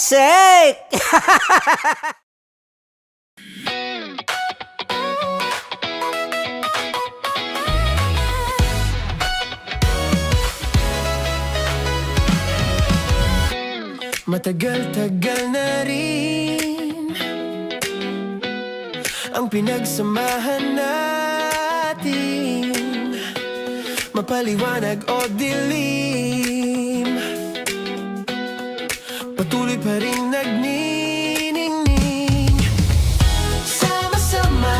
Basic! Matagal-tagal na rin ang pinagsamahan natin, mapaliwanag o dilim, patuloy pa rin nagniningning. Sama-sama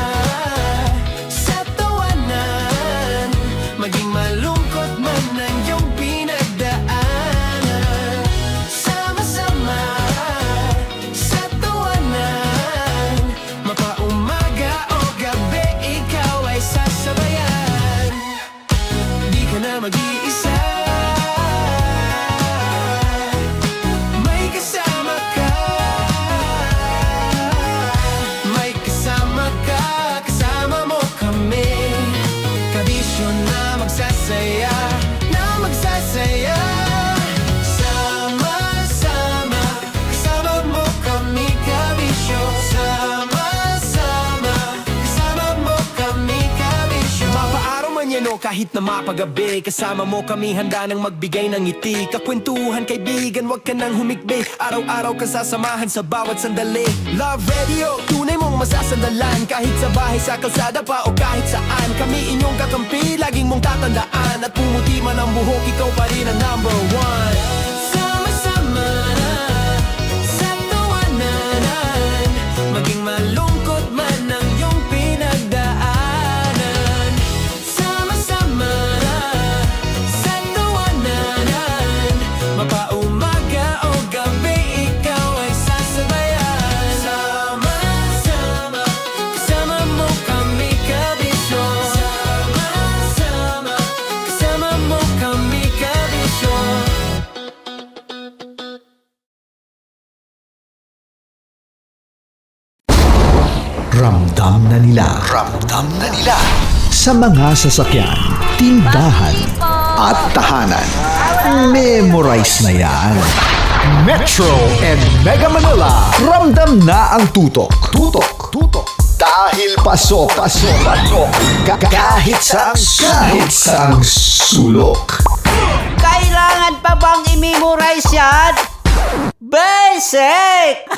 sa tawanan, maging malungkot man ang iyong pinagdaanan. Sama-sama sa tawanan, mapaumaga o gabi, ikaw ay sasabayan. Di ka na mag-iisa, may kasama ka. May kasama ka, kasama mo kami. Kabisyo na magsasaya, na magsasaya. Sama-sama, kasama mo kami, kabisyo. Sama-sama, kasama mo kami, kabisyo. Mapaaraw man yan o kahit na mapagabi, kasama mo kami, handa nang magbigay ng ngiti. Kakwentuhan, kaibigan, wag ka nang humikbi. Araw-araw ka sasamahan sa bawat sandali. Love Radio, tunay mong masasandalan. Kahit sa bahay, sa kalsada pa o kahit saan, kami inyong kakampi, laging mong tatandaan. At pumuti man ang buhok, ikaw pa rin ang number one. Sama-sama sa tawanan, maging malungkot man ang iyong pinagdaanan. Sama-sama sa tawanan, mapaumaga o gabi, ikaw ay sasabayan. Sama-sama, kasama mo kami, kabisyo. Sama-sama, kasama mo kami, kabisyo. Ramdam na nila sa mga sasakyan, tindahan at tahanan. Memorize na yan. Metro and Mega Manila, ramdam na ang tutok. Dahil pasok. Kahit saang sulok. Kailangan pa bang i-memorize yan? Basic!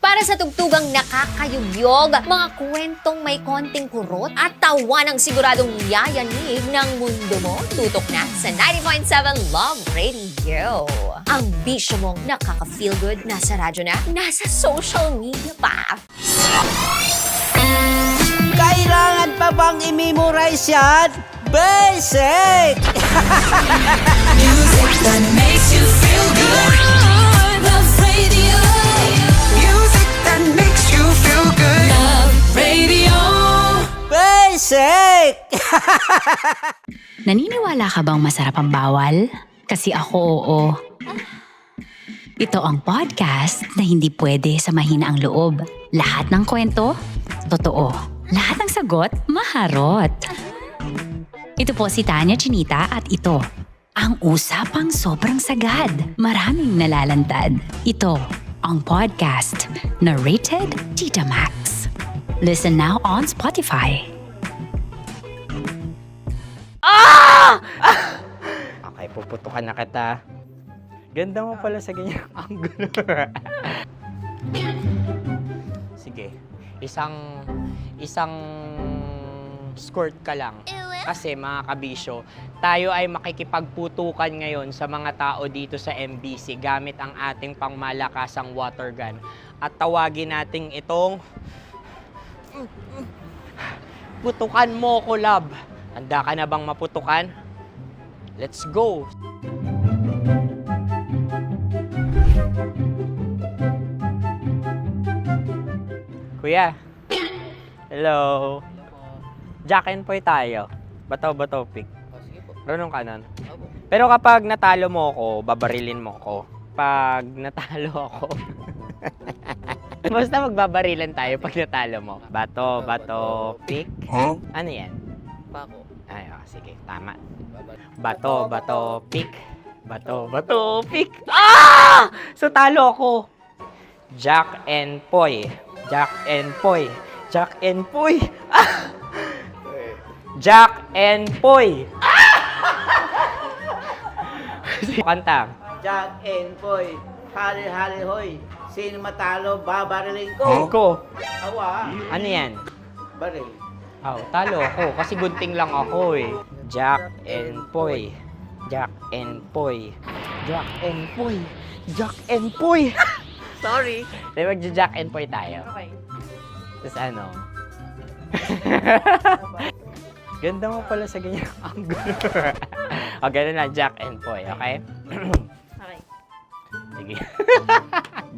Para sa tugtugang nakakayugyog, mga kwentong may konting kurot at tawanang siguradong yayanig ng mundo mo, tutok na sa 90.7 Love Radio. Ang bisyo mong nakaka-feel good, nasa radyo na, nasa social media pa. Kailangan pa bang i-memorize yan? Basic! Music that makes you feel good. Love Radio. Music that makes you feel good. Love Radio. Basic! Naniniwala ka bang masarap ang bawal? Kasi ako oo. Ito ang podcast na hindi pwede sa mahina ang loob. Lahat ng kwento, totoo. Lahat ng sagot, maharot. Ito po si Tanya Chinita at ito, ang usapang sobrang sagad. Maraming nalalantad. Ito, ang podcast na Rated Tita Max. Listen now on Spotify. Okay, puputukan na kita. Ganda mo pala sa ganyang angulo. Sige, isang skirt ka lang. Kasi mga kabisyo, tayo ay makikipagputukan ngayon sa mga tao dito sa MBC gamit ang ating pangmalakasang water gun. At tawagin natin itong putukan mo ko, love. Handa ka na bang maputukan? Let's go! Kuya. Hello. Jack and Poy tayo. Bato-bato pick. Sige po. Runong kanan. Opo. Pero kapag natalo mo ako, babarilin mo ako. Pag natalo ako, basta magbabarilan tayo pag natalo mo. Bato, pick. Huh? Ano yan? Pako. Ay, oh, sige, tama. Babat. Bato, pick. Bato, pick. Ah! So talo ako. Jack and Poy. Jack and Poy. Jack and Poy. Ah! Jack and Poy. Kanta. Jack and Poy, hali-hali hoy. Sino matalo, babariling ko. Ko. Awa, Ano yan? baril. Oh, talo ako kasi gunting lang ako eh. Jack and Poy. Jack and Poy. Jack and Poy. Jack and Poy. Sorry. Di ba Jack and Poy tayo? Okay. Tapos ano? Ganda mo pala sa ganyan angulo. O, ganun lang, Jack and Poy, okay? Okay. Sige.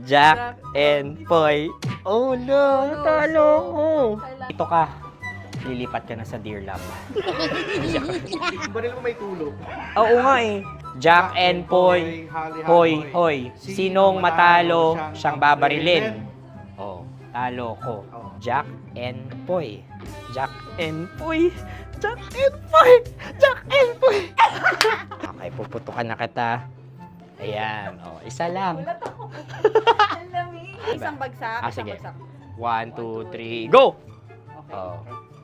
Jack and Poy. Oh no, natalo ko. Ito ka. Lilipat ka na sa Deer Lab. Baril mo may tulog. Oo nga eh. Jack and Poy. Hoy, hoy. Sinong matalo, siyang babarilin. Oh, talo ko. Jack and Poy. Jack and Poy. Jack and Poy. Jack and Poy. Okay, puputukan na kita. Ayan. Oh, isa lang. Isang bagsak. Ah, isang sige. bagsak. 1, 2, 3, go! Oh.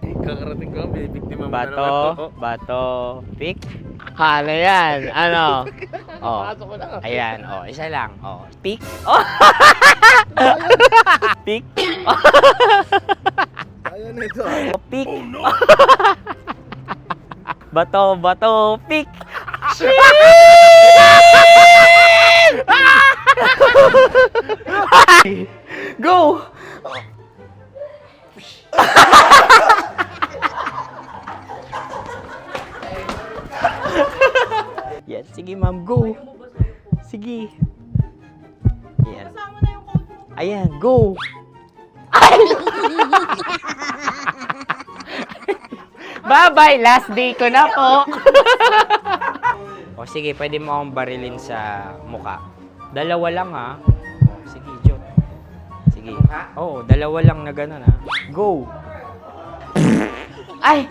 Kakarating ko, may biktima mo na naman Bato, bato, pick. Ano yan? Ano? Oh. Pasok ko na. Ayan, oh, isa lang. Oh, pick. Oh. Pick. Ayan ito. Oh, pick. Bato, bato, pick. Go! Yan, sige ma'am, go. Sige. Yan. Ayan, go. Ay! Bye-bye, last day ko na po. O sige, pwede mo akong barilin sa muka. Dalawa lang ha. O, sige, Jot. Sige. Oo, dalawa lang na gano'n ha. Go. Ay!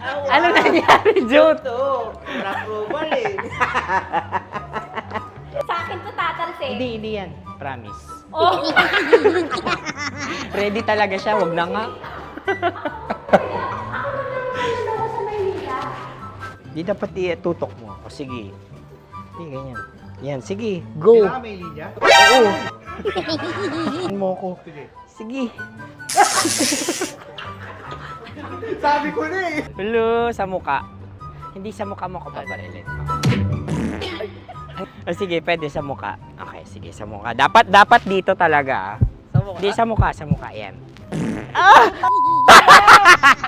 Ano nangyari, Jot? Ito, approval eh. Sa akin to tatalsin. Hindi yan. Promise. Oh. Ready talaga siya, wag na nga. Di dapat itutok mo. O sige. Hindi, ganyan. Yan, sige. Go. Kailangan may linya? Oo. mo ko. Sige. Sabi ko na eh. Hello, sa muka. Hindi sa muka mo ko babarilin. O sige, pwede sa muka. Okay, sige, sa muka. Dapat dito talaga. Sa mukha? Hindi, sa muka, yan.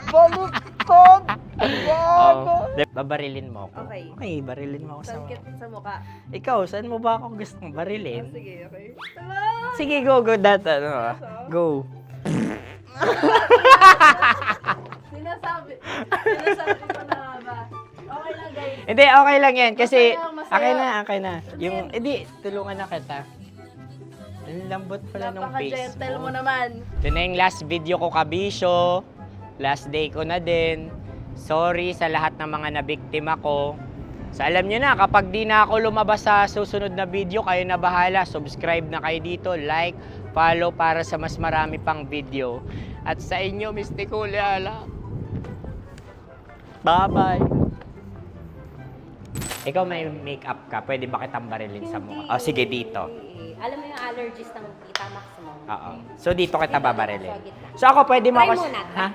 Baluktot! Oh, babarilin mo ako. Okay. Okay, barilin mo ako sa Sakit sa mukha. Ikaw, saan mo ba ako gustong barilin? Sige, okay. Sige, go, that, go. Sinasabi ko na ba? Okay lang, guys. Hindi, okay lang yan. Kasi, Masaya. okay na. Yung, hindi, tulungan na kita. Ang lambot pala ng face Napaka-gentle mo. mo naman. Ito na yung last video ko, kabisyo. Last day ko na din. Sorry sa lahat ng mga nabiktima ko. So alam nyo na, kapag di na ako lumabas sa susunod na video, kayo na bahala. Subscribe na kayo dito, like, follow para sa mas marami pang video. At sa inyo, Mistiko Leala. Bye-bye. Ikaw may makeup ka, pwede ba kitang barilin sa mukha? Oh, sige, dito. Alam mo yung allergies ng Tita Max mo? Oo. So dito kita babarilin. Sa gitna. So ako pwede mo Try ako... muna. Ha?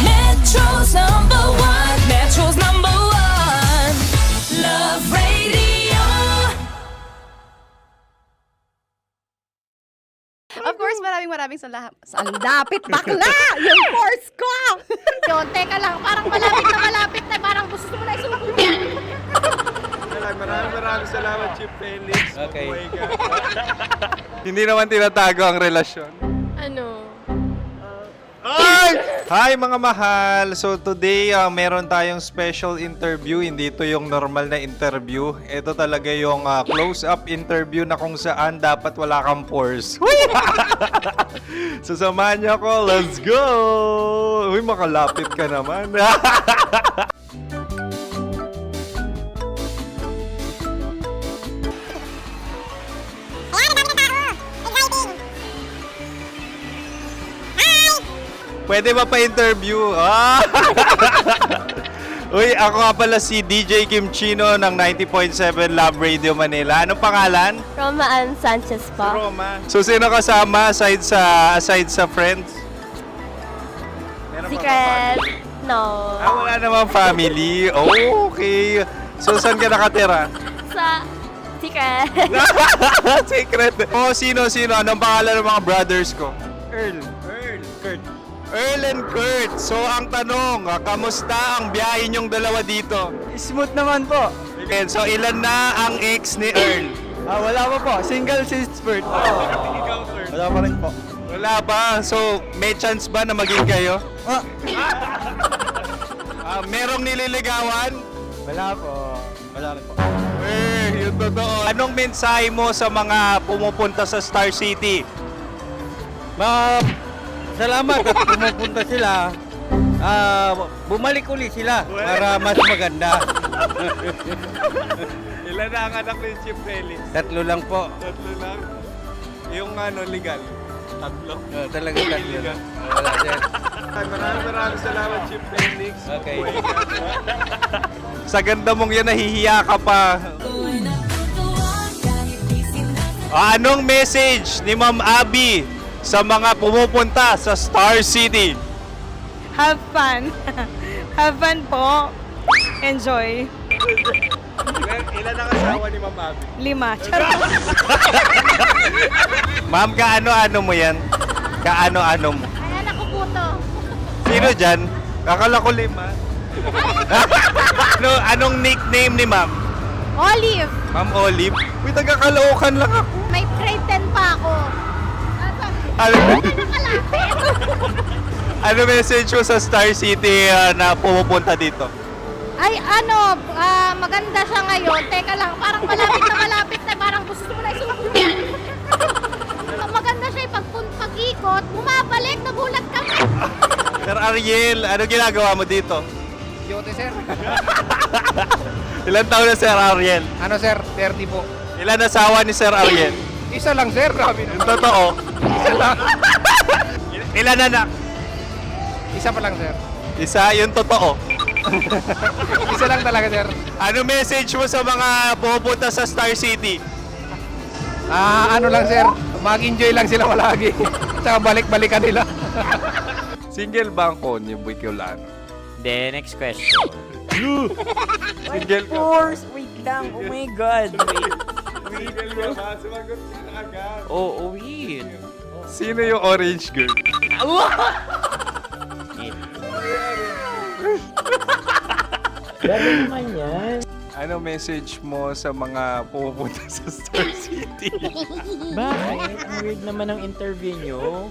Metro's number one. Metro's number one. Love Radio. Of course, maraming salamat. Ang lapit bakla! Yung force ko! Yun, teka lang. Parang malapit na. Parang gusto mo na isubukan. Maraming salamat, Chief Felix. Okay. Oh my God. Hindi naman tinatago ang relasyon. Ano? Hi mga mahal! So today, meron tayong special interview. Hindi ito yung normal na interview. Ito talaga yung close-up interview na kung saan dapat wala kang pores. So samahan niyo ako. Let's go! Uy, makalapit ka naman. Pwede ba pa-interview? Ah! Uy, ako nga pala si DJ Kim Chino ng 90.7 Love Radio Manila. Anong pangalan? Roma Ann Sanchez po. Roma. So, sino kasama aside sa friends? Meron ba Secret. No. wala namang family. Oh, okay. So, saan ka nakatira? Sa Secret. Secret. Oh, sino? Anong pangalan ng mga brothers ko? Earl, Kurt. Earl and Kurt. So, ang tanong, kamusta ang biyahe niyong dalawa dito? Smooth naman po. And so, ilan na ang ex ni Earl? Wala pa po. Single since birth. Wala pa rin po. Wala pa. So, may chance ba na maging kayo? Merong nililigawan? Wala po. Wala rin po. Yung totoo. Anong mensahe mo sa mga pumupunta sa Star City? Salamat at pumupunta sila. Bumalik uli sila para mas maganda. Ilan na ang anak ni Chief Felix? 3 lang po. 3 lang. Yung legal? 3? Talaga 3. Wala dyan. Maraming salamat, Chief Felix. Okay. Sa ganda mong yan, nahihiya ka pa. Anong message ni Ma'am Abby sa mga pumupunta sa Star City? Have fun. Have fun po. Enjoy. Ilan ang asawa ni Ma'am Abby? 5. Charot. Ma'am, kaano-ano mo yan? Kaano-ano mo? Ay, anak ko po to. Sino dyan? Kakala ko 5. Anong nickname ni Ma'am? Olive. Ma'am Olive? Uy, taga-Caloocan lang ako. May grade 10 pa ako. Ano, Nakalapit. ano message mo sa Star City na pumupunta dito? Ay, maganda siya ngayon. Teka lang, parang malapit na. Parang gusto mo na isuot. Maganda siya pag-ikot, bumabalik, nagulat kami. Sir Ariel, ano ginagawa mo dito? Yote, sir. Ilan taon na Sir Ariel? Ano, sir? 30 po. Ilan asawa ni Sir Ariel? Isa lang, sir. Yung totoo. Isa lang. Ilan anak? Isa pa lang, sir. Isa, yung totoo. Isa lang talaga, sir. Ano message mo sa mga pumupunta sa Star City? Ano lang, sir. Mag-enjoy lang sila palagi. Tsaka balik-balikan nila. Single ba ang Connie Bicolano? Then, next question. Single ka? Wait lang. Oh my God. Single ka ba? Sumagot ka na agad. Oh, wait. Sino yung orange girl? Gano'n naman yan. Ano message mo sa mga pumupunta sa Star City? Bakit? Ang weird naman ang interview nyo.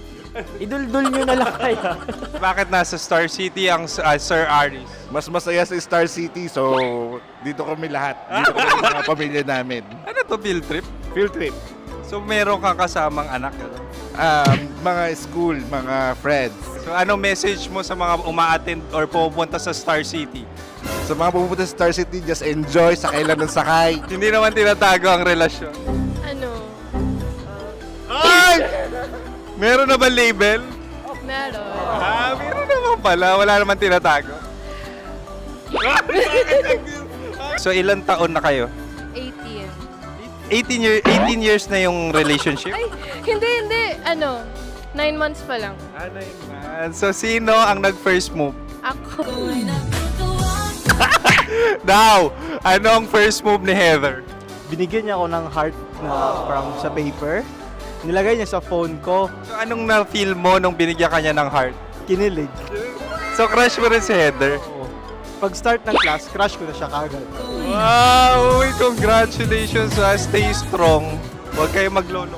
Iduldul nyo na lang kaya. Bakit nasa Star City ang Sir Aris? Mas masaya sa Star City, so dito kami lahat. Dito kami mga pamilya namin. Ano to, field trip? Field trip. So meron kang kasamang anak? Ano? Mga school, mga friends. So ano message mo sa mga uma-attend or pupunta sa Star City? Sa mga pupunta sa Star City, just enjoy, sakay lang ng sakay. Hindi naman tinatago ang relasyon. Ano? Ay! Meron na ba label? Meron. Meron naman pala. Wala naman tinatago. So ilan taon na kayo? 18. 18 years na yung relationship? Ay, hindi. 9 months pa lang. Ano yun? So sino ang nag-first move? Ako. Now, anong first move ni Heather? Binigyan niya ako ng heart na from sa paper. Nilagay niya sa phone ko. So anong na-feel mo nung binigyan ka niya ng heart? Kinilig. So crush mo rin si Heather? Pag start ng class, crush ko na siya kagad. Wow! Uy, congratulations! Stay strong. Huwag kayo maglolo.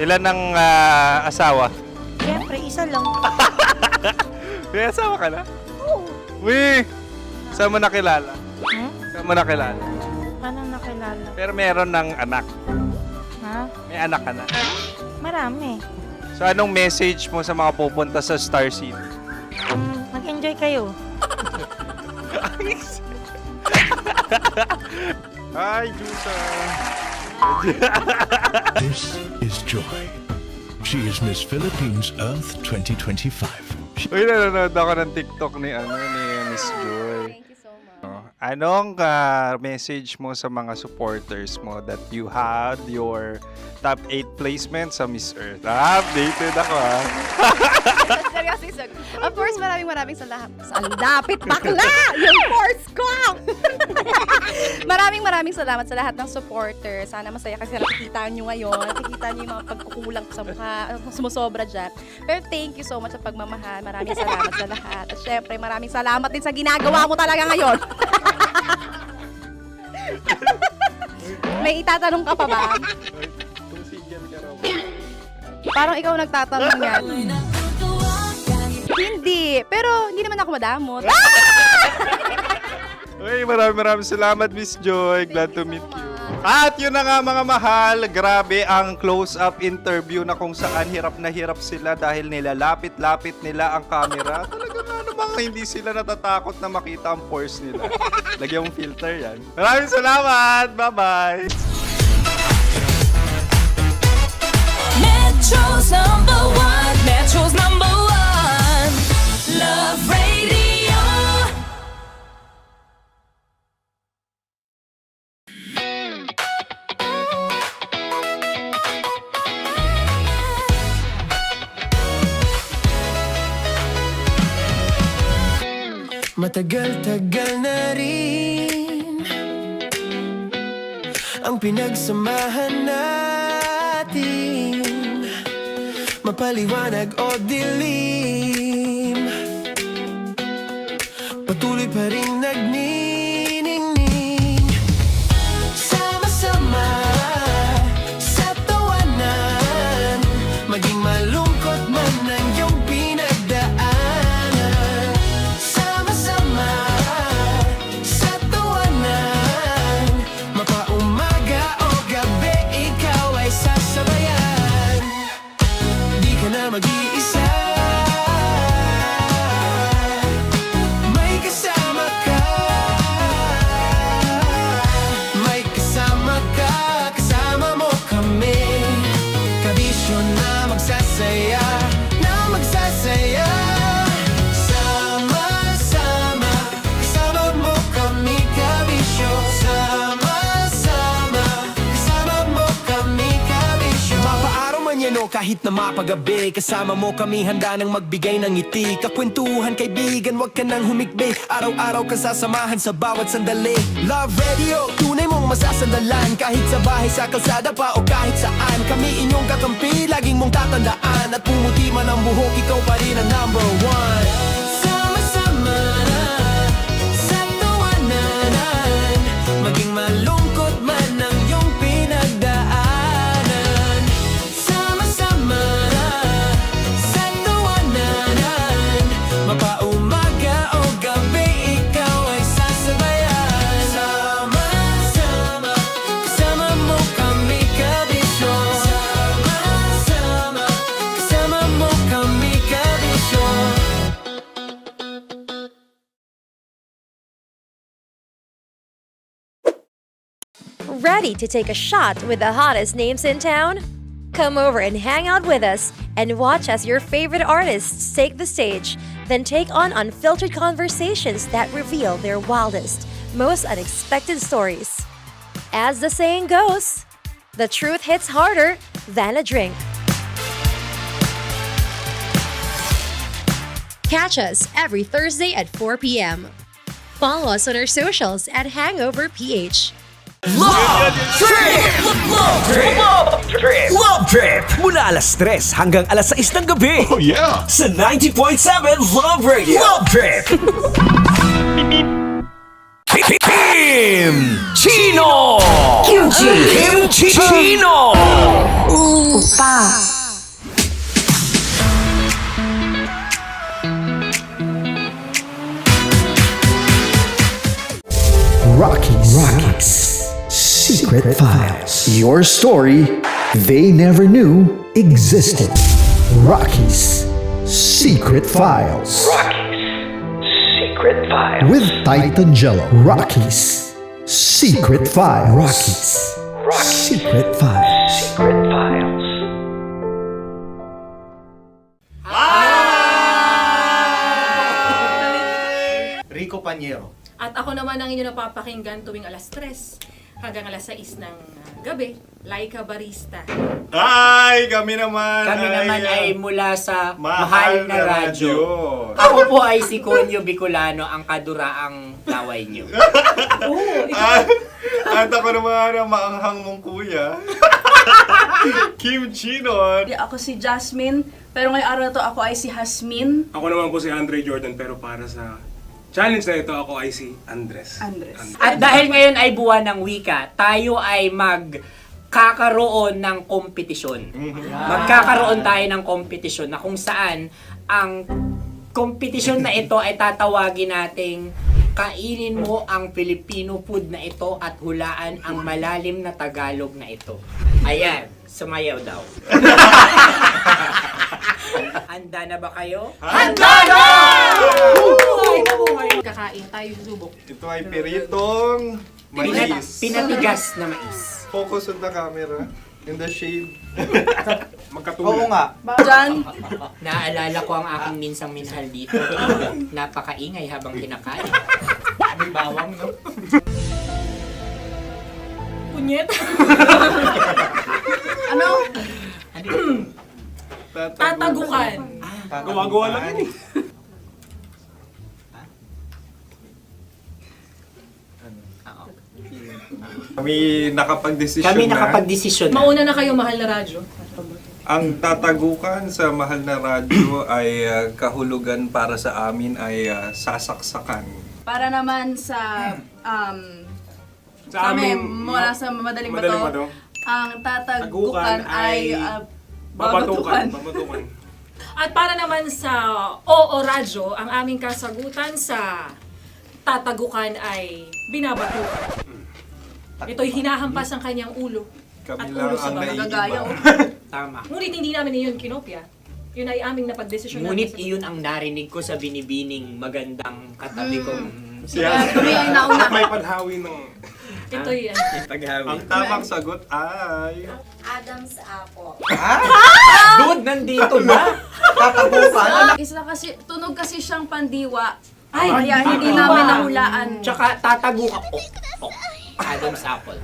Ilan ang asawa? Siyempre, isa lang. May asawa ka na? Oo. Uy! Saan mo nakilala? Saan mo nakilala? Paano nakilala? Pero meron ng anak. Ha? May anak ka na. Marami. So anong message mo sa mga pupunta sa Star City? Mag-enjoy kayo. Hi, Jusa! This is Joy. She is Miss Philippines Earth 2025. Uy, nanonood ako ng TikTok ni Miss Joy. Thank you so much. Anong message mo sa mga supporters mo that you had your top 8 placement sa Miss Earth? Updated ako Seryously, of course, maraming salamat. Ang lapit bakla! Yung course ko! maraming salamat sa lahat ng supporter. Sana masaya kasi nakikita nyo ngayon. Nakikita nyo yung mga pagkukulang ko sa mukha, sumusobra dyan. Pero thank you so much sa pagmamahal. Maraming salamat sa lahat. At syempre, maraming salamat din sa ginagawa mo talaga ngayon. May itatanong ka pa ba? Parang ikaw nagtatanong yan. Hindi. Pero hindi naman ako madamot. Uy, maraming salamat, Miss Joy. Glad to meet you. At yun na nga mga mahal, grabe ang close-up interview na kung saan hirap na hirap sila dahil nilalapit-lapit nila ang camera. Talaga nga namang hindi sila natatakot na makita ang pores nila. Lagyan mong filter yan. Maraming salamat! Bye-bye! Metro's number one. Metro's number one. Love Radio. Matagal-tagal na rin ang pinagsamahan natin, mapaliwanag o dilim, patuloy pa rin nagniningning. Sama-sama sa tawanan, maging malungkot man ang iyong pinagdaanan. Sama-sama sa tawanan, mapaumaga o gabi, ikaw ay sasabayan. Di ka na mag-iisa, may kasama ka. May kasama ka, kasama mo kami. Kabisyo na magsasaya, na magsasaya. Sama-sama, kasama mo kami, kabisyo. Sama-sama, kasama mo kami, kabisyo. Mapaaraw man yan o kahit na mapagabi, kasama mo kami, handa nang magbigay ng ngiti. Kakwentuhan, kaibigan, wag ka nang humikbi. Araw-araw kasasamahan sa bawat sandali. Love Radio, tunay mong masasandalan. Kahit sa bahay, sa kalsada pa o kahit saan, kami inyong kakampi, laging mong tatandaan. At pumuti man ang buhok, ikaw pa rin ang number one. Sama-sama sa tawanan, maging malungkot man ang iyong pinagdaanan. Sama-sama sa tawanan, mapaumaga o gabi, ikaw ay sasabayan. Sama-sama, kasama mo kami, kabisyo. Sama-sama, kasama mo kami, kabisyo. Ready to take a shot with the hottest names in town? Come over and hang out with us and watch as your favorite artists take the stage, then take on unfiltered conversations that reveal their wildest, most unexpected stories. As the saying goes, the truth hits harder than a drink. Catch us every Thursday at 4 p.m. Follow us on our socials at Hangover PH. Love Trip! Love Trip! Love Trip! Love Trip! Mula alas 3 hanggang alas 6 ng gabi. Oh yeah! Sa 90.7 Love Radio. Love Trip! Kim Chino! Kim Chino! Opa. Rockies Secret Files. Your story they never knew existed. Rockies Secret Files. Secret Files. With Titan Jello. Rockies Secret Files. Rockies Secret Files. Secret Files. kompanyero. At ako naman ang inyo napapakinggan tuwing alas 3 hanggang alas 6 ng gabi, Laika Barista. Hi! Kami naman Kami ay mula sa Mahal na Radyo. Ako po ay si Conyo Bicolano, ang kaduraang laway niyo. At ako naman ang maanghang mong kuya. Kim Chinon. Ako si Jasmine, pero ngayong araw na to ako ay si Hasmin. Ako naman po si Andre Jordan, pero para sa challenge na ito, ako ay si Andres. At dahil ngayon ay buwan ng wika, tayo ay magkakaroon ng kompetisyon. Magkakaroon tayo ng kompetisyon na kung saan ang kompetisyon na ito ay tatawagin nating kainin mo ang Filipino food na ito at hulaan ang malalim na Tagalog na ito. Ayan, sumayaw daw. Handa na ba kayo? Handa na! Kakain tayo susubok. Ito ay peritong mais. Pinatigas na mais. Focus on the camera. In the shade. Oo nga. Diyan, Naaalala ko ang aking minsang minahal dito. Napakaingay habang kinakain. May bawang, no? Punyet. ano? Tatagukan. Gawa-gawa lang yun eh. Kami nakapag-desisyon Kami na. nakapag-desisyon na. Mauna na kayo, Mahal na Radyo. Ang tatagukan sa Mahal na Radyo ay kahulugan para sa amin ay sasaksakan. Para naman sa Sa kami, amin, mula sa madaling madaling bato, bato, ang tatagukan ay babatukan. babatukan. At para naman sa Oo Radyo, ang aming kasagutan sa tatagukan ay binabatukan. Ito'y hinahampas ang kanyang ulo. Kami At lang ulo sa ang mga Nagagaya. Tama. Ngunit hindi namin iyon kinopya. Yun ay aming napagdesisyon Ngunit namin. iyon ang narinig ko sa binibining magandang katabi kong Kami ay nauna. May panhawi ng... Ito'y Ang tamang sagot ay... Adam's apple. Dude, nandito na! Tatagukan. Isa kasi, tunog kasi siyang pandiwa. Ay, Kaya hindi namin nahulaan. Tsaka tatago ka. Adam's apple.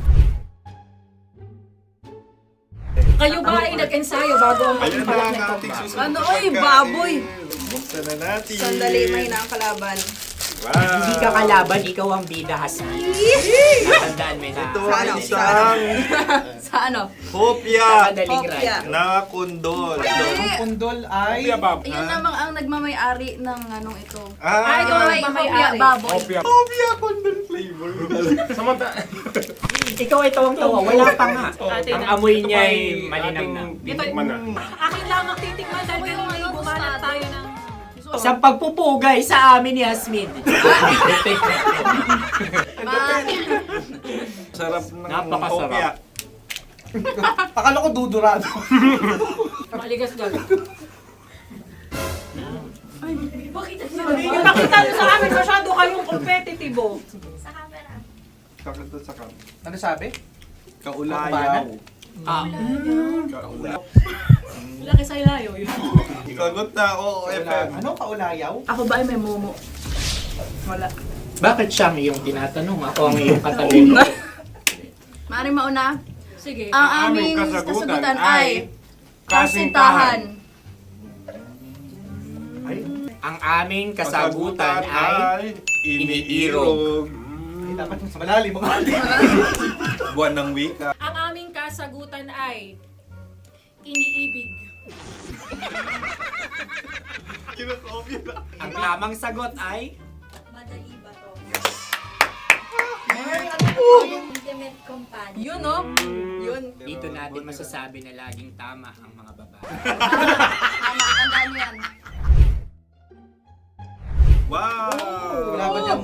Kayo ba ay nag-ensayo bago ang Ayan na pagpalat ang nito? ating susunod Ano, na oy, pagkain. baboy. Buksan na natin. Sandali, may na ang kalaban. Wow. Hindi ka kalaban, ikaw ang bida, Hasmi. Natandaan mo na. Ito ang isang Sa ano? hopya Madaling Hopya. ride. na kundol. Ang pundol ay... Yun namang ang nagmamay-ari ng anong ito. Ah, ikaw May ang hopya, may-ari. baboy. hopya kundol flavor. Ikaw ay tawang-tawa, wala pa nga. Ate Ang na. amoy niya ay malinang na. Titikman na. Akin lamang titikman dahil kayo ngayon bumalat tayo ng... Sa pagpupugay sa amin ni Hasmin. Sarap ng Napakasarap. hopya. Akala ko dudurado. Maligas gag. Bakit ipakita nyo sa amin masyado kayong competitive. Sakit sa kam. Ano sabi? Kaulayaw. Laki sa ilayo yun. Sagot na, oo, FM. Ano kaulayaw? Ako ba ay may momo? Wala. Bakit siyang iyong tinatanong? Ako ang iyong katabi mo. Maaaring mauna. Sige. Ang aming kasagutan ay kasintahan. Ang aming kasagutan ay iniirog. Ay, dapat mas malalim mo. Buwan ng wika. Ang aming kasagutan ay iniibig. Kinakopya na. Ang tamang sagot ay Madali ba to? Intimate companion. Yun, no? Yun. dito natin masasabi na laging tama ang mga babae. Tama, tandaan mo yan. Wow! Wala ba dyan?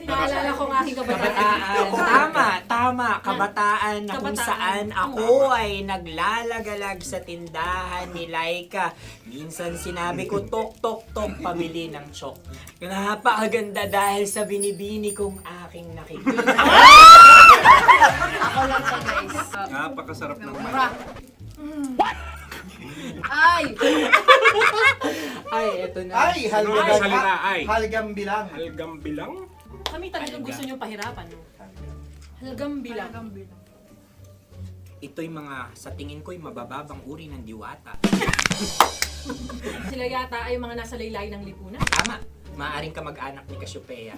Naalala ko ang aking kabataan. Kabataan. Tama. Kabataan na kung Kabataan. saan ako ay naglalagalag sa tindahan ni Laika. Minsan sinabi ko, tok, tok, tok, pamili ng chok. Napakaganda dahil sa binibini kong aking nakikita. Ako lang siya, guys. Napakasarap ng Mura. Ay! Ay, eto na. Ay, Ano ang salita ay? halgam bilang. Halgam bilang? kami talagang gusto niyong pahirapan, no? Halagang bilang. Ito'y mga, sa tingin ko'y mabababang uri ng diwata. Sila yata ay mga nasa laylay ng lipunan. Tama, maaring ka mag-anak ni Cassiopeia.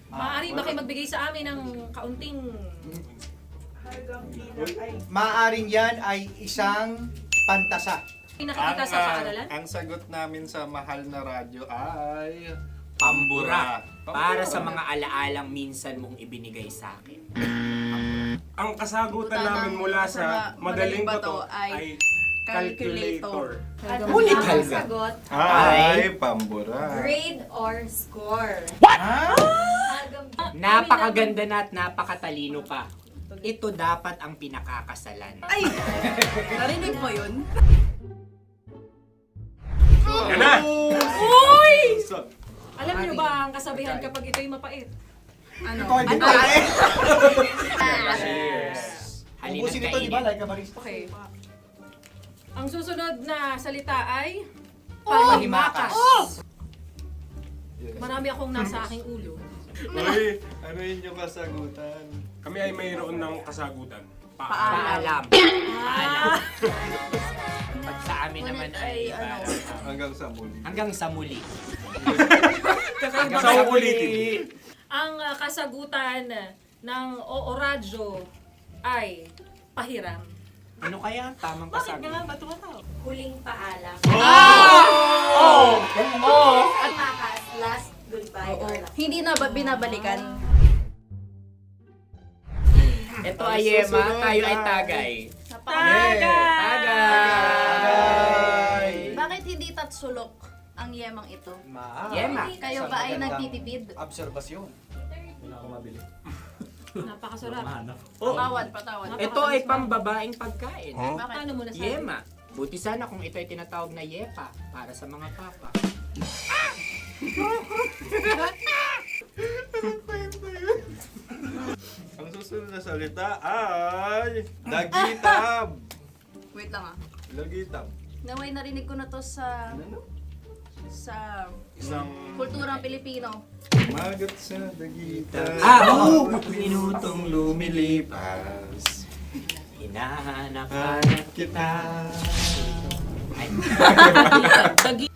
Maaari ba kayo magbigay sa amin ng kaunting... Maaring yan ay isang pantasa. Nakikita sa paaralan? Ang sagot namin sa mahal na radyo ay... Pambura. Para sa mga alaalang minsan mong ibinigay sa akin. Ang kasagutan namin mula sa madaling bato ay calculator. Ulikal ka. Sagot, Ay, pambura. grade or score. Napakaganda na at napakatalino pa. Ito dapat ang pinakakasalan. Ay! Narinig mo yun? Yan na! Uy! Alam niyo ba ang kasabihan kapag ito'y mapait? Ano? Halina't Ubusin ito, di ba? kainin. Like a barista. Okay. Ang susunod na salita ay panghimakas. Marami akong nasa aking ulo. Uy, ano yun yung kasagutan? Kami ay mayroon ng kasagutan. Paalam. Pag sa amin naman ay Hanggang sa muli. hanggang sa muli. Sa ulitin. Ang kasagutan ng Oo Radyo ay pahiram. Ano kaya ang tamang kasagutan? Huling paalam. Oh! Makas, last goodbye or last. Hindi na ba binabalikan? Ito ay Yema, tayo ay Tagay. Tagay! Bakit hindi tatsulok ang yemang ito? Yema. Kayo ba ay nagtitipid? Obserbasyon. Hindi na ako mabili. Napakasarap. Patawad. Ito ay pambabaeng pagkain. Paano mo nasabi? Yema. Buti sana kung ito ay tinatawag na Yepa para sa mga papa. Ang susunod na salita ay... Lagitab! Wait lang ah. Lagitab. Naway narinig ko na to sa Isang kulturang Pilipino. magat sa dagitan. Oo! Minutong lumilipas. Hinahanap-hanap kita.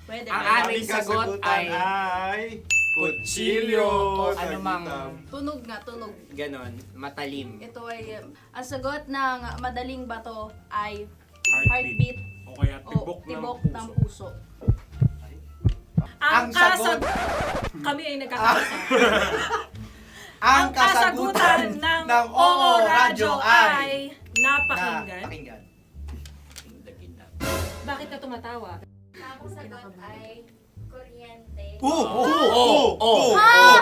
Pwede. Ang ba? aming sagot ay kutsilyo o anumang Tunog nga, tunog. ganon, matalim. Ito ay, ang sagot ng madaling bato ay Heartbeat. heartbeat O kaya o tibok tibok ng ng puso. puso. Ang sagot. Kami ay nagkakasa. Ang kasagutan ng Oo Radyo ay napakinggan. pakinggan. Bakit ka tumatawa? Ang sagot ay kuryente.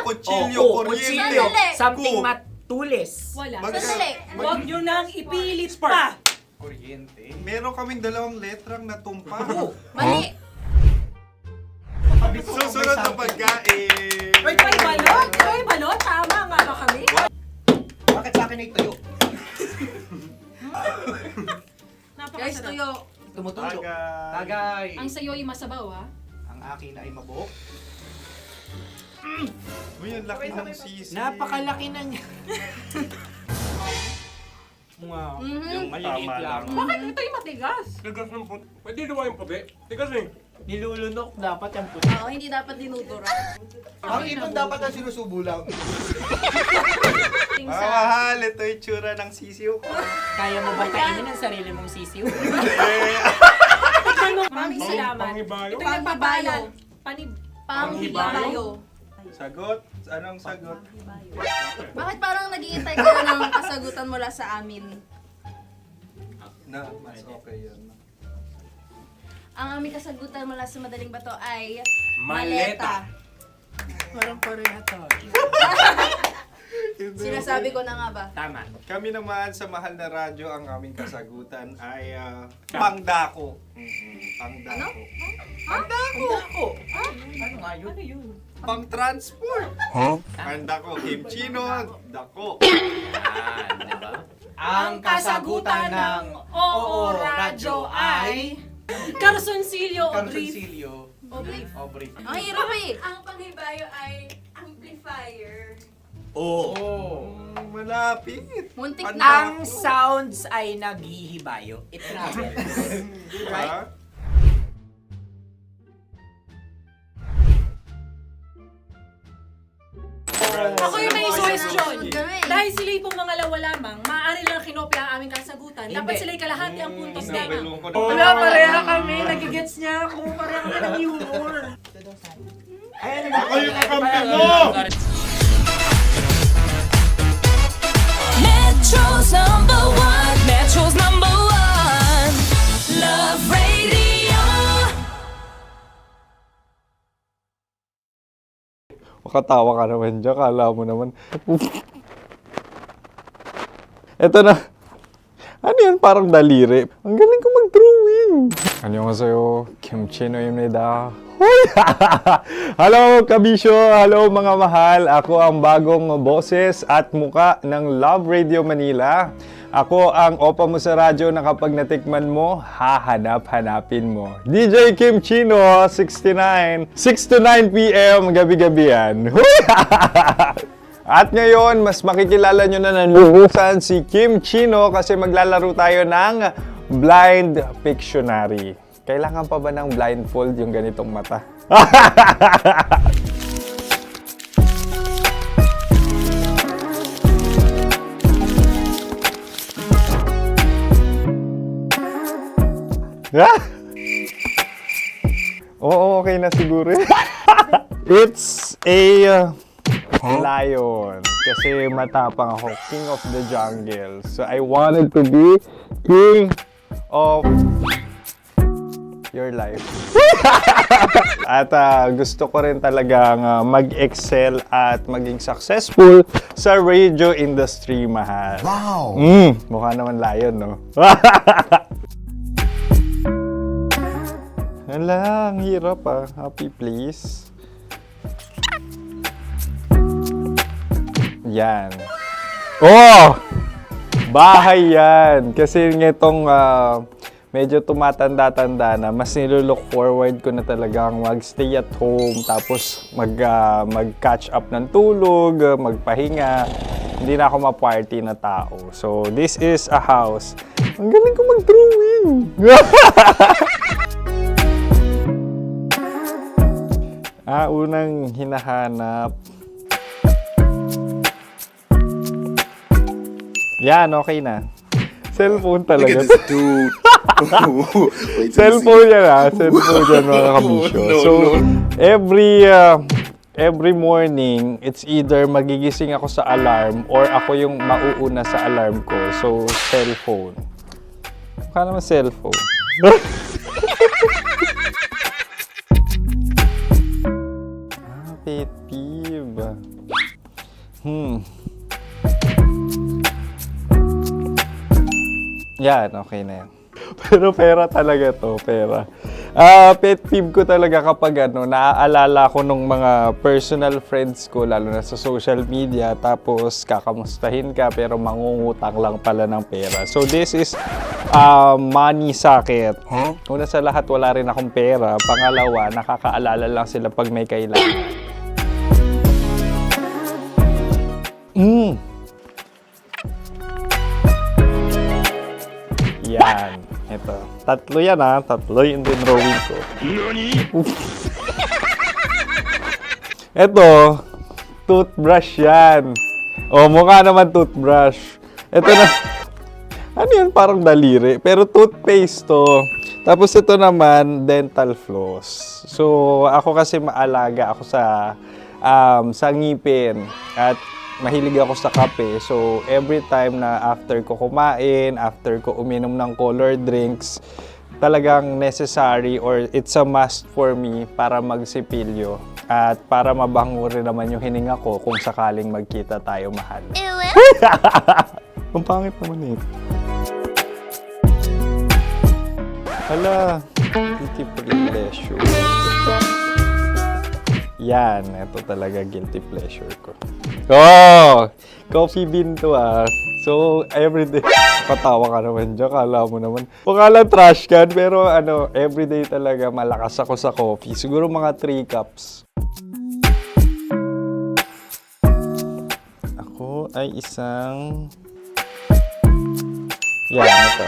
Kutsilyo, kuryente. Sandali. Something matulis. Wala. Sandali. Huwag nyo nang ipilit pa. Kuryente. Meron kaming dalawang letrang natumpa. Mali. Susunod na pagkain. Ay, balot! Ay, balot! Tama nga ba kami? Bakit sa akin ay tuyo? Guys, Napakasarap. tuyo. Tumutulo. Tagay. Tagay. Ang sayo ay masabaw, ha? Ang akin ay mabuhok. Uy, ang laki ng sisi. Napakalaki na niya. Wow. Yung maliliit Tama lang. lang. Bakit ito'y matigas? Tigas ng puti. Pwede naman yung puti. Tigas eh. Nilulunok dapat yung puti. Oo, hindi dapat dinudura. Ang ibon dapat ang sinusubo lang. Mahal, ito yung tsura ng sisiw ko. Kaya mo ba kainin ang sarili mong sisiw? Maraming salamat. Panghibayo. Ito yung pabalan. Panghibayo. Sagot? Anong sagot? Bakit parang nag-iintay ka na ng kasagutan mula sa amin? Na, mas okay yun. Ang aming kasagutan mula sa madaling bato ay Maleta. Parang pareha to. Sinasabi ko na nga ba? Tama. Kami naman sa mahal na radyo, ang aming kasagutan ay pangdako. Pangdako. Pangdako! Ano nga yun? Pang-transport. Pangdako, kimchino, dako. Diba? Ang kasagutan ng Oo Radyo ay Carsoncillo o Beef Carsoncillo. Brief. Ang hirap eh. Ang panghibayo ay amplifier. Malapit. Muntik Ang na. sounds ay naghihibayo. It travels. Right? Ako yung may suggestion. Kami. Dahil sila yung mga lawa lamang, maaari lang kinopya ang aming kasagutan. Dapat sila yung kalahati ang puntos lamang. Wala, pareha kami. Nagigets niya ako. Pareha kami ng humor. Ako yung kakampi mo! Metro's number one. Metro's number one. Love Radio. Makatawa ka naman dyan. Kala mo naman. Eto na. Ano yan? Parang daliri. Ang galing ko mag-drawing. 안녕하세요. 김치노입니다. Hello, kabisyo! Hello, mga mahal! Ako ang bagong boses at muka ng Love Radio Manila. Ako ang opa mo sa radyo na kapag natikman mo, hahanap-hanapin mo. DJ Kim Chino, 69. 6 to 9 p.m. gabi-gabi yan. At ngayon, mas makikilala nyo na ng lubusan si Kim Chino kasi maglalaro tayo ng Blind Pictionary. Kailangan pa ba ng blindfold yung ganitong mata? Oo, okay na siguro. It's a lion. Kasi matapang ako. King of the jungle. So I wanted to be king of your life. At gusto ko rin talagang mag-excel at maging successful sa radio industry, mahal. Wow! Mukha naman lion, no? Hala, ang hirap Happy place. Yan. Oh! Bahay yan. Kasi nitong medyo tumatanda-tanda na, mas nilook forward ko na talagang mag-stay at home, tapos mag-catch up ng tulog, magpahinga. Hindi na ako ma-party na tao. So, this is a house. Ang galing ko mag-drawing! Unang hinahanap. Yan, okay na. Cellphone talaga. Dude. Cellphone yan Cellphone yan, mga kabisyo. So, every morning, it's either magigising ako sa alarm or ako yung mauuna sa alarm ko. So, cellphone. Mukha naman cellphone. Pet peeve. Yan, okay na yan. Pero pera talaga to, pera. Pet peeve ko talaga kapag naaalala ko nung mga personal friends ko, lalo na sa social media, tapos kakamustahin ka pero mangungutang lang pala ng pera. So this is money sakit. Una sa lahat, wala rin akong pera. Pangalawa, nakakaalala lang sila pag may kailangan. Yan. Ito. Tatlo yan Tatlo yung drawing ko. Ito. Toothbrush yan. Mukha naman toothbrush. Ito na. Ano yan? Parang daliri. Pero toothpaste to. Tapos ito naman, dental floss. So, ako kasi maalaga ako sa ngipin. At mahilig ako sa kape. So, every time na after ko kumain, after ko uminom ng colored drinks, talagang necessary or it's a must for me para magsipilyo. At para mabango rin naman yung hininga ko kung sakaling magkita tayo, mahal. Ang pangit naman Hala, guilty pleasure. Yan, ito talaga guilty pleasure ko. Oh, coffee bean to ah. So, everyday. Patawa ka naman dyan. Kala mo naman. Pakala trash can, pero everyday talaga malakas ako sa coffee. Siguro mga 3 cups. Ako ay isang... Yan, ito.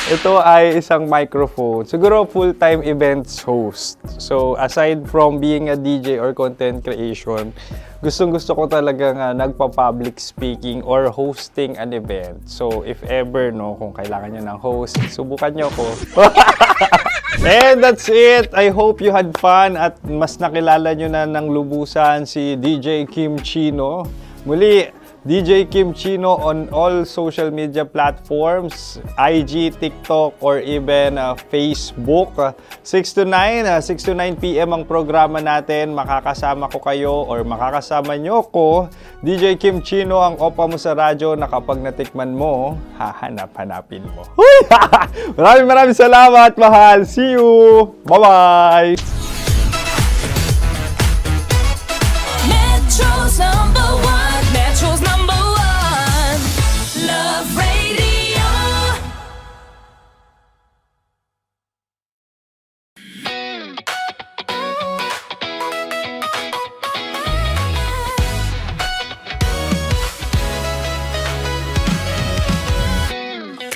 Ito ay isang microphone. Siguro full-time events host. So, aside from being a DJ or content creation, gustong-gusto ko talagang nagpa-public speaking or hosting an event. So, if ever, kung kailangan nyo ng host, subukan nyo ko. And that's it. I hope you had fun at mas nakilala nyo na ng lubusan si DJ Kim Chino. Muli, DJ Kim Chino on all social media platforms, IG, TikTok, or even Facebook. 6 to 9 p.m. ang programa natin. Makakasama ko kayo or makakasama nyo ko. DJ Kim Chino, ang opa mo sa radyo na kapag natikman mo, hahanap-hanapin mo. Maraming salamat, mahal. See you! Bye-bye! Metro's number one. Metro's number one. Love Radio.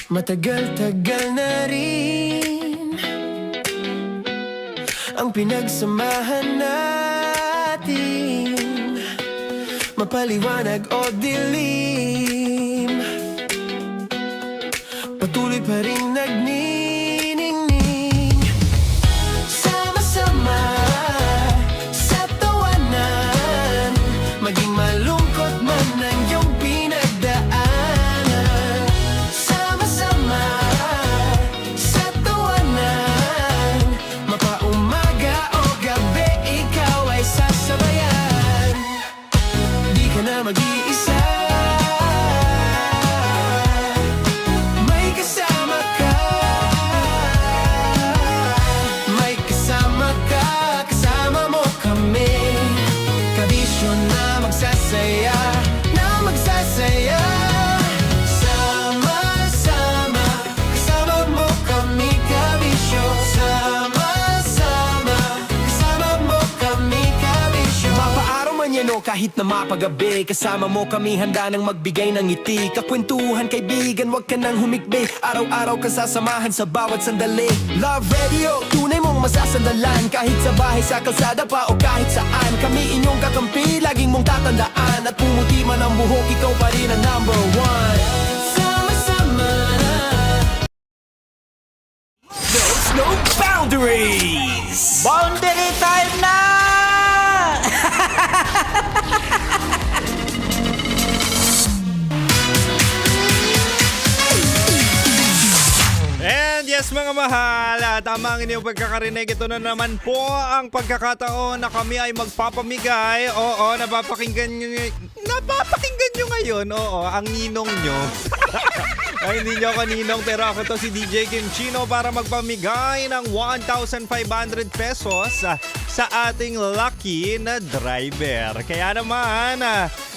Matagal-tagal na rin ang pinagsamahan natin, mapaliwanag o dilim, patuloy pa rin nagniningning. Sama-sama sa tawanan, maging malungkot man ang iyong pinagdaanan. Sama-sama sa tawanan, mapaumaga o gabi, ikaw ay sasabayan. Di ka na mag-iisa, may kasama ka. May kasama ka, kasama mo kami. Kabisyo na magsasaya, na magsasaya. Sama-sama, kasama mo kami, kabisyo. Sama-sama, kasama mo kami, kabisyo. Mapaaraw man yan o kahit na mapagabi, kasama mo kami, handa nang magbigay ng ngiti. Kakwentuhan, kaibigan, wag ka nang humikbi. Araw-araw ka sasamahan sa bawat sandali. Love Radio, tunay mong masasandalan. Kahit sa bahay, sa kalsada pa o kahit saan, kami inyong kakampi, laging mong tatandaan. At pumuti man ang buhok, ikaw pa rin ang number one. Sama-sama, there's no boundaries. Boundary time na! And yes mga mahal, tama ang inyong pagkakarinig. Ito na naman po ang pagkakataon na kami ay magpapamigay. Oo, napapakinggan nyo ngayon. Oo, ang ninong nyo. Ay, hindi nyo ako ninong, pero ako to si DJ Kim Chino para magpamigay ng 1,500 pesos sa ating lucky na driver. Kaya naman,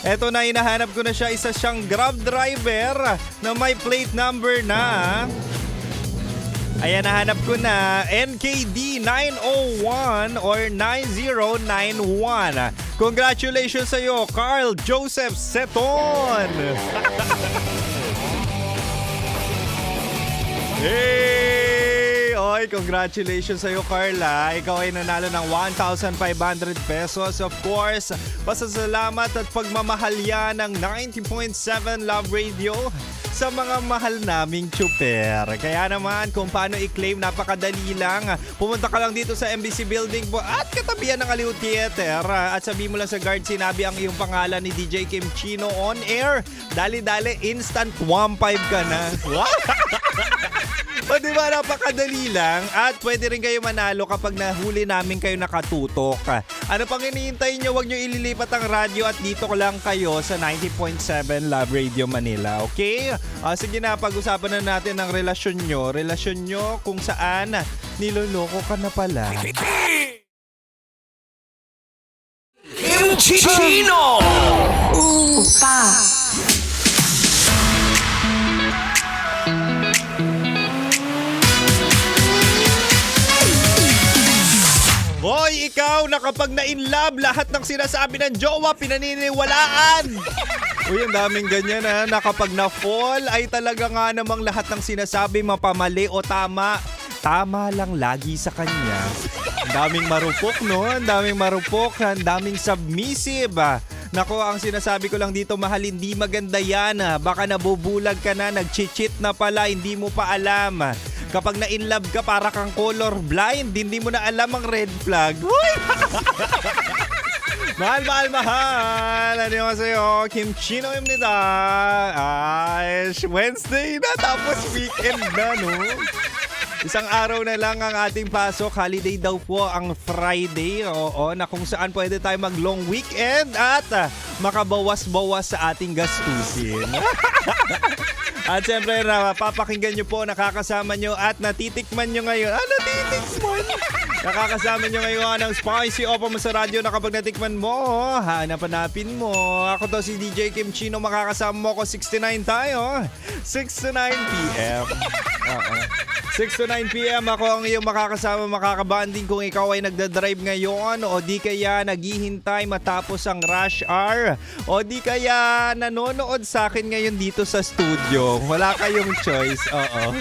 eto na, hinahanap ko na siya. Isa siyang Grab driver na may plate number na... Ayan, nahanap ko na, NKD 901 or 9091. Congratulations sa iyo, Carl Joseph Seton. Hey! Oy, congratulations sa iyo, Carla. Ikaw ay nanalo ng 1,500 pesos. Of course, pasasalamat at pagmamahal yan ng 90.7 Love Radio sa mga mahal naming tsuper. Kaya naman, kung paano i-claim, napakadali lang. Pumunta ka lang dito sa MBC Building po at katabihan ng Aliw Theater. At sabihin mo lang sa guard, sinabi ang iyong pangalan ni DJ Kim Chino on air. Dali-dali, instant 1.5 ka na. O diba, napakadali lang. At pwede rin kayo manalo kapag nahuli namin kayo nakatutok. Ano pang hinihintay nyo? Huwag nyo ililipat ang radyo at dito ko lang kayo sa 90.7 Love Radio Manila. Okay? Sige na, pag-usapan na natin ang relasyon nyo. Relasyon nyo kung saan niloloko ka na pala. Kim Chino! Hoy, ikaw na kapag na-inlove, lahat ng sinasabi ng jowa, pinaniniwalaan. Uy, ang daming ganyan na kapag na-fall ay talaga nga namang lahat ng sinasabi mapamali o tama. Tama lang lagi sa kanya. Ang daming marupok, no? Ang daming marupok, ang daming submissive. Nako, ang sinasabi ko lang dito, mahal, hindi maganda yan. Baka nabubulag ka na, nag-cheat na pala, hindi mo pa alam. Kapag na-inlove ka, para kang color blind, hindi mo na alam ang red flag. Mahal. Ano yung sa'yo? Kim Chino yung nita. Ay, Wednesday na, tapos weekend na, no? Isang araw na lang ang ating pasok. Holiday daw po ang Friday. Oo, na kung saan pwede tayo mag-long weekend at makabawas-bawas sa ating gastusin. At siyempre, papakinggan nyo po, nakakasama nyo at natitikman nyo ngayon. Natitikman? Nakakasama nyo ngayon ang Spicy Opo mo sa radyo na kapag natikman mo, hanap-hanapin mo. Ako to si DJ Kim Chino, makakasama mo ko 69 tayo. 6 to 9 p.m. 6 to 9 p.m. ako ang iyong makakasama, makakabanding kung ikaw ay nagdadrive ngayon o di kaya naghihintay matapos ang rush hour o di kaya nanonood sa akin ngayon dito sa studio. Wala kayong choice. Oo.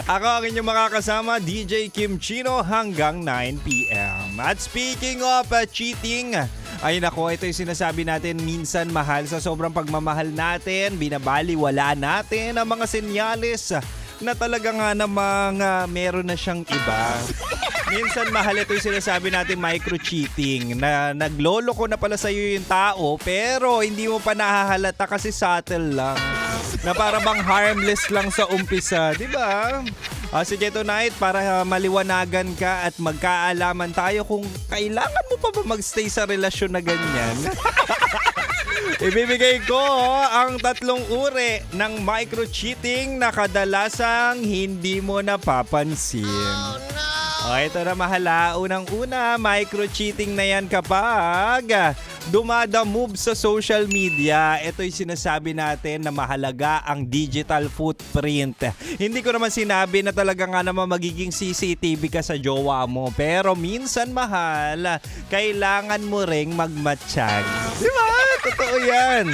Ako ang inyong makakasama, DJ Kim Chino hanggang 9 p.m. At speaking of cheating, ay nako, ito yung sinasabi natin, minsan mahal sa sobrang pagmamahal natin, binabaliwala natin ang mga senyales na talaga nga namang meron na siyang iba. Minsan mahal, ito yung sinasabi natin, micro-cheating, na nagloloko na pala sa'yo yung tao pero hindi mo pa nahahalata kasi subtle lang. Na para bang harmless lang sa umpisa, di ba? Sige tonight, para maliwanagan ka at magkaalaman tayo kung kailangan mo pa ba magstay sa relasyon na ganyan. Ibibigay ko ang 3 uri ng micro-cheating na kadalasang hindi mo napapansin. Oh, no! Ito na mahala. Unang-una, micro-cheating na yan kapag dumada-move sa social media. Ito yung sinasabi natin na mahalaga ang digital footprint. Hindi ko naman sinabi na talaga nga naman magiging CCTV ka sa jowa mo. Pero minsan mahal, kailangan mo ring magmatsyag. Di ba? Totoo yan.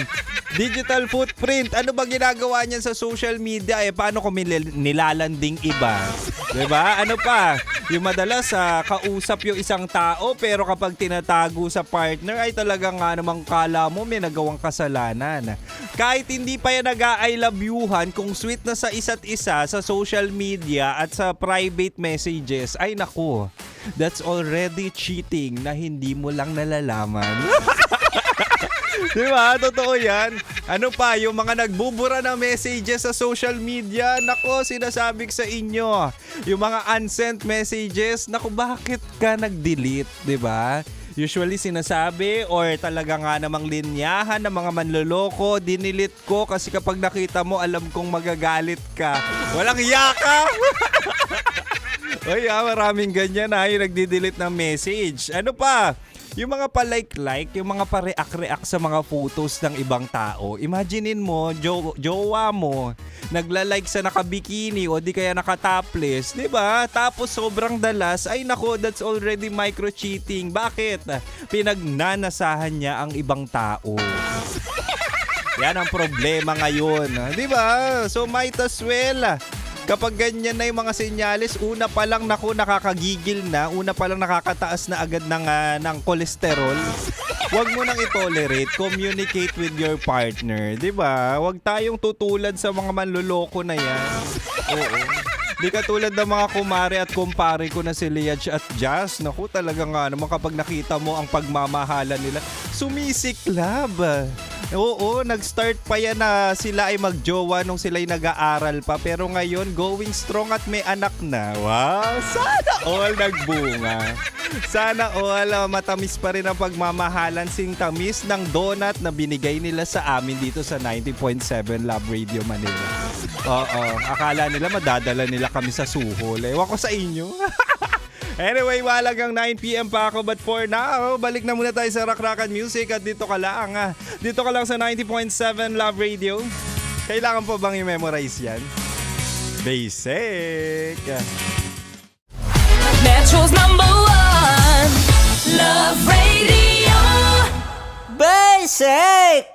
Digital footprint. Ano ba ginagawa niyan sa social media? Paano kung nilalanding iba? Diba? Ano pa? Yung madalas kausap yung isang tao pero kapag tinatago sa partner ay talaga nga namang kala mo may nagawang kasalanan. Kahit hindi pa yan nag-I love youhan, kung sweet na sa isa't isa sa social media at sa private messages, ay naku, that's already cheating na hindi mo lang nalalaman. Diba? Totoo yan. Ano pa, yung mga nagbubura ng messages sa social media, nako, sinasabi ko sa inyo. Yung mga unsent messages, nako, bakit ka nag-delete? Diba? Usually sinasabi or talaga nga namang linyahan ng mga manloloko, dinilit ko kasi kapag nakita mo, alam kong magagalit ka. Walang yaka! Ay, maraming ganyan yung nagdi-delete ng message. Ano pa? Yung mga pa-like, yung mga pa-react sa mga photos ng ibang tao. Imaginein mo, jowa mo, nagla-like sa nakabikini o di kaya nakatopless, di ba? Tapos sobrang dalas, ay nako, that's already micro-cheating. Bakit? Pinagnanasahan niya ang ibang tao. Yan ang problema ngayon, di ba? So might as well, kapag ganyan na yung mga senyales, una pa lang naku, nakakagigil na, una pa lang nakakataas na agad ng kolesterol. Huwag mo nang i-tolerate, communicate with your partner, 'di ba? Huwag tayong tutulad sa mga manloloko na 'yan. Oo. Di katulad ng mga kumare at kumpare ko na si Liaj at Jazz. Naku, talaga nga naman kapag nakita mo ang pagmamahalan nila, sumisiklab. Oo, nag-start pa yan na sila ay magjowa nung sila ay nag-aaral pa. Pero ngayon, going strong at may anak na. Wow, sana all nagbunga. Sana all matamis pa rin ang pagmamahalan, sing tamis ng donut na binigay nila sa amin dito sa 90.7 Love Radio Manila. Oo, akala nila madadala nila kami sa suhol. Ewan ko sa inyo. Anyway, walagang 9 p.m. pa ako, but for now, balik na muna tayo sa Rakrakan Music at dito ka lang sa 90.7 Love Radio. Kailangan po bang i-memorize yan? Basic! Metro's #1 Love Radio. Basic!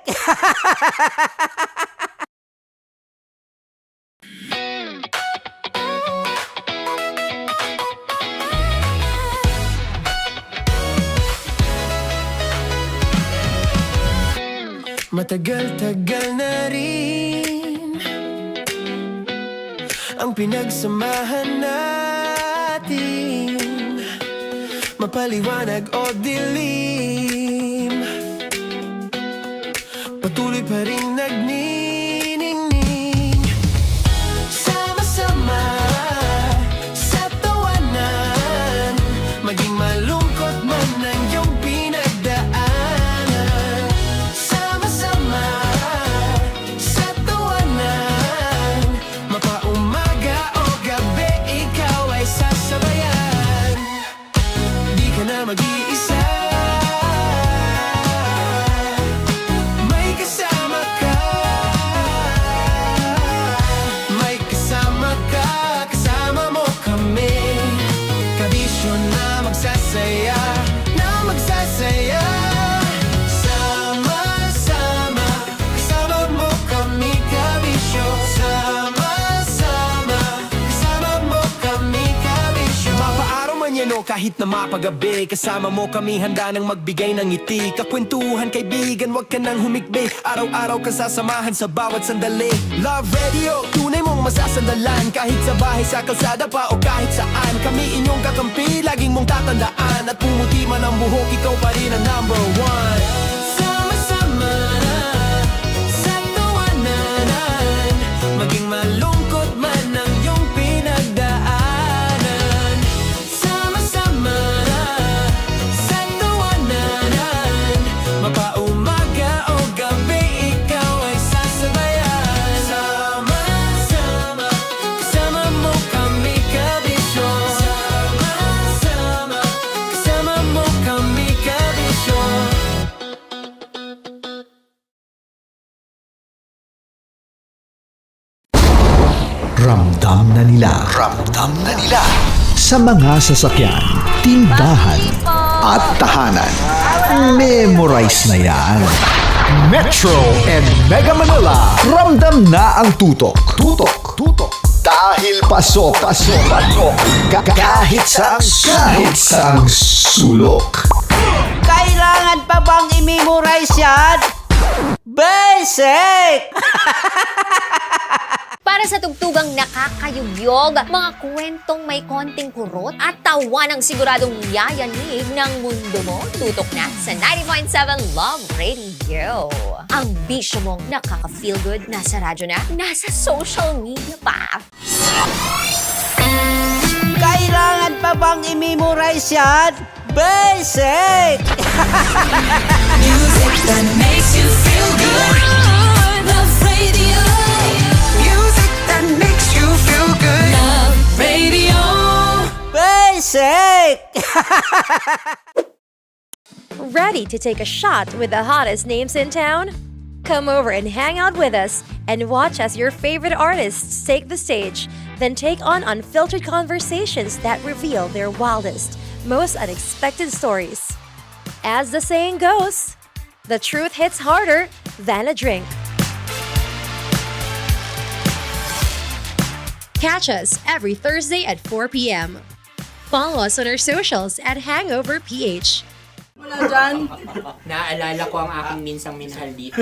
Matagal-tagal na rin ang pinagsamahan natin, mapaliwanag o dilim, patuloy pa rin nagniningning. Sama-sama sa tawanan, maging malungkot man ang iyong pinagdaanan. Sama-sama sa tawanan, mapaumaga o gabi, ikaw ay sasabayan. Di ka na mag-iisa, may kasama ka. May kasama ka, kasama mo kami. Kabisyo na magsasaya, na magsasaya. Sama-sama, kasama mo kami, kabisyo. Sama-sama, kasama mo kami, kabisyo. Mapaaraw man yan o kahit na mapagabi, kasama mo kami, handa nang magbigay ng ngiti. Kakwentuhan, kaibigan, wag ka nang humikbi. Araw-araw ka sasamahan sa bawat sandali. Love Radio, tunay mong masasandalan. Kahit sa bahay, sa kalsada pa o kahit saan, kami inyong kakampi, laging mong tatandaan. At pumuti man ang buhok, ikaw pa rin ang #1. Sama-sama sa tawanan, maging malungkot man ang iyong pinagdaanan. Sama-sama sa tawanan, mapaumaga o gabi, ikaw ay sasabayan. Sama-sama, kasama mo kami, kabisyo. Sama-sama, kasama mo kami, kabisyo. Ramdam na nila sa mga sasakyan, tindahan at tahanan. Memorize na yan. Metro and Mega Manila, ramdam na ang tutok. Dahil pasok. Kahit saang sulok. Kailangan pa bang i-memorize yan? Basic! Para sa tugtugang nakakayugyog, mga kwentong may konting kurot at tawa ng siguradong yayanig ng mundo mo, tutok na sa 90.7 Love Radio. Ang bisyo mong nakaka-feel good, nasa radyo na, nasa social media pa. Kailangan pa bang i-memorize yan? Basic! Music that makes you feel good. Love Radio. Music that makes you feel good. Love Radio. Basic! Ready to take a shot with the hottest names in town? Come over and hang out with us and watch as your favorite artists take the stage, then take on unfiltered conversations that reveal their wildest, most unexpected stories. As the saying goes, the truth hits harder than a drink. Catch us every Thursday at 4 p.m. Follow us on our socials at Hangover PH. Wala dyan. Naaalala ko ang aking minsang minahal dito.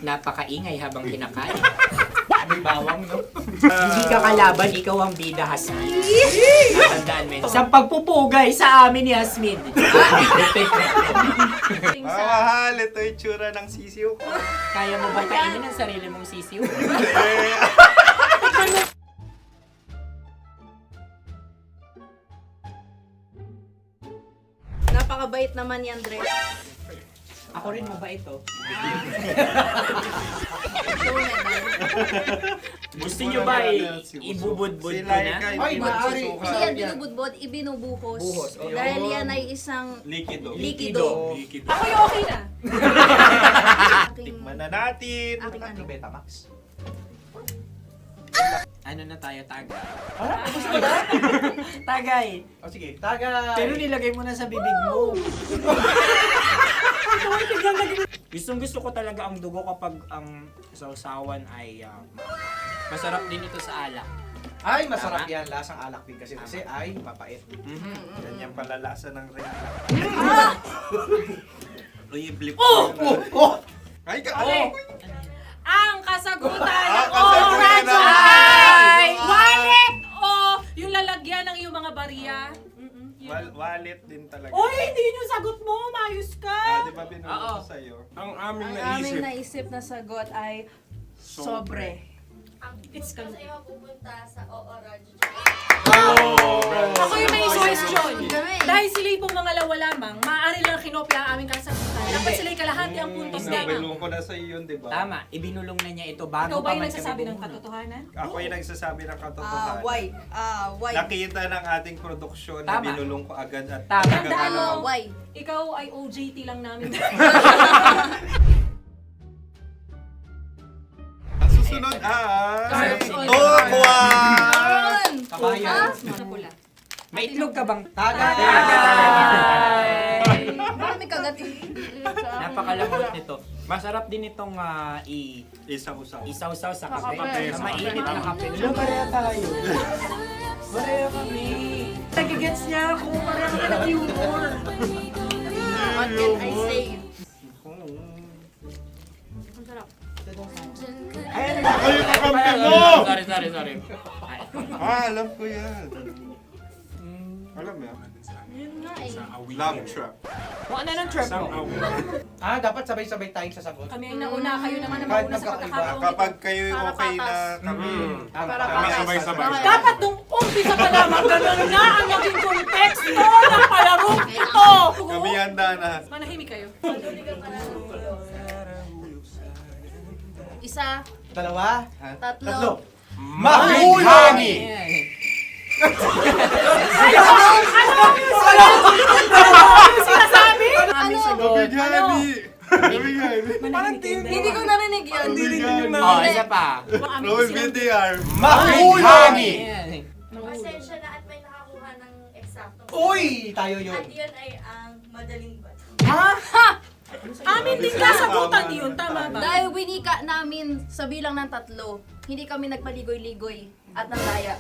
Napakaingay habang kinakain. May bawang, no? Hindi ka kalaban, ikaw ang bida, Hasmin. Natandaan mo yun. Sa pagpupugay sa amin ni Hasmin. Mahal, ito yung tsura ng sisiw ko. Kaya mo ba kainin ang sarili mong sisiw? Napakabait naman yan, Dre. Ako rin mabait, oh. Ito, Gusto nyo ba ibubudbud ko na? Ay, maaari. Hindi yan binubudbod, ibinubuhos. Buhos, oh. Dahil yan ay isang Likido. likido. Ako yung okay na. Tikman na natin. Aking ano. Betamax. Ano na tayo, tagay? Gusto mo na? Tagay! O sige, tagay. Pero nilagay mo na sa bibig mo. Gusto ko talaga ang dugo kapag ang sausawan ay masarap din ito sa alak. Ay, masarap yan. Lasang alak din kasi ay mapait. Yan yung palalasa ng ring. Uy, blip. Ay, Ang kasagutan ng kasagutan Oradyo ng ay Oradyo. wallet o yung lalagyan ng iyong mga bariya. Wallet din talaga. Oy, hindi yun yung sagot mo. Mayos ka. Di ba binulong ko sa'yo? Ang aming Ang aming naisip na sagot ay sobre. It's Kasi mapupunta sa Oradyo. Ako yung may question. Dahil sila'y pong mga lawa lamang, maaari lang kinopya ang aming kasagutan. Dapat sila'y kalahati ang puntos Hindi, lamang. binulong ko na sa'yo yun, di ba? Tama, ibinulong na niya ito bago Ikaw ba pa yung man nagsasabi ng kami katotohanan? Ako yung nagsasabi ng katotohanan. Why? Why? Nakita ng ating produksyon na Tama. binulong ko agad at Tama. talagang Tandaan mo, ano. Why? ikaw ay OJT lang namin. Ang susunod ay... Susunod. Tokwa! Kabayan. Sa pula. May itlog ka bang? Tagay. Bakit may kagat? Napakalamot nito. Masarap din itong Isaw-usaw. isaw-saw sa kape. Kape. Na mainit na kape. Alam, pareha tayo. Pareha kami. Nagigets niya ako. Pareha kami ng humor. What can I say? Ang sarap. Sorry. Alam ko yan. Alam mo yan? Yun nga eh. Love trap. Kung ano ng trap mo? Dapat sabay-sabay tayong sasagot. Kami ay nauna, kayo naman ang Kahit mauna sa magkakaiba. pagkakataon. Kapag kayo okay na kami. Kami sabay-sabay. Dapat nung umpisa pa lamang, ganun na ang naging konteksto ng palarong ito. Kami handa na. Manahimik kayo. Isa, Dalawa. tatlo. Mahulagi! Sinasabi? Ano? Hindi ko narinig yun. Oh, isa pa. Roll VTR. Mahulagi! Pasensya na at may nakakuha ng eksakto. Uy! Tayo yun. At yun ay ang madaling bato. Amin din kasagutan yun, tama ba? Dahil winika namin sa bilang ng tatlo, hindi kami nagpaligoy-ligoy at nandaya.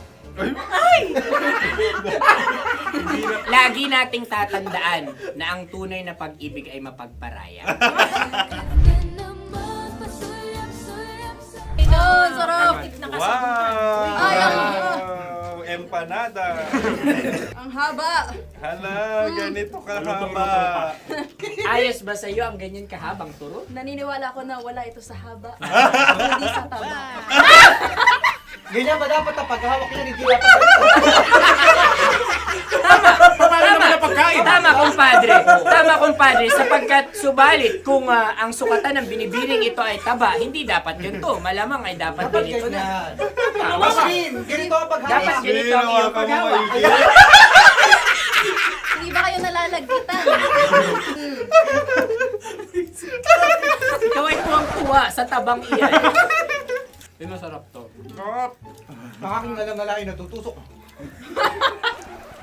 Lagi nating tatandaan na ang tunay na pag-ibig ay mapagparaya. Ito, sarap! Wow! Ay, Empanada. ang haba! Hala, ganito kahaba. Ayos ba sa'yo ang ganyan kahabang turo? Naniniwala ko na wala ito sa haba. Hindi sa taba. Ganyan ba dapat ang paghawak niya? Hindi dapat Tama, kumpadre. Sapagkat subalit kung ang sukatan ng binibining ito ay taba, hindi dapat ganito. Malamang ay dapat ganito na. Maskin! Ganito ang paghawak. Dapat ganito ang iyong paghawak. Hindi ba kayo nalalagkitan? Ikaw ay tuwang-tuwa sa tabang iyan. Ay, masarap to. Ang aking ngalang-ngalain natutusok.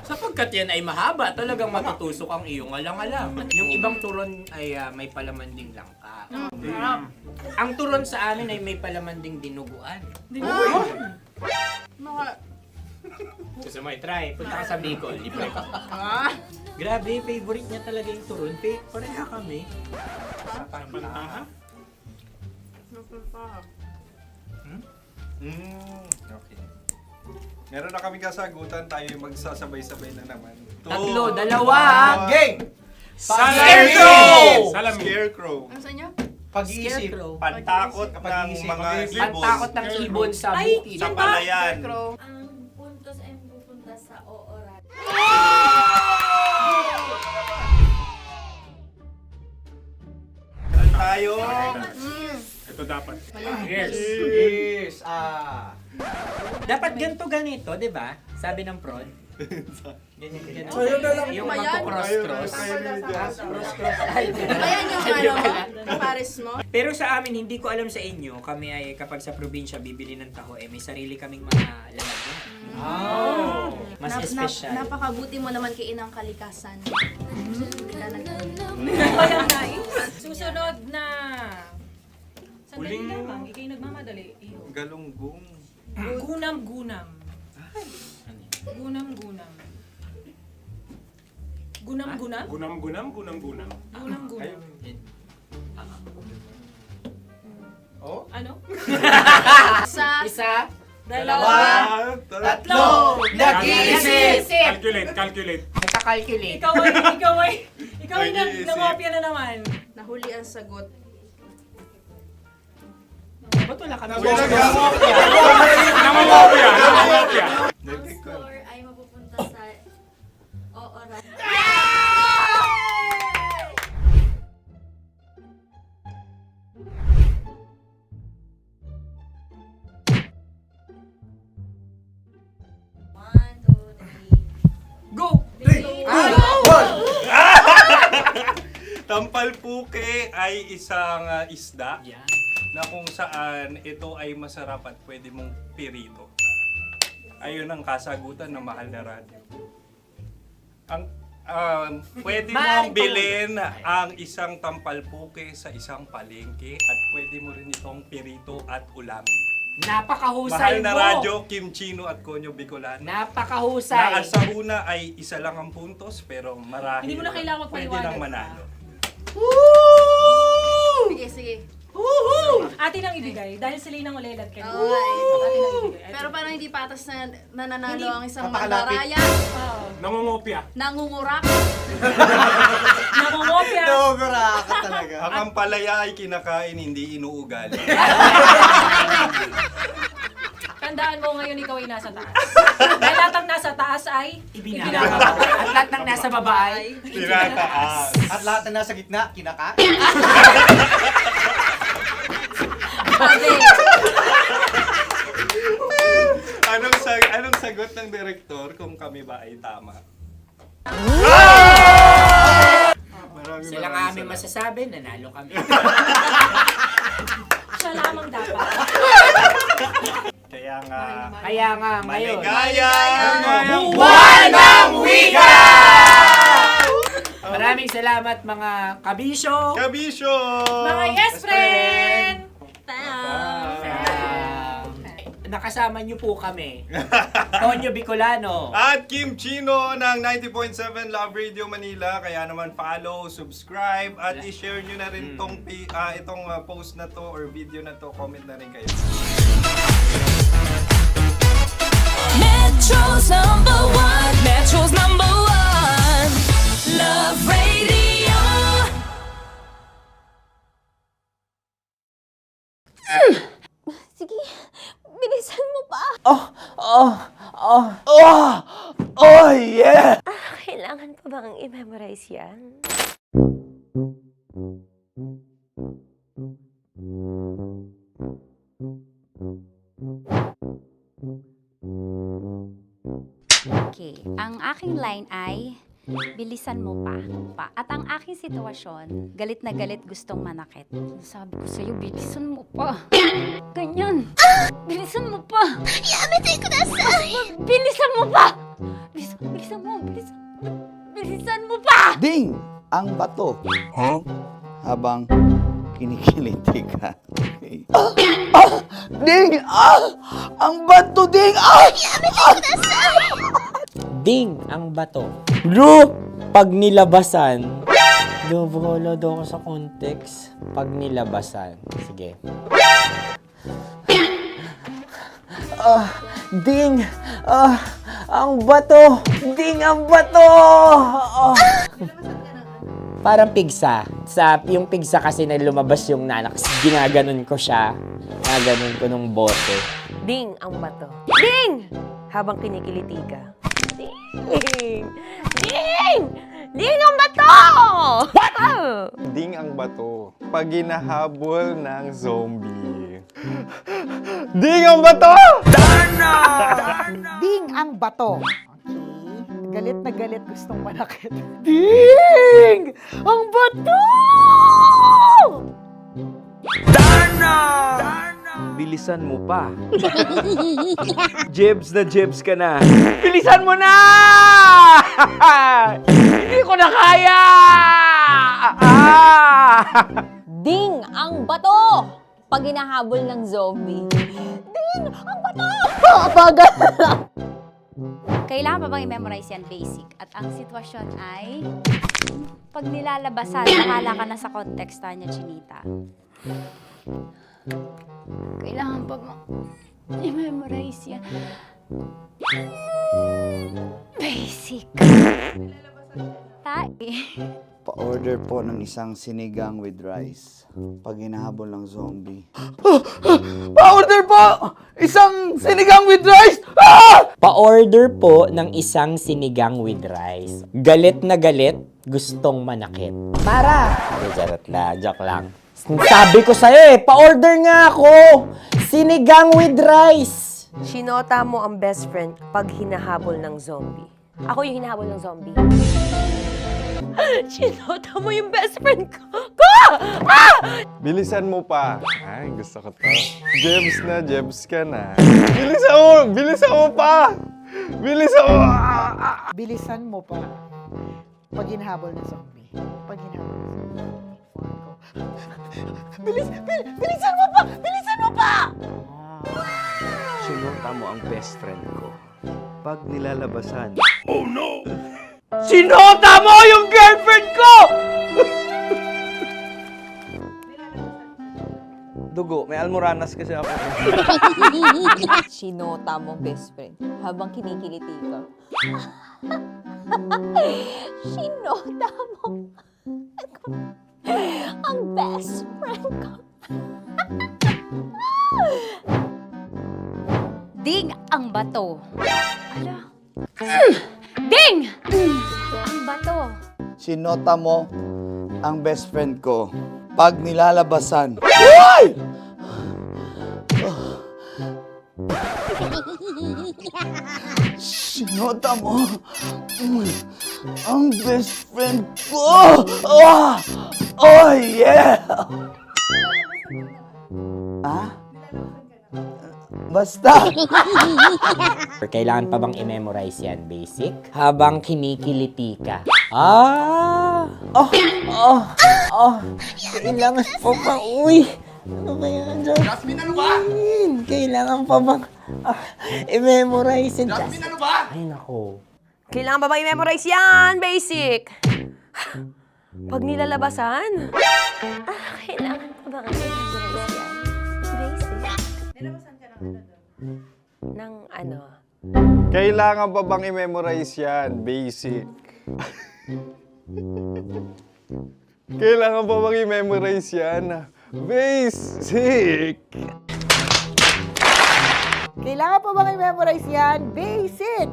Sapagkat yan ay mahaba, talagang matutusok ang iyong alang-alang. Yung ibang turon ay may palaman ding langka. Ang turon sa amin ay may palaman ding dinuguan. Gusto mo i-try? Punta ka sa Bicol, libre ka. Grabe, favorite niya talaga yung turon. Pareha kami. Okay. Meron na kaming kasagutan, tayo yung magsasabay-sabay na naman. Tatlo, dalawa. Gang! Scarecrow! Scarecrow. Ano sa inyo? Pag-iisip. Pantakot ng mga ibon. Pantakot ng ibon sa Ay, bukid. Sa palayan. Ang puntos ay pupunta sa Oradyo. Tayo. Ito dapat. Yes. Yes. Cheers! Dapat ganito, di ba? Sabi ng prod. Ganyan. Sa'yo na lang. Yung Ayan. magpo-cross-cross. Cross-cross. Ayan yung pares mo. Pero sa amin, hindi ko alam sa inyo, kami ay kapag sa probinsya bibili ng taho, may sarili kaming mga lalagyan. Mas espesyal. Napakabuti mo naman kay Inang Kalikasan. Walang nais. Susunod na. Sandali Huling- lamang, ikay nagmamadali. Iyo. Galunggong. Gunam-gunam. Gunam-gunam. Gunam-gunam? Gunam-gunam. Gunam-gunam. Oh? Ano? Isa. Dalawa. Tatlo! Nag-iisip! Calculate. Nagka-calculate. Ikaw ay nangopya na naman. Nahuli ang sagot. Ba't wala kami? Nangongopya. Ang score ay mapupunta sa oras. Go! Tampalpuke ay isang isda na kung saan ito ay masarap at pwede mong pirito. Ayun ang kasagutan ng Mahal na Radyo. Pwede mong bilhin ang isang tampalpuke sa isang palengke at pwede mo rin itong pirito at ulamin. Napakahusay Mahal na mo. Radyo, Kim Chino at Konyo Bicolano. Napakahusay. Na sa una ay isa lang ang puntos pero marahil Hindi mo na kailangan pwede magpaliwanag nang manalo. Sige. Atin ang ibigay dahil sila yung ulelat kayo. Oo nga eh. Atin ang ibigay. Pero parang hindi patas na nananalo ang isang Napakalapit. mandaraya. Nangongopya. Nangungurak. Nangungopya. Dogora ka talaga. Ang ampalaya ay kinakain, hindi inuugali. Tandaan mo ngayon ikaw ay nasa taas. Dahil lahat ng nasa taas ay Ibinababa. At lahat ng nasa baba ay Tinataas. At lahat na nasa gitna, kinakain. Anong sagot ng direktor kung kami ba ay tama? Sila nga aming masasabi, nanalo kami. siya lamang dapat. Kaya nga, ngayon. maligayang Buwan ng Wika! Maraming salamat mga kabisyo. Kabisyo! Mga yes friend! Nakasama niyo po kami. Konyo Bicolano. At Kim Chino ng 90.7 Love Radio Manila. Kaya naman follow, subscribe, at i-share nyo na rin itong post na to or video na to. Comment na rin kayo. Metro's number one, Love Radio. Sige, bilisan mo pa. Oh, yeah! Kailangan pa bang i-memorize yan? Okay, ang aking line ay, bilisan mo pa. At ang aking sitwasyon, galit na galit gustong manakit. Sabi ko sa'yo, bilisan mo pa. Ganyan. Bilisan mo pa. Yamete kudasai. Bilisan mo pa. Bilisan mo pa. Ding! Ang bato. Habang kinikiliti ka. Okay. Ding! Ang bato, Ding! Ding ang bato. Bro, pag nilabasan. Wala daw ako sa context. Pag nilabasan. Sige. Ding! Ang bato! Ding ang bato! Parang pigsa. Yung pigsa kasi na lumabas yung nanak. Ginaganon ko siya. Ginaganon ko nung bote. Ding ang bato. Ding! Habang kinikiliti ka. Ding! Ding! Ding ang bato! Ding ang bato. Pag hinahabol ng zombie. Ding ang bato! Ding ang bato. Okay. Galit na galit, gustong manakit. Ding ang bato! Bilisan mo pa. Jebs ka na. Bilisan mo na! Hindi ko na kaya! Ding ang bato! Pag hinahabol ng zombie. Ding ang bato! Bagal! Kailangan pa bang i-memorize yan basic? At ang sitwasyon ay, pag nilalabasan, bahala ka na sa context, Tanya Chinita. Kailangan pa bang i-memorize yan? Basic. Pa-order po ng isang sinigang with rice. Pag hinahabol ng zombie. Pa-order po! Isang sinigang with rice! Pa-order po ng isang sinigang with rice. Galit na galit, gustong manakit. Para! Joke lang. Sabi ko sa'yo pa-order nga ako! Sinigang with rice! Sinota mo ang best friend pag hinahabol ng zombie. Ako yung hinahabol ng zombie. Sinota mo yung best friend ko! Bilisan mo pa. Ay, gusto ko to. Jebs ka na. Bilisan mo pa! Bilisan mo pa. Pag hinahabol ng zombie. Pag hinahabol ng zombie. Bilisan mo pa! Bilisan mo pa! Sinota mo ang best friend ko. Pag nilalabasan. Oh no! Sinota mo yung girlfriend ko! Dugo, may almoranas kasi ako. Sinota mo best friend habang kinikiliti ka. Sinota mo ang best friend ko. Ding ang bato. Ala. Ding! Ang bato. Sinota mo ang best friend ko. Pag nilalabasan. Sinota mo ang best friend ko. Oh yeah! Basta! Kailangan pa bang i-memorize yan, basic? Habang kinikiliti ka. Kailangan pa bang, ano ba yan, Jasmine, ano ba? Kailangan pa bang i-memorize yan, Jasmine, ano ba? Ay, nako. Kailangan ba i-memorize yan? Basic. Pag nilalabasan? Kailangan ba i-memorize yan? Basic. Nilalabasan ka ng ano? Kailangan pa bang i-memorize yan? Basic. Kailangan pa bang i-memorize yan? Basic. Kailangan pa bang i-memorize yan? Basic!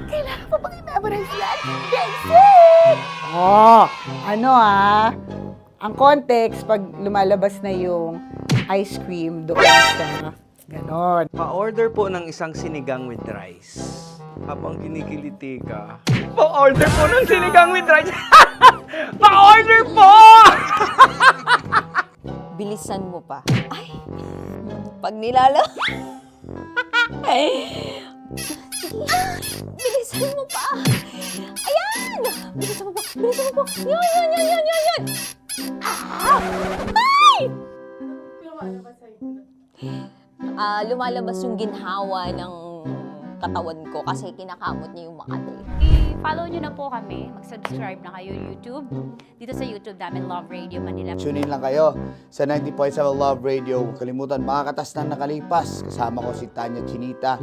Kailangan pa bang i-memorize yan? Basic! Ang context, pag lumalabas na yung ice cream doon sa ganon. Pa-order po ng isang sinigang with rice. Habang kinikiliti ka. Pa-order po ng sinigang with rice. Pa-order po! Bilisan mo pa. Ay! Pag nilala... Bilisan mo pa! Ayan! Bilisan mo pa! Bilisan mo pa! Yan! Ay! Lumalabas yung ginhawa ng katawan ko kasi kinakamot niya yung Makati. I-follow nyo na po kami. Mag-subscribe na kayo YouTube. Dito sa YouTube namin, Love Radio Manila. Tune in lang kayo sa 90.7 Love Radio. Huwag kalimutan, makakatas na nakalipas. Kasama ko si Tanya Chinita.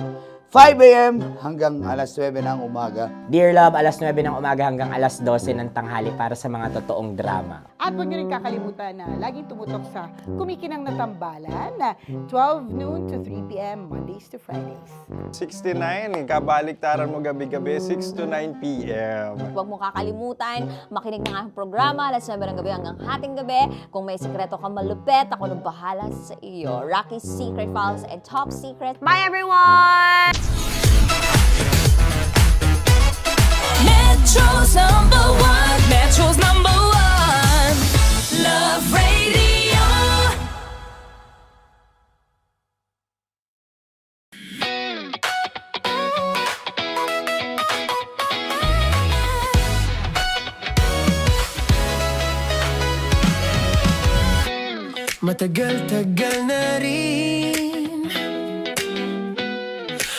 5 a.m. hanggang alas 9 ng umaga. Dear Love, alas 9 ng umaga hanggang alas 12 ng tanghali para sa mga totoong drama. At huwag niyo rin kakalimutan na laging tumutok sa Kumikinang na Tambalan na 12 noon to 3 p.m. Mondays to Fridays. 69, kabaliktaran mo gabi-gabi, 6 to 9 p.m. Huwag mo kakalimutan, makinig ng aking programa, alas 9 ng gabi hanggang hating gabi. Kung may sikreto kang malupet, ako nang bahala sa iyo. Rocky's Secret Files and Top Secret. Bye everyone! Metro's number one. Metro's number one. Love Radio. Matagal-tagal na rin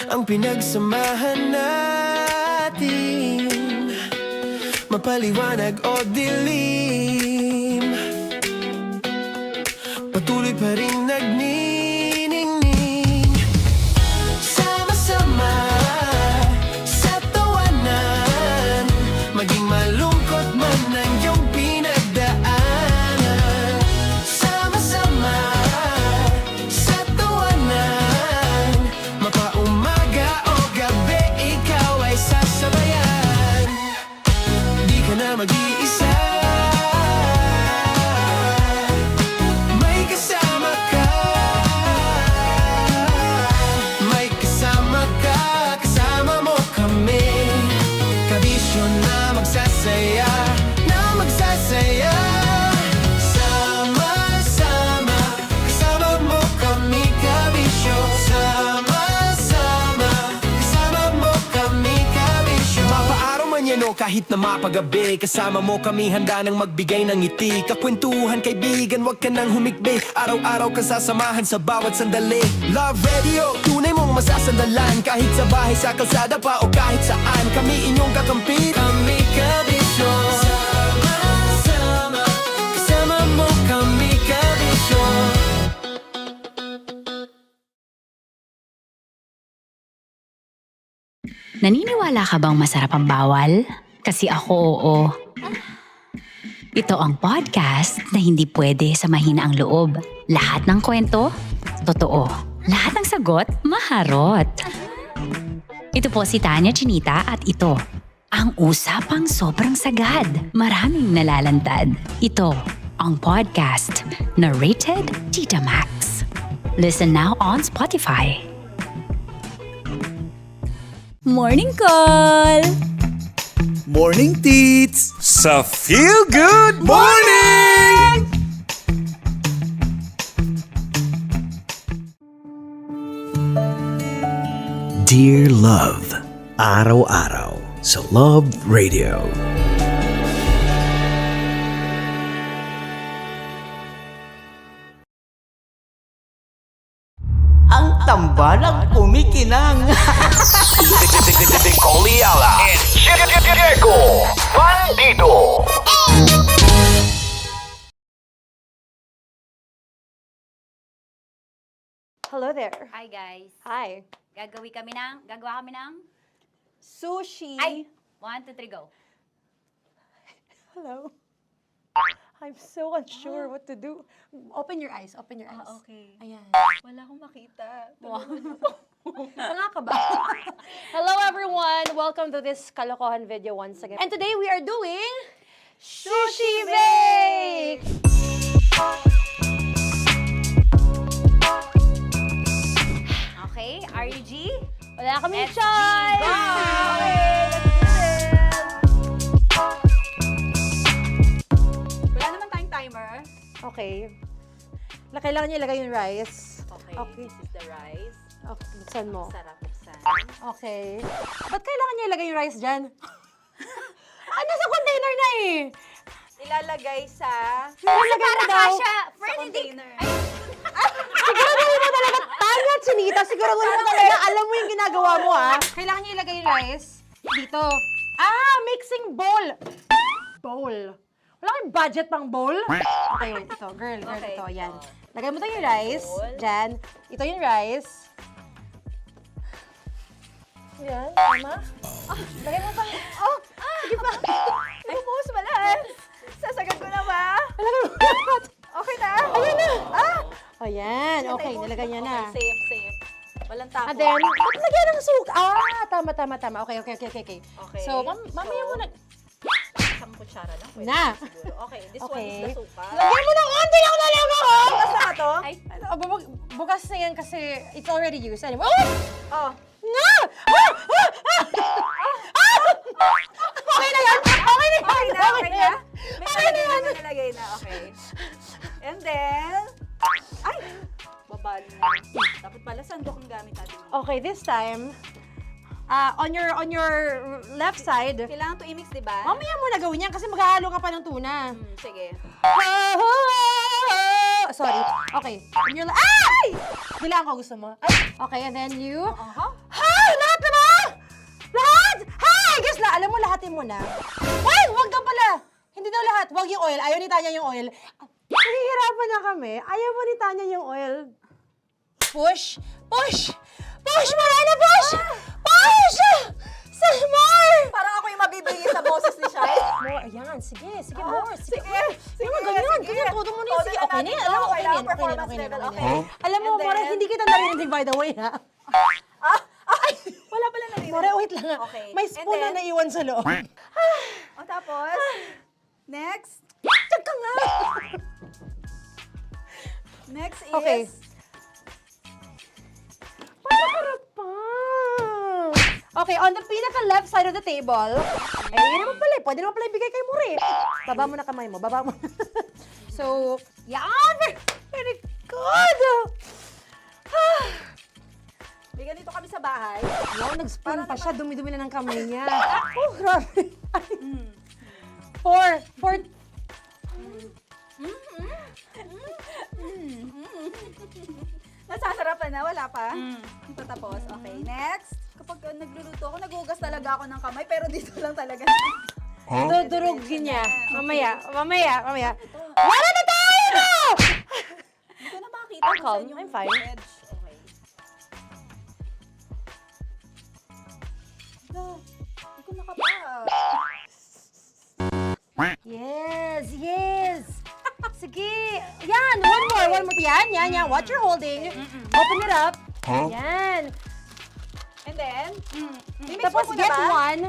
ang pinagsamahan natin, mapaliwanag o dilim, patuloy pa rin nagniningning. Sama-sama sa tawanan, maging malungkot man ang iyong pinagdaanan. Sama-sama sa tawanan, mapaumaga o gabi, ikaw ay sasabayan. Di ka na mag-iisa, may kasama ka. May kasama ka, kasama mo kami. Kabisyo na magsasaya, na magsasaya. Sama-sama, kasama mo kami, kabisyo. Sama-sama, kasama mo kami, kabisyo. Mapaaraw man yan o kahit na mapagabi, kasama mo kami, handa nang magbigay ng ngiti. Kakwentuhan, kaibigan, wag ka nang humikbi. Araw-araw ka sasamahan sa bawat sandali. Love Radio, tunay mong masasandalan. Kahit sa bahay, sa kalsada pa o kahit saan, kami inyong kakampi, kami kabisyo. Sama-sama, kasama mo kami, kabisyo. Naniniwala ka bang masarap ang bawal? Kasi ako oo. Ito ang podcast na hindi pwede sa mahina ang loob. Lahat ng kwento, totoo. Lahat ng sagot, maharot. Ito po si Tanya Chinita at ito, ang usapang sobrang sagad. Maraming nalalantad. Ito, ang podcast na rated Tita Max. Listen now on Spotify. Morning call. Morning, Tits! Sa Feel Good Morning! Dear Love, araw-araw sa Love Radio. Ang tambalang kumikinang. Coliala and Diego Bandido. Hello there. Hi guys. Hi. Gagawa kami ng Sushi. Ay! 1, 2, 3, go. Hello. I'm so unsure what to do. Open your eyes. Open your eyes. Okay. Ayan. Wala akong makita. Tanga ka ba? Hello everyone! Welcome to this kalokohan video once again. And today we are doing Sushi Bake! Okay, are you G? Wala kaming Let's choice! Go! Okay, let's do this! Wala naman tayong timer. Okay. Kailangan niya ilagay yung rice. Okay, this is the rice. Okay, buksan mo. Sarap buksan. Okay. Ba't kailangan niya ilagay yung rice dyan? Nasa container na eh! Ilalagay sa... Ilalagay na daw. sa container. Siguraduhin mo talaga, Tanya Chinita, siguraduhin mo talaga, alam mo yung ginagawa mo ah. Kailangan niya ilagay yung rice dito. Mixing bowl. Bowl. Wala kayong budget pang bowl? Okay, wait, ito, girl, Okay. ito, yan. Lagay mo tayo yung rice, dyan. Ito yung rice. Yan, tama? Lagay mo pang, sige pa. Ay, buhos malas. Sasagad ko na ba? Okay na? Ayan na! Ayan, okay, nilagay niya na. Okay, safe. Walang tapo. And then, ba't lagyan ng suka? Tama. Okay. Okay. So, mamaya mo na. Isang kutsara lang. Pwede Na. siguro. Okay, this one Okay. is the suka. Lagyan mo ng konti lang talaga ko! Bukas na to? Ay, bukas na yan kasi it's already used. Anyway, oh! Oh. Na! Okay na yan! Okay na yan! Okay na? Okay na yan! May nalagay na, okay. And then, ay! Babali na. Dapat pala sandok ang gamit natin. Okay, this time, on your left side, Kailangan to i-mix, di ba? mamaya mo na gawin yan kasi maghahalo ka pa ng tuna. Sige. Sorry. Okay. On your ay! Bilang ko gusto mo. Ay! Okay, and then you... Hay! Lahat na ba? Lahat! Hay! Guess na, alam mo, lahatin mo na. Ay! Wag daw pala! Hindi daw lahat. Wag yung oil. Ayaw ni Tanya yung oil. Nahihirapan na kami. Ayaw mo ni Tanya yung oil. Push! Push! Push! Marana! Push! Push! Some more! Parang ako yung mabibigay sa boses ni Shai. More. Ayan. Sige. Sige, more. Sige. Ganyan. Todo mo na yung sige. Okay na yan. Alam mo, okay na yan. Performance level, okay. Alam mo, And then- More, hindi kita narinig by the way, ha? Wala pala na rin. More, wait lang. Okay. May spoon na And then- naiwan sa loob. O tapos, next. Tiyag ka nga! Next is... Okay. Panakarap pa! Okay, on the pinaka-left side of the table, yun naman pala, pwede naman pala ibigay kay More. Baba mo na kamay mo, baba mo. So, yan! Very good! Bigyan dito kami sa bahay. Wow, nag-spoon pa siya, dumi-dumi na ng kamay niya. Oh, grabe. Four. Nasasarapan na, wala pa. Ito tapos. Okay, next. Kapag nagluluto ako, naghugas talaga ako ng kamay, pero dito lang talaga. Dudurugin niya. Mamaya. Wala na tayo! Hindi ko na makita I'm kung calm. saan yung I'm fine. edge. Okay. Hindi ko nakapa. Yes. Sige. Yan, one more. Yan. What you're holding. Open it up. Yan. And then, mimix Tapos mo muna get ba? one.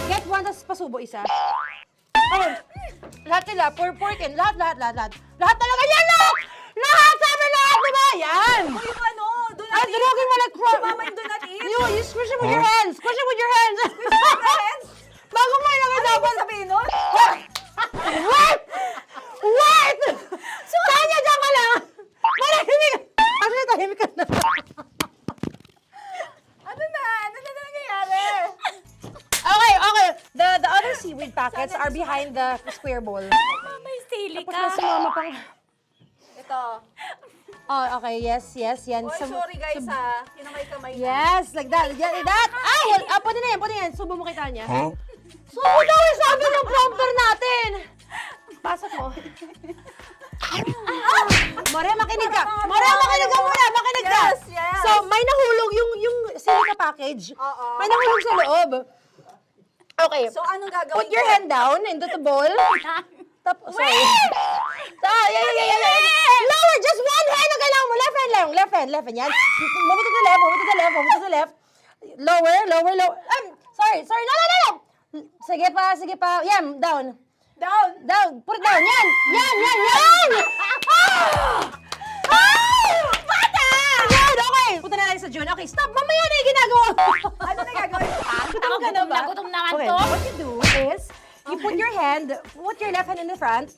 Get one, tapos pasubo isa. Oh, lahat nila, pork and lahat. Lahat talaga yan, lahat! Lahat! Sabi lahat, diba? Yan! O yung ano, do not Ay, durugin mo like Mama, yung do not eat. You squish it with your hands. Squish it with your hands. Bago mo ilagay Ano dapat. yung sabihin nun? Wait! Tanya, dyan ka lang! Marahimik! Actually, tahimik ka na. Ano na nangyayari? Okay. The other seaweed packets are behind the square bowl. May sili Tapos na sumama pang... Ito. Oh, okay. Yes. Yan. Oy, sorry guys ha. Kinamay-kamay na. Yes, like that. Pwede na yan. Subo mo kay Tanya. Subo daw yung sabi ng prompter natin. Pasok mo. Maria, makinig ka. Makinig ka muna. Makinig ka. Yes. So, may nahulog yung silica package. Oo. May nahulog sa loob. Okay. So, anong gagawin Put your ko? hand down into the bowl. Tapos, sorry. Yeah. Lower, just one hand ang kailangan mo. Left hand. Yan. Move it to the left. Lower. Sorry. No. Sige pa. Yan, down. Put it down. Yan. Bata! Yan, okay. Punta na lang sa June. Okay, stop. Mamaya na yung ginagawa. Ano na gagawin? Gutom ka na ba? Gutom naman Okay, to. what you do is, you put your left hand in the front,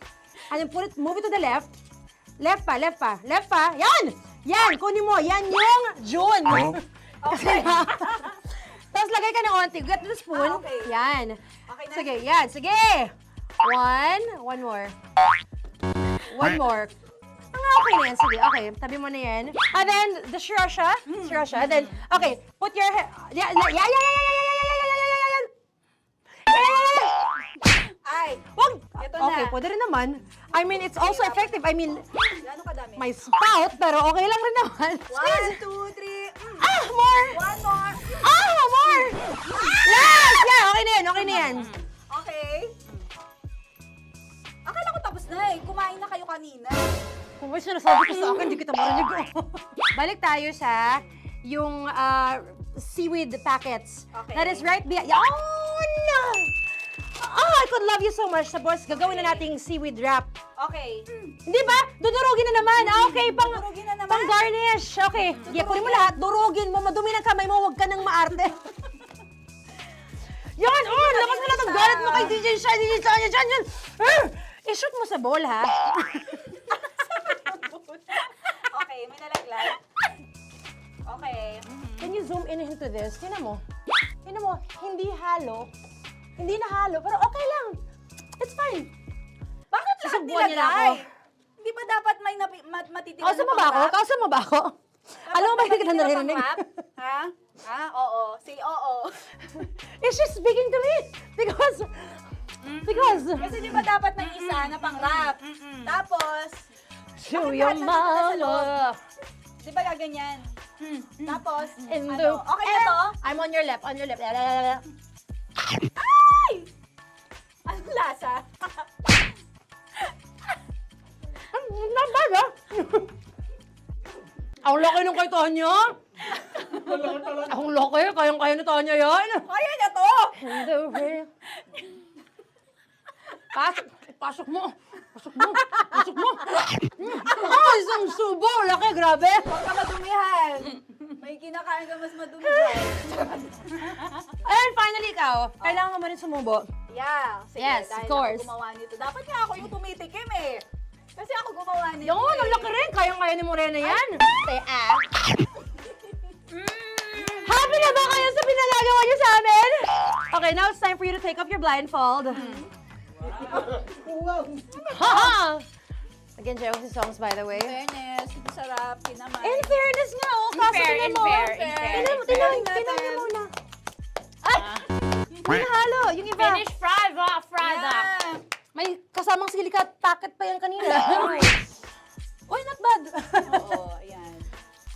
and then move it to the left. Left pa. Yan, kunin mo. Yan yung June. Okay. Tapos lagay ka ng onti. Get the spoon. Okay. Yan. Okay na. Sige, yan. Sige. One more. Okay na yan. Sige, okay. Tabi mo na yan. And then, the sriracha. And then, okay. Put your hand. Yan. Ay, Wag! Ito na. Okay, pwede rin naman. I mean, it's also effective. I mean, gano'ng kadami? may spout, pero okay lang rin naman. 1, 2, 3. More! One more. More! Last! Yeah, okay na yan. Okay. Akala ko tapos na eh. Kung kumain na kayo kanina. Kung may sinasabi ko sa akin, hindi kita marinig. Balik tayo sa yung seaweed packets. Okay. That is right behind. Oh, no! Oh, I could love you so much. Tapos, gagawin na nating seaweed wrap. Okay. Di ba? Dudurugin na naman. Okay, Dudurugin na naman? pang garnish. Okay. Yeah, kunin mo lahat. Durugin mo. Madumi ng kamay mo. Huwag ka nang maarte. Yan! Oh, lakas mo na itong galit mo kay DJ Shine. DJ Shine. Yan. I-shoot mo sa bowl, ha? Okay, may nalaglag. Okay. Can you zoom in into this? Tingnan mo. Tingnan mo. Hindi halo. Hindi na halo. Pero okay lang. It's fine. Bakit lahat Susubuan niya na ako. nilagay? Hindi ba dapat may matitigan Kausa mo ba ako? Kausa mo ba ako? Alam mo ba hindi kita naririnig? Ha? Ha? Oo. Say oo. Is she speaking to me? Because... Kasi di ba dapat may isa na pang-rap? Tapos... Show bakit your lahat nandun na sa loob? mama. Di ba gaganyan? Tapos, In ano? the- Okay na to? I'm on your left. On your left. Ay! Anong lasa? Not bad, ah. Ang laki nung kay Tonya. Ang laki. Kayang-kaya ni Tonya yan. Kaya niya to! Pasok mo. Pasok mo. Pasok mo. Oh, isang subo. Laki, grabe. Huwag ka madumihan. May kinakain ka mas madumi dyan. And finally, ikaw. Kailangan mo rin sumubo. Yeah. Sige, Yes, dahil of course. ako gumawa nito. Dapat nga ako yung tumitikim eh. Kasi ako gumawa nito. Yung, ang laki rin. Kayang-kaya ni Morena yan. Happy na ba kayo sa pinagagawa niyo sa amin? Okay, now it's time for you to take off your blindfold. Ha! Nag-enjoy ako sa songs, by the way. Fairness, sarap, kinamay. In fairness nga, oh. Kaso tingnan mo. Tingnan mo, tingnan mo muna. Ay! Hindi halo, yung iba. Finish fried, Yeah. May kasamang silikat packet pa yan kanina. Uy, not bad. Oo, ayan.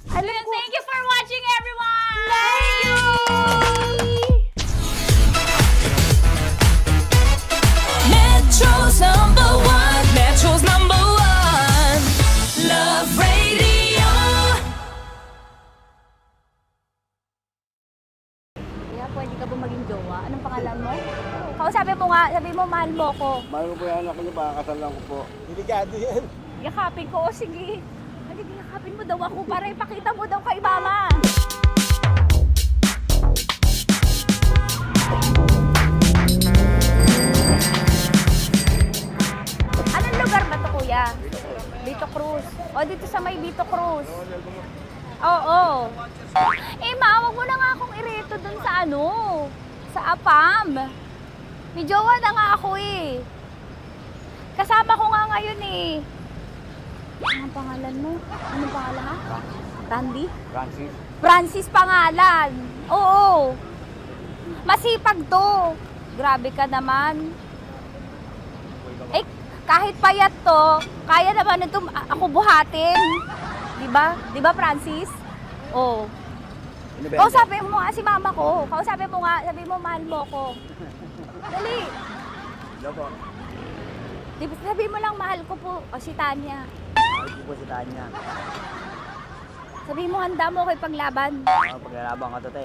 Thank you for watching, everyone! Thank you! Metro's #1, Metro's #1, Love Radio. Kaya pwede ka ba maging jowa? Anong pangalan mo? Kausapin mo nga, sabi mo mahal mo ko. Mahal ko po yung anak niyo, baka kasal lang ko po. Delikado yan. Yakapin ko, o sige. Halika, yakapin mo daw ako para ipakita mo daw kay mama. Anong lugar ba to, kuya? Vito Cruz. O, dito sa may Vito Cruz. Oo. Eh, ma, wag mo na nga akong ireto dun sa ano, sa APAM. May jowa na nga ako eh. Kasama ko nga ngayon eh. Anong pangalan mo? Anong pangalan ha? Randy? Francis. Francis pangalan. Oo. Masipag to. Grabe ka naman. Eh, kahit payat to, kaya naman ito ako buhatin. Diba? Diba, Francis? Oo. Kausapin mo nga si mama ko. Kausapin mo nga, sabi mo mahal mo ko. Dali. Hello po. Sabi mo lang mahal ko po. O si Tanya. Mahal ko po si Tanya. Sabi mo handa mo kay paglaban. Paglalaban ka to, te.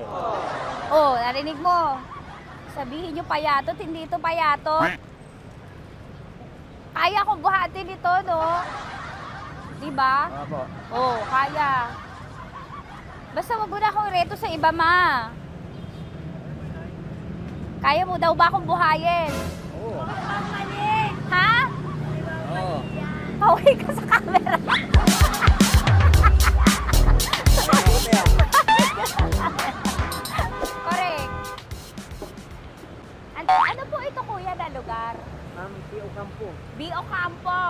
Oh, narinig mo. Sabihin nyo payatot, hindi ito payatot. Kaya kong buhatin ito, no? Diba? Opo. Oh, kaya. Basta wag mo na akong reto sa iba, ma. Kaya mo daw ba akong buhayin? Oo. Ha? Oo. Paway ka sa camera. Correct. Ano po ito, kuya, na lugar? B.O. Campo. B.O. Campo.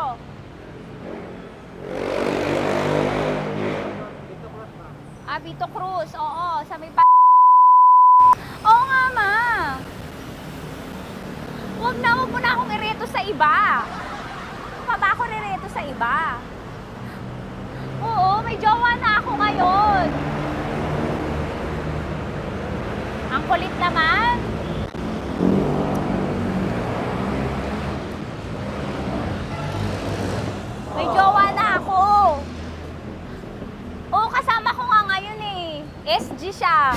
Ah, Vito Cruz. Oo, sa may Oo nga, ma. Wag mo na akong ireto sa iba. Pa ba ako rireto sa iba? Oo, may jowa na ako ngayon. Ang kulit naman. SG siya.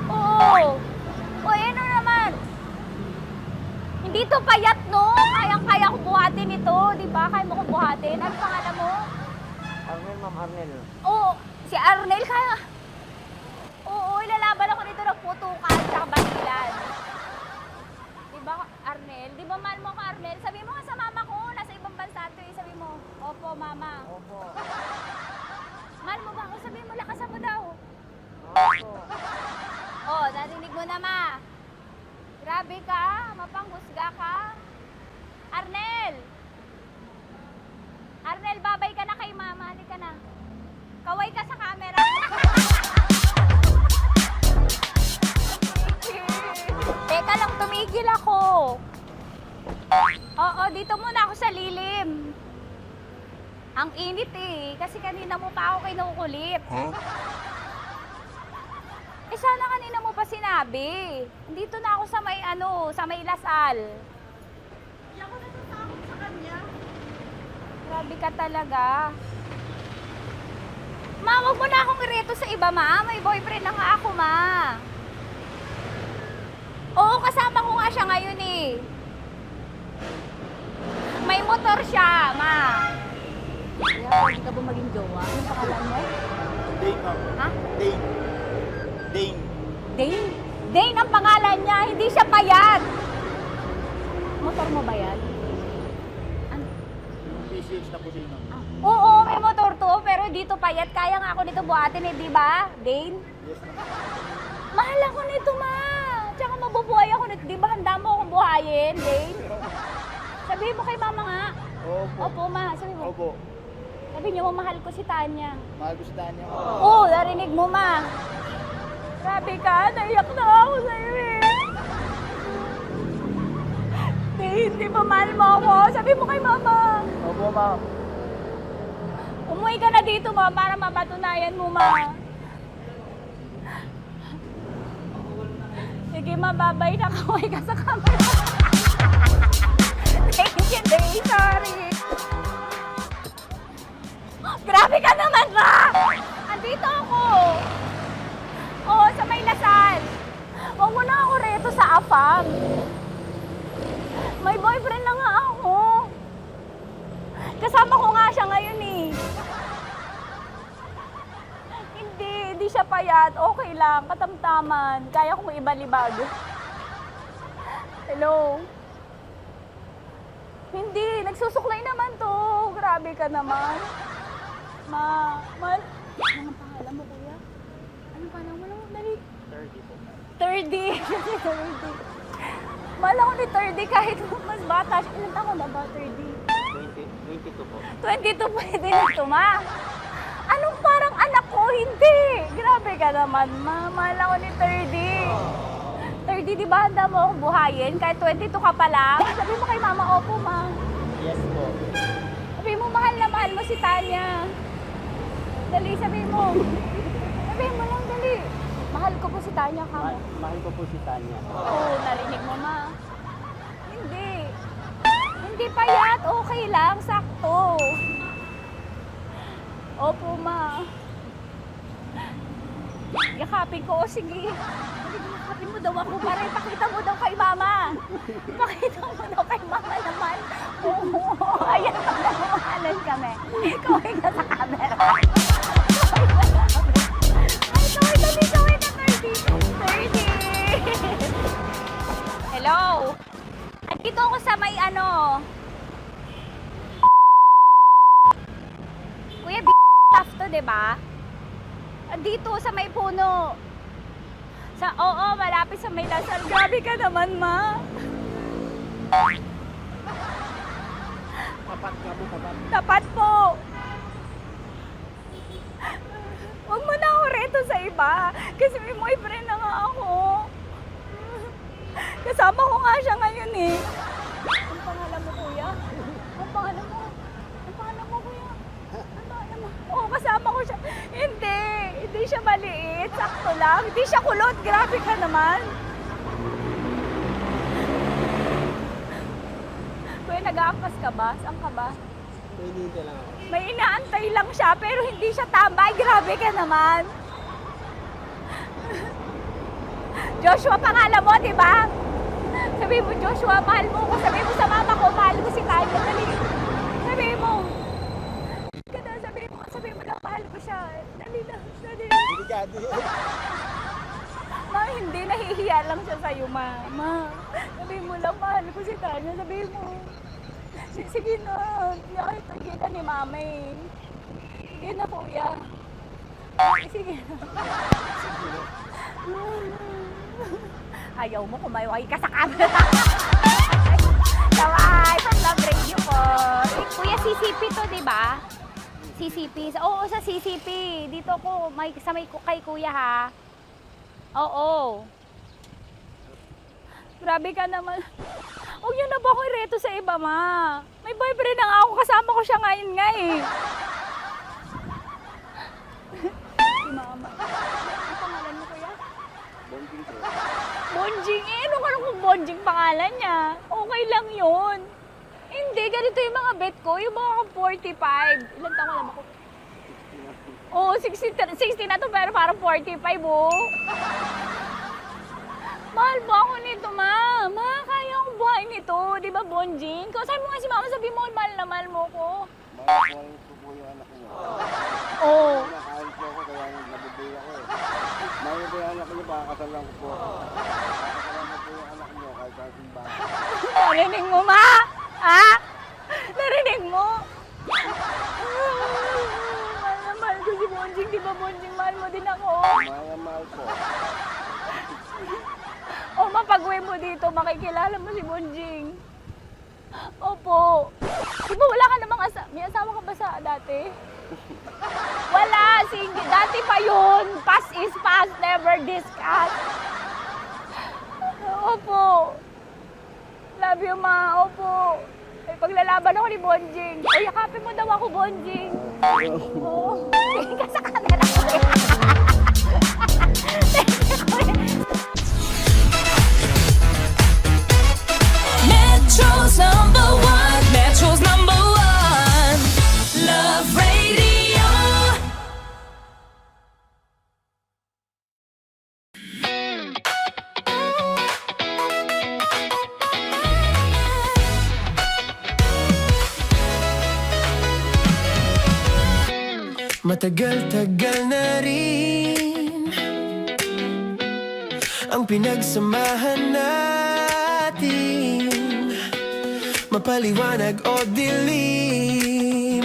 Oo. O, ano naman? Hindi to payat, no? Kayang-kaya ko buhatin ito. Di ba? Kaya mo ko buhatin. Ano pangalan mo? Arnel, Ma'am Arnel. Oo. Si Arnel, kaya... Oo, ilalaban ako nito ng putukan tsaka basilan. Di ba, Arnel? Di ba mahal mo ako, Arnel? Sabi mo nga sa mama ko, nasa ibang bansa ito eh. Sabi mo, opo, mama. Opo. Mahal mo ba ako? Sabi mo, lakasan mo daw. Opo. Oh, narinig mo na, ma. Grabe ka, mapanghusga ka. Arnel! Arnel, babay ka na kay mama. Halika na. Kaway ka sa camera. Teka lang, tumigil ako. Oo, dito muna ako sa lilim. Ang init eh, kasi kanina mo pa ako kinukulit. Eh sana kanina mo pa sinabi. Dito na ako sa may sa may Lasal. Hindi ako natatakot sa kanya. Grabe ka talaga. Ma, wag mo na akong ireto sa iba, ma. May boyfriend na nga ako, ma. Oo, kasama ko nga siya ngayon eh. May motor siya, ma. Kaya, pwede ka ba maging jowa? Anong pangalan mo? Dane, ma'am. Ha? Dane. Dane. Dane? Dane ang pangalan niya, hindi siya payat. Motor mo ba yan? Ano? PCX na puti, ma'am. Oo, may motor to, pero dito payat. Kaya nga ako nito buhatin eh, di ba? Dane? Yes, ma'am. Mahal ako nito, ma. Tsaka mabubuhay ako nito. Di ba handa mo akong buhayin, Dane? Sabihin mo kay mama nga. Opo. Opo, ma. Sabi mo. Opo. Sabi niyo mo, mahal ko si Tanya. Mahal ko si Tanya. Oo, narinig mo, ma. Grabe ka, naiyak na ako sa'yo eh. Hindi ba mahal mo ako? Sabi mo kay mama. Opo, ma'am. Umuwi ka na dito, ma, para mapatunayan mo, ma. Sige, ma, babay na. Kaway ka sa camera. Thank you, Day. Sorry. Grabe ka naman, ma! Andito ako. Oo, sa may Lasal. Huwag mo na ako reto sa afam. May boyfriend na nga ako. Kasama ko nga siya ngayon eh. Hindi siya payat. Okay lang, katamtaman. Kaya kong ibalibag. Hello? Hindi, nagsusuklay naman to. Grabe ka naman. Anong pangalan mo, kuya? Anong pangalan mo? Dali. 30 po. 30. 30. Mahal ako ni 30 kahit mas bata siya. Ilan taon na ba, 30? 22 po. 22 pwede na ito, ma. Anong parang anak ko? Hindi. Grabe ka naman, ma. Mahal ako ni 30. 30, di ba handa mo akong buhayin? Kahit 22 ka pa lang. Sabi mo kay mama, opo, ma. Yes po. Sabi mo, mahal na mahal mo si Tanya. Dali, sabi mo. Sabi mo lang, dali. Mahal ko po si Tanya ka mo. Mahal ko po si Tanya. Oo, narinig mo, ma. Hindi. Hindi payat. Okay lang. Sakto. Opo, ma. Yakapin ko. O, sige. Yakapin mo daw ako para ipakita mo daw kay mama. Ipakita mo daw kay mama naman. Oo. Ayan, magmamahalan kami. Kaway ka sa camera. Kaway ka 30. Hello? Andito ako sa may Kuya, tough to, diba? Andito sa may puno. Oo, malapit sa may Lasal. Grabe ka naman, ma. Tapat ka po, tapat. Tapat po. Huwag mo na ako reto sa iba. Kasi may boyfriend na nga ako. Kasama ko nga siya ngayon eh. Ang pangalan mo, kuya? Ang pangalan mo? Ang pangalan mo, kuya? Ang pangalan mo? Oo, kasama ko siya. Hindi. Hindi siya maliit. Sakto lang. Hindi siya kulot. Grabe ka naman. Kuya, nag-aampas ka ba? Saan ka ba? Maynila lang ako. May inaantay lang siya, pero hindi siya tambay. Grabe ka naman. Joshua, pangalan mo, di ba? Sabi mo, Joshua, mahal mo ko. Sabi mo sa mama ko, mahal ko si Tanya. Sabi mo. Sabi mo lang, mahal ko siya. Dali lang. Ma, hindi. Nahihiya lang siya sa'yo, ma. Sabi mo lang, mahal ko si Tanya. Sabi mo. Sige na. Sige na ni mama eh. Sige na, kuya. Sige na. Ayaw mo, kumayaway ka sa camera. Kawai, from Love Radio po. Kuya, CCP to, di ba? CCP. Oo, sa CCP. Dito ko, kay kuya ha. Oo. Grabe ka naman. Huwag yun na ba ako ireto sa iba, ma? May boyfriend na nga ako. Kasama ko siya ngayon nga eh. Si mama. Ano pangalan mo, kuya? Bonjing eh. Ano kung Bonjing pangalan niya? Okay lang yun. Hindi, ganito yung mga bet ko. Yung mga 45. Ilan taon alam ako? Oo, 60 na to pero parang 45 oh. Mahal ba ako nito, ma? Ma, kaya akong buhay nito. Di ba, Bonjing? Sabi mo nga si mama, sabi mo, mahal na mahal mo ko. Mahal ko yung anak niyo. Oo. Nakahal ko ako, kaya nabubuhay ako eh. Mahal ko yung anak niyo, pakakasalan ko po. Pakakasalan ko po yung anak niyo, kahit sa simbahan. Narinig mo, ma? Ha? Narinig mo? Mahal na mahal ko si Bonjing. Di ba, Bonjing, mahal mo din ako? Mahal na mahal ko. O, mapag-uwi mo dito, makikilala mo si Bonjing. Opo. Di ba wala ka namang may asawa ka ba sa dati? Wala, single. Dati pa yun. Past is past, never discuss. Opo. Love you, ma. Opo. May paglalaban ako ni Bonjing. O, yakapin mo daw ako, Bonjing. Oo. Tingin ka sa camera ko. Metro's number one. Metro's number one. Love Radio. Matagal-tagal na rin ang pinagsamahan natin, mapaliwanag o dilim,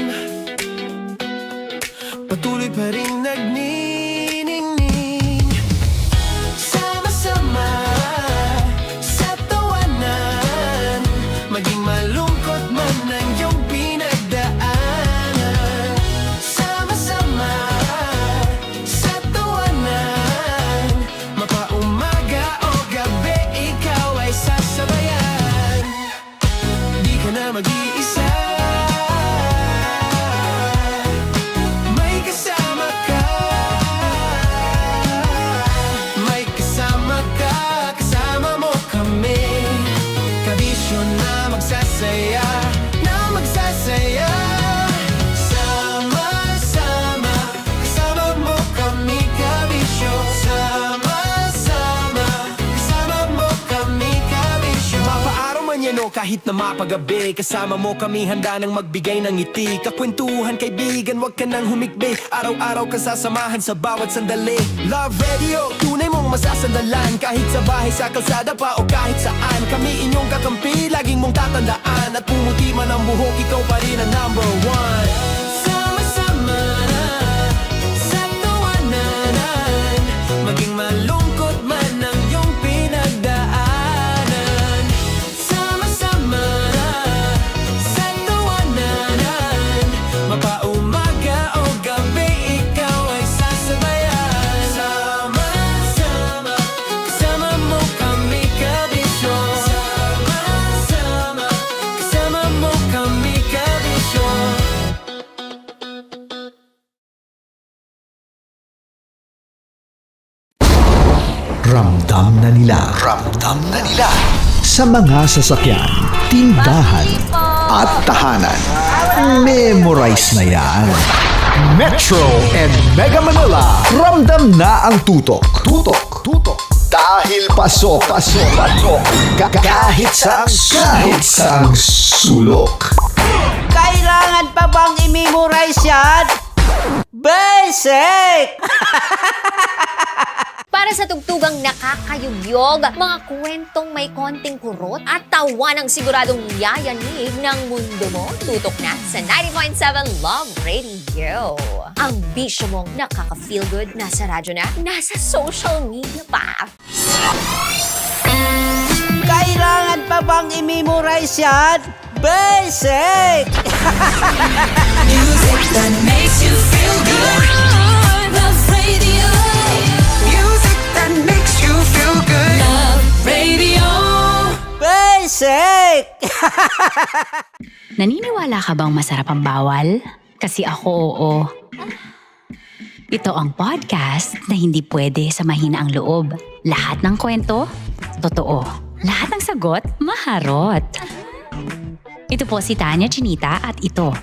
patuloy pa rin nagniningning. Sama-sama sa tawanan, maging malungkot man ang iyong pinagdaanan. Sama-sama sa tawanan, mapaumaga o gabi, ikaw ay sasabayan. Di ka na mag-iisa, may kasama ka. May kasama ka, kasama mo kami. Kabisyo na magsasaya, na magsasaya. Sama-sama, kasama mo kami, kabisyo. Sama-sama, kasama mo kami, kabisyo. Mapaaraw man yan o kahit na mapagabi, kasama mo kami, handa nang magbigay ng ngiti. Kakwentuhan, kaibigan, wag ka nang humikbi. Araw-araw ka sasamahan sa bawat sandali. Love Radio, tunay mong masasandalan. Kahit sa bahay, sa kalsada pa o kahit saan, kami inyong kakampi, laging mong tatandaan. At pumuti man ang buhok, ikaw pa rin ang number one. Sama-sama sa tawanan, maging malungkot man ang iyong pinagdaanan. Sama-sama sa tawanan, mapaumaga o gabi, ikaw ay sasabayan. Sama-sama, kasama mo kami, kabisyo. Sama-sama, kasama mo kami, kabisyo. Ramdam na nila sa mga sasakyan, tindahan at tahanan. Memorize na yan. Metro and Mega Manila, ramdam na ang tutok. Tutok, tutok. Dahil pasok, pasok, pasok. Kahit saang sulok. Kailangan pa bang i-memorize yan? Basic! Para sa tugtugang nakakayugyog, mga kwentong may konting kurot at tawa ng siguradong yayanig ng mundo mo, tutok na sa 90.7 Love Radio. Ang bisyo mong nakaka-feel good, nasa radyo na, nasa social media pa. Kailangan pa bang i-memorize yan? Basic! Music that makes you feel good. Love Radio. Music that makes you feel good. Love Radio. Basic! Naniniwala ka bang masarap ang bawal? Kasi ako oo. Ito ang podcast na hindi pwede sa mahina ang loob. Lahat ng kwento, totoo. Lahat ng sagot, maharot. Ito po si Tanya Chinita at ito,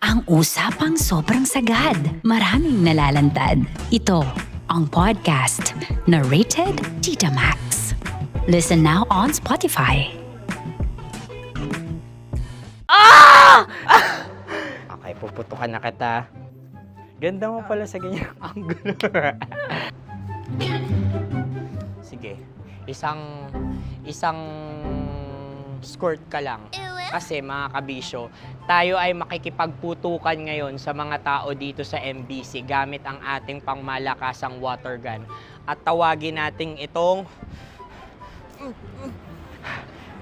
ang usapang sobrang sagad. Maraming nalalantad. Ito, ang podcast na Rated Tita Max. Listen now on Spotify. Okay, puputukan na kita. Ganda mo pala sa ganyang angulo. Sige, isang skirt ka lang. Kasi mga kabisyo, tayo ay makikipagputukan ngayon sa mga tao dito sa MBC gamit ang ating pangmalakasang water gun. At tawagin natin itong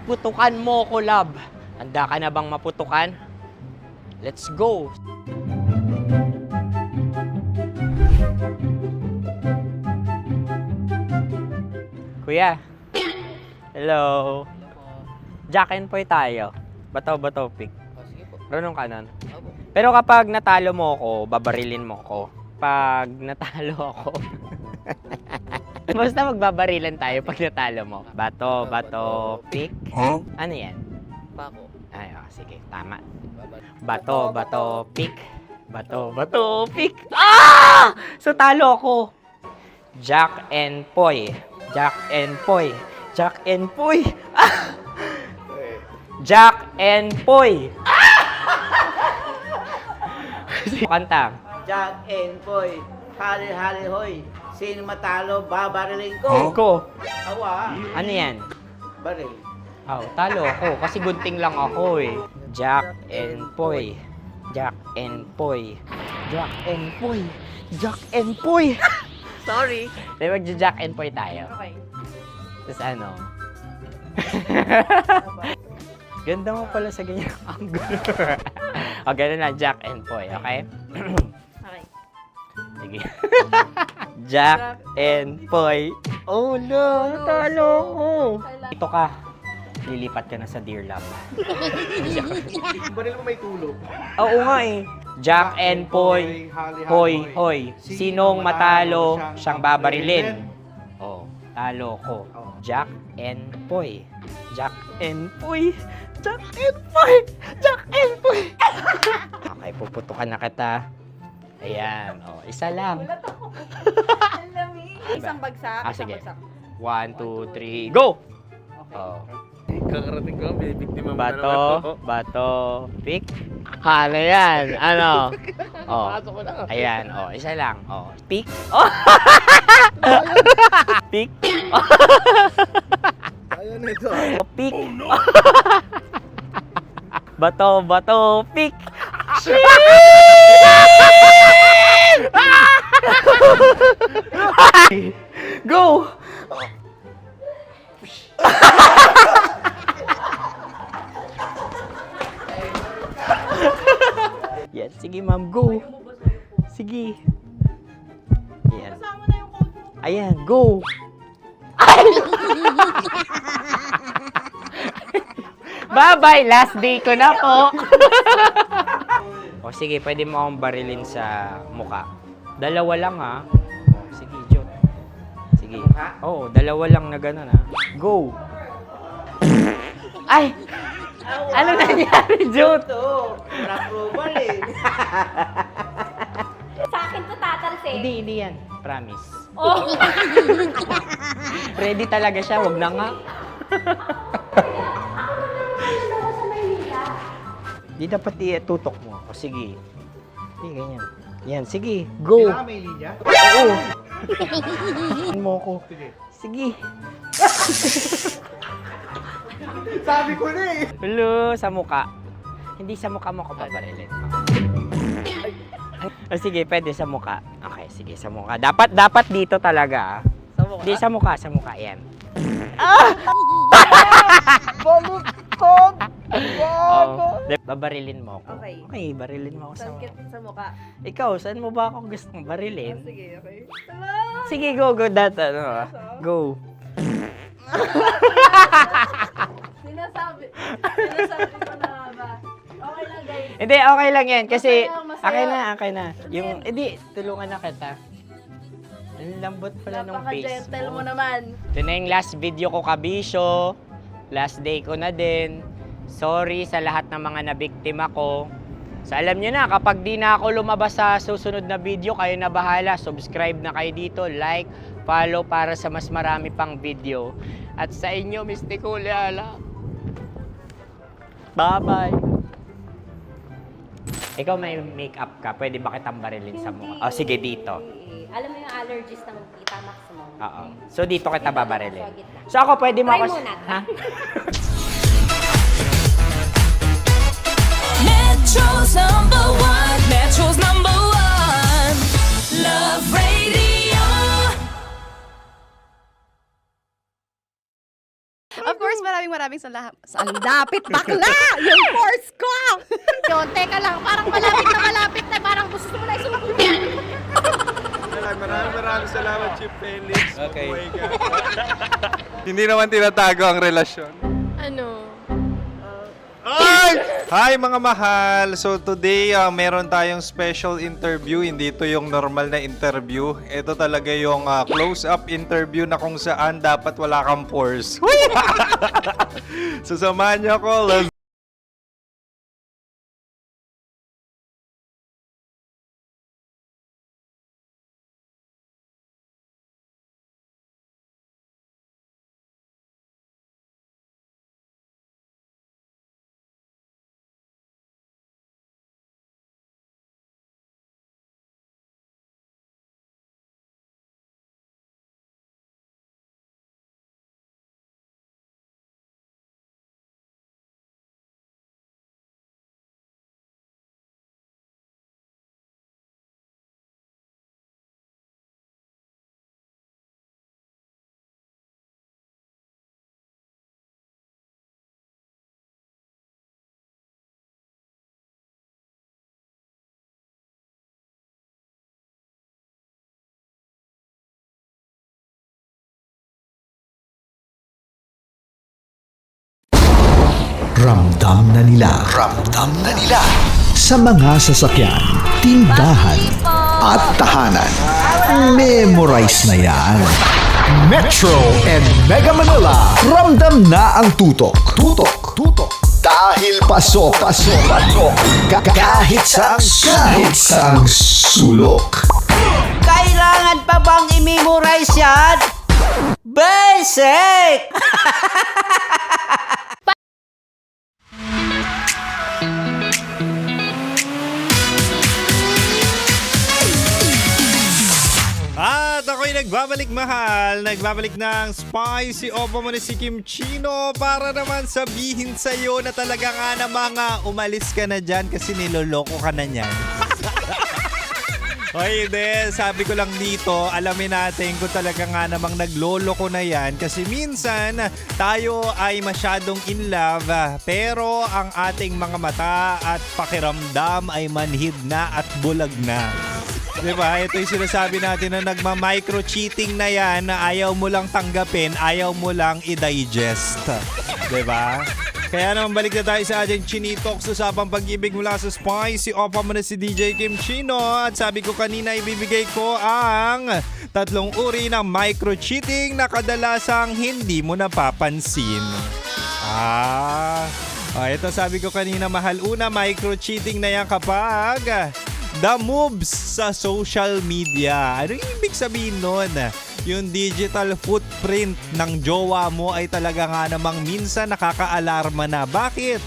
putukan mo ko, love. Handa ka na bang maputukan? Let's go! Kuya. Hello. Jack and Poy tayo. Bato-bato pick. Runong ka nun. Pero kapag natalo mo ako, babarilin mo ako. Pag natalo ako, basta magbabarilan tayo pag natalo mo. Bato, pick. Huh? Ano yan? Pako. Ay, oh, sige, tama. Bato, pick. Bato, pick. Ah! So talo ako. Jack and Poy. Jack and Poy. Jack and Poy. Ah! Jack and Poy. Kanta. Jack and Poy, hali-hali hoy. Sino matalo, babariling ko. Ko. Awa. Ano yan? Baril. Oh, talo ako kasi gunting lang ako eh. Jack and Poy. Jack and Poy. Jack and Poy. Jack and Poy. Sorry. Di ba Jack and Poy tayo? Okay. Tapos ano? Ganda mo pala sa ganyang angulo. O, gano'n na, Jack and Poy, okay? Okay. Sige. Jack and Poy. Oh no, natalo ko. Ito ka. Lilipat ka na sa Dear Love. Baril mo may tulog. Oo nga eh. Jack and Poy. Hoy, hoy. Sinong matalo, siyang babarilin. Oh, talo ko. Jack and Poy. Jack and Poy. Jack and Poy. Jack and Poy. Okay, puputukan na kita. Ayan. Oh, isa lang. Isang bagsak. Ah, sige. 1, 2, 3, go! Oh. Kakarating ko, binibiktima mo na naman Bato, bato, pick. Ano yan? Ano? Oh. Ayan, oh, isa lang. Oh, pick. Oh. Pick. Ayaw na ito. Oh, pick. Bato, bato, pick. Go! Yan, sige ma'am, go. Sige. Ayan. Ayan, go. Bye-bye, last day ko na po. O sige, pwede mo akong barilin sa muka. Dalawa lang ha. O, sige, Jot. Sige. Oo, dalawa lang na gano'n ha. Go. Ay! Ano nangyari, Jut? Ito, approval eh. Sa akin to tatalsin. Hindi yan. Promise. Oh. Ready talaga siya, wag na nga. Di dapat tutok mo. O sige. Hindi, ganyan. Yan, sige. Go. Kailangan may linya? Oo. Mo ko. Sige. Sabi ko na eh. Hello, sa muka. Hindi sa muka mo ko paparilin. O sige, pwede sa muka. Okay, sige, sa muka. Dapat dito talaga. Sa muka? Hindi, sa muka. Yan. Baluktot! Babarilin mo ako. Okay. Okay, barilin mo ako sa muka. Sa mukha. Ikaw, saan mo ba ako gustong barilin? Sige, okay. Sige, go. Go. Sinasabi ko na ba? Okay lang, guys. Hindi, okay lang yan. Kasi, Masaya. okay na. Yung, hindi, tulungan na kita. Ang lambot pala ng face Napaka-gentle mo. mo naman. Ito na yung last video ko, kabisyo. Last day ko na din. Sorry sa lahat ng mga nabiktima ko. So alam nyo na, kapag di na ako lumabas sa susunod na video, kayo na bahala. Subscribe na kayo dito, like, follow para sa mas marami pang video. At sa inyo, Mistiko Leala. Bye-bye. Ikaw may makeup ka, pwede ba kitang barilin sa mukha? Oh, sige, dito. Alam mo yung allergies ng Tita Max mo. Oo. So dito kita babarilin. So ako pwede mo Try ako... muna. Ha? Metro's #1, Metro's #1, Love Radio. Of course, maraming salamat. Ang lapit bakla! Yung course ko! Yun, teka lang, parang malapit na, parang gusto mo na isumpong. Maraming salamat, Chief Felix. Okay. Hindi naman tinatago ang relasyon. Ano? Ay! Hi mga mahal! So today, meron tayong special interview. Hindi ito yung normal na interview. Ito talaga yung close-up interview na kung saan dapat wala kang pores. So samahan niyo ako. Let's Ramdam na nila sa mga sasakyan, tindahan at tahanan. Memorize na yan. Metro and Mega Manila, ramdam na ang tutok. Dahil pasok. Kahit saang sulok. Kailangan pa bang i-memorize yan? Basic! At ako'y nagbabalik mahal, nagbabalik ng spicy opo mo ni si Kim Chino para naman sabihin sa'yo na talaga nga na mga umalis ka na dyan kasi niloloko ka na niyan. Hoy, hindi. Sabi ko lang dito, alamin natin kung talaga nga namang nagloloko na yan kasi minsan tayo ay masyadong in love pero ang ating mga mata at pakiramdam ay manhid na at bulag na. Diba? Ito yung sinasabi natin na nagma-micro-cheating na yan na ayaw mo lang tanggapin, ayaw mo lang i-digest. Diba? Kaya naman balik na tayo sa ating Chinitalks sa usapang pag-ibig mula sa Spicy Opa mo na si DJ Kim Chino. At sabi ko kanina ibibigay ko ang 3 uri ng micro-cheating na kadalasang hindi mo napapansin. Ito sabi ko kanina, mahal. Una, micro-cheating na yan kapag the moves sa social media. Ano yung ibig sabihin nun? Yung digital footprint ng jowa mo ay talaga nga namang minsan nakaka-alarma na. Bakit?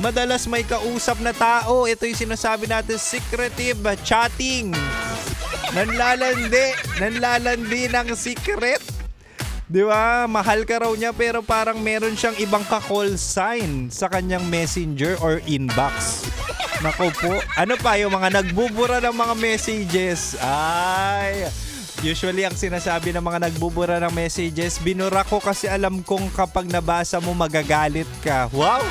Madalas may kausap na tao. Ito yung sinasabi natin, secretive chatting. Nanlalandi ng secret. Di ba? Mahal ka raw niya pero parang meron siyang ibang ka-call sign sa kanyang messenger or inbox. Nako po. Ano pa yung mga nagbubura ng mga messages? Ay, usually ang sinasabi ng mga nagbubura ng messages, binura ko kasi alam kong kapag nabasa mo magagalit ka. Wow!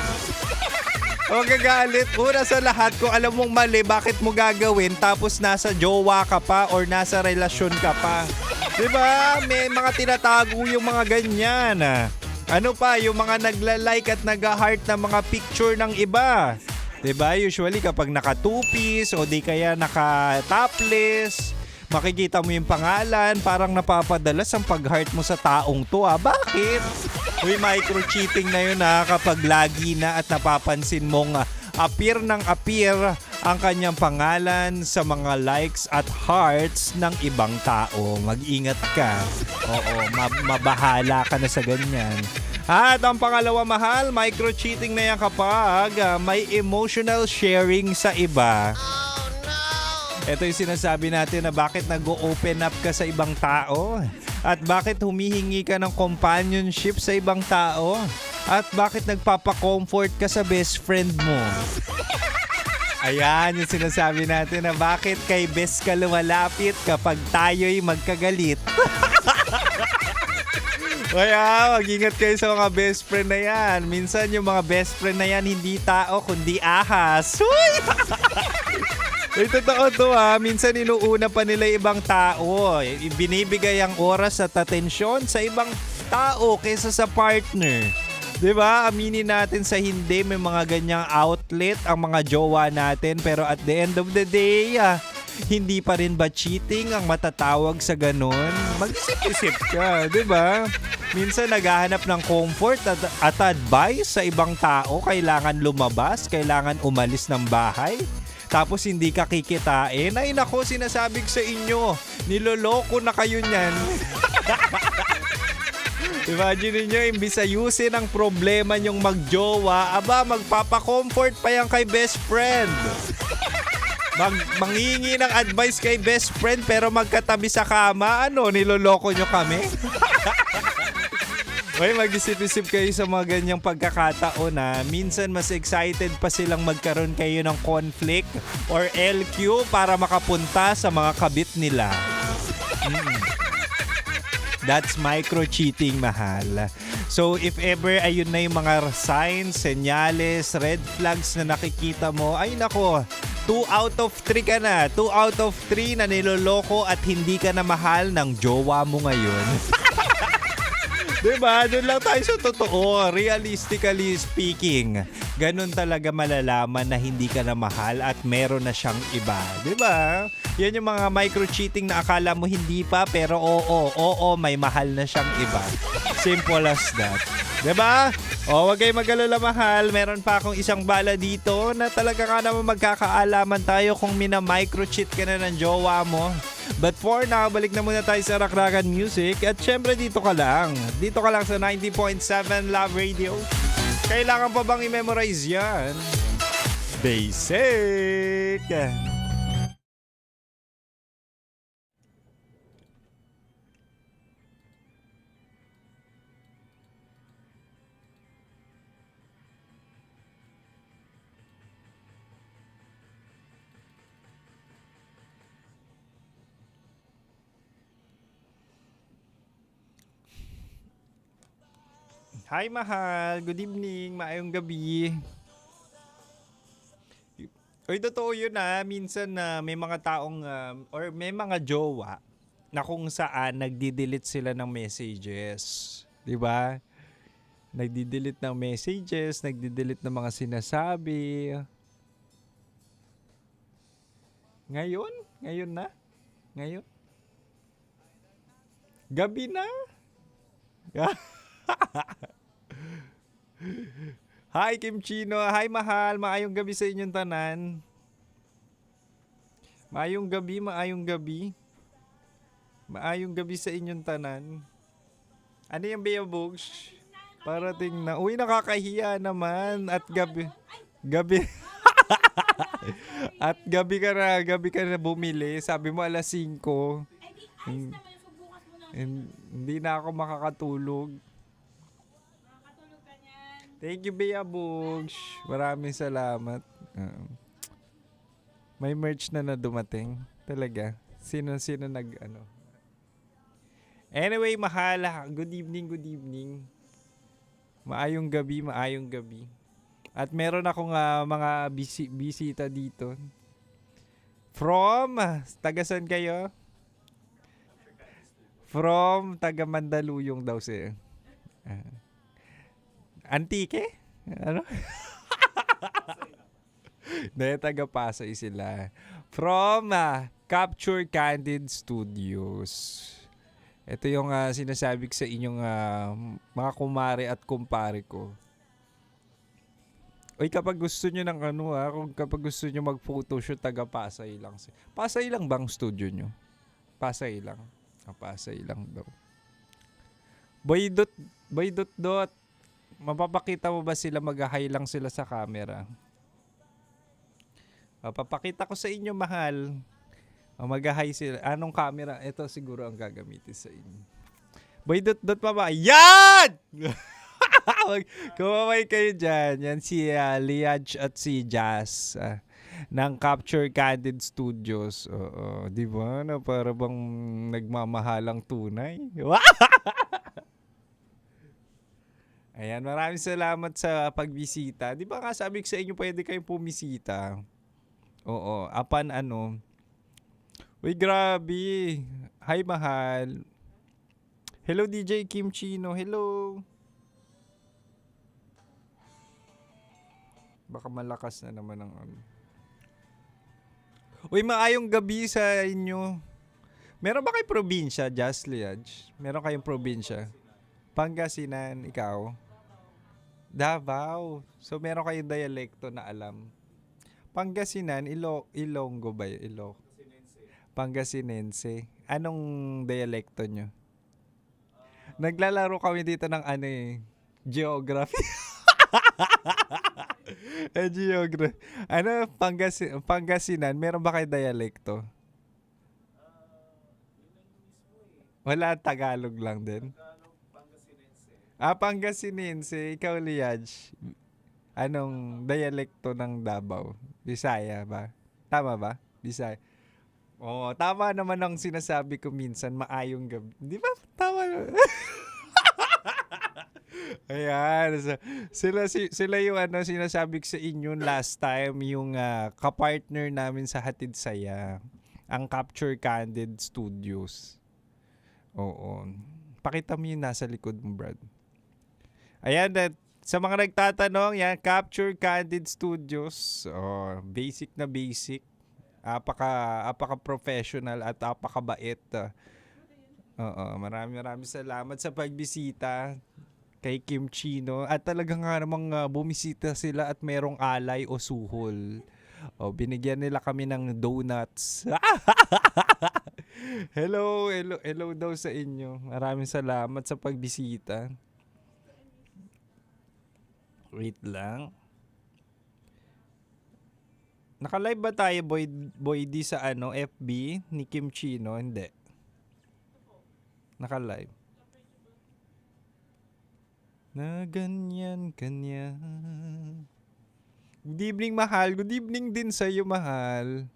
Magagalit. Una sa lahat, kung alam mong mali, bakit mo gagawin tapos nasa jowa ka pa or nasa relasyon ka pa? Diba? May mga tinatago yung mga ganyan. Ano pa? Yung mga nagla-like at nag-heart na mga picture ng iba. Diba? Usually kapag naka-two-piece o di kaya naka-topless, makikita mo yung pangalan, parang napapadalas ang pag-heart mo sa taong to. Bakit? Uy, micro-cheating na yun kapag lagi na at napapansin mong appear ng appear ang kanyang pangalan sa mga likes at hearts ng ibang tao. Mag-ingat ka. Oo, mabahala ka na sa ganyan. At ang pangalawa, mahal, micro-cheating na yan kapag may emotional sharing sa iba. Ito yung sinasabi natin na bakit nag-open up ka sa ibang tao. At bakit humihingi ka ng companionship sa ibang tao. At bakit nagpapa-comfort ka sa best friend mo. Ayan yung sinasabi natin na bakit kay best ka lumalapit kapag tayo'y magkagalit. Kaya mag-ingat kayo sa mga best friend na yan. Minsan yung mga best friend na yan hindi tao kundi ahas. Ay, totoo to Minsan inuuna pa nila ibang tao. Binibigay ang oras at atensyon sa ibang tao kaysa sa partner. Diba? Aminin natin sa hindi, may mga ganyang outlet ang mga jowa natin. Pero at the end of the day, hindi pa rin ba cheating ang matatawag sa ganun? Mag-isip-isip ka, diba? Minsan naghahanap ng comfort at advice sa ibang tao. Kailangan lumabas, kailangan umalis ng bahay. Tapos hindi ka kikitain. Ay nako, sinasabi ko sa inyo, niloloko na kayo niyan. Imagine niyo, imbis ayusin ang problema niyong magjowa, magpapa-comfort pa yan kay best friend. Manghingi ng advice kay best friend pero magkatabi sa kama. Niloloko nyo kami? Uy, mag-isip-isip kayo sa mga ganyang pagkakataon minsan mas excited pa silang magkaroon kayo ng conflict or LQ para makapunta sa mga kabit nila. That's micro-cheating, mahal. So, if ever ayun na yung mga signs, senyales, red flags na nakikita mo, ay nako, 2 out of 3 ka na. 2 out of 3 na niloloko at hindi ka na mahal ng jowa mo ngayon. Diba? Doon lang tayo sa totoo. Realistically speaking, ganun talaga malalaman na hindi ka na mahal at meron na siyang iba. Diba? Yan yung mga micro-cheating na akala mo hindi pa, pero oo, may mahal na siyang iba. Simple as that. Diba? Huwag kayo mag-alala, mahal. Meron pa akong isang bala dito na talaga nga naman magkakaalaman tayo kung mina-micro-cheat ka na ng jowa mo. But for now, balik na muna tayo sa Rakrakan Music. At syempre, dito ka lang. Dito ka lang sa 90.7 Love Radio. Kailangan pa bang i-memorize yan? Basic! Hi, mahal. Good evening. Maayong gabi. Uy, totoo yun Minsan may mga taong or may mga jowa na kung saan nagdi-delete sila ng messages. Diba? Nagdi-delete ng messages, nagdi-delete ng mga sinasabi. Ngayon? Ngayon na? Ngayon? Gabi na? Hi, Kim Chino. Hi, mahal. Maayong gabi sa inyong tanan. Maayong gabi, maayong gabi. Maayong gabi sa inyong tanan. Ano yung Bea Bugs? Parating na. Uy, nakakahiya naman. At gabi. At gabi ka na bumili. Sabi mo alas 5. Hindi na ako makakatulog. Thank you, Bea Bugs. Maraming salamat. May merch na dumating. Talaga. Sino nag-ano. Anyway, mahal. Good evening. Maayong gabi. At meron akong mga bisita dito. From, tagasan kayo? From taga Mandaluyong daw siya. Antique? Ano? Dahil taga Pasay sila. From Capture Candid Studios. Ito yung sinasabi ko sa inyong mga kumare at kumpare ko. Uy, kapag gusto nyo ng kapag gusto nyo mag-photoshoot, taga Pasay lang. Pasay lang bang studio nyo? Pasay lang. Pasay lang daw. Boy dot. Mapapakita mo ba sila mag-hi lang sila sa camera? Papakita ko sa inyo, mahal. Mag-hi sila. Anong camera? Ito siguro ang gagamitin sa inyo. Boy dot pa ba? Yan! Kumamay kayo dyan. Yan si Liaj at si Jazz ng Capture Candid Studios. Oo, di ba? Na para bang nagmamahalang tunay. Ayan, maraming salamat sa pagbisita. Di ba nga sabi ko sa inyo, pwede kayong pumisita. Oo, apan ano. Uy, grabe. Hi, mahal. Hello, DJ Kim Chino. Hello. Baka malakas na naman ang ano. Uy, maayong gabi sa inyo. Meron ba kayong probinsya, Just Liaj? Meron kayong probinsya? Pangasinan, ikaw? Davao. So, meron kayong dialekto na alam. Pangasinan, Ilonggo ba yun? Pangasinense. Anong dialekto nyo? Naglalaro kami dito ng geography. Geography. Ano, Pangasinan, meron ba kayo dialekto? Wala, Tagalog lang din. Pangasinense. Ikaw, Liaj. Anong dialekto ng Davao? Bisaya ba? Tama ba? Bisaya. Oo, tama naman ang sinasabi ko minsan, maayong gabi. Di ba? Tama naman. Ayan. Sila yung sinasabi ko sa inyo last time, yung kapartner namin sa Hatid Saya. Ang Capture Candid Studios. Oo. Pakita mo yung nasa likod mo, Brad. Ayan, sa mga nagtatanong, yan, Capture Candid Studios. Oh, basic na basic. Apaka-professional at apakabait. Maraming salamat sa pagbisita kay Kim Chino. At talagang nga namang bumisita sila at merong alay o suhol. Binigyan nila kami ng donuts. Hello daw sa inyo. Maraming salamat sa pagbisita. Wait lang. Naka-live ba tayo, Boy D, sa FB ni Kim Chino? Hindi. Naka-live. Na ganyan. Good evening, mahal. Good evening din sa iyo, mahal.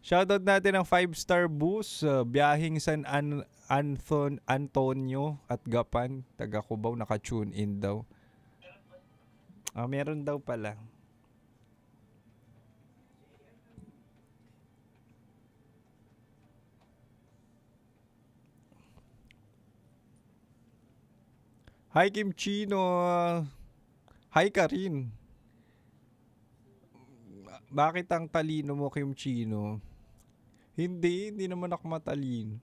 Shoutout natin ang 5-star boost. Biyahing San Antonio at Gapan. Taga Cubao, naka-tune in daw. Meron daw pala. Hi, Kim Chino. Hi ka rin. Bakit ang talino mo, Kim Chino? Hindi naman ako matalino.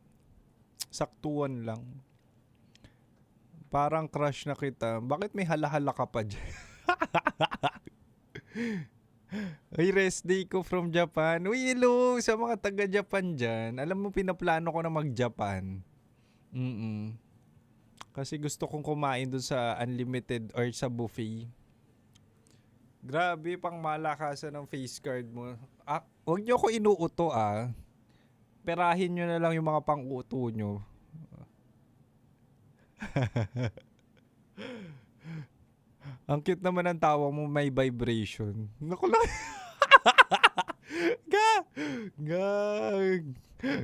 Saktuan lang. Parang crush na kita. Bakit may halahala ka pa dyan? Ay, rest day ko from Japan. Uy, hello sa mga taga-Japan dyan. Alam mo, pinaplano ko na mag-Japan. Kasi gusto kong kumain dun sa unlimited or sa buffet. Grabe, pang malakasan ng face card mo. Huwag nyo ko inuuto Perahin nyo na lang yung mga pang-uto nyo. Ang cute naman ng tawa mo, may vibration. Naku lang.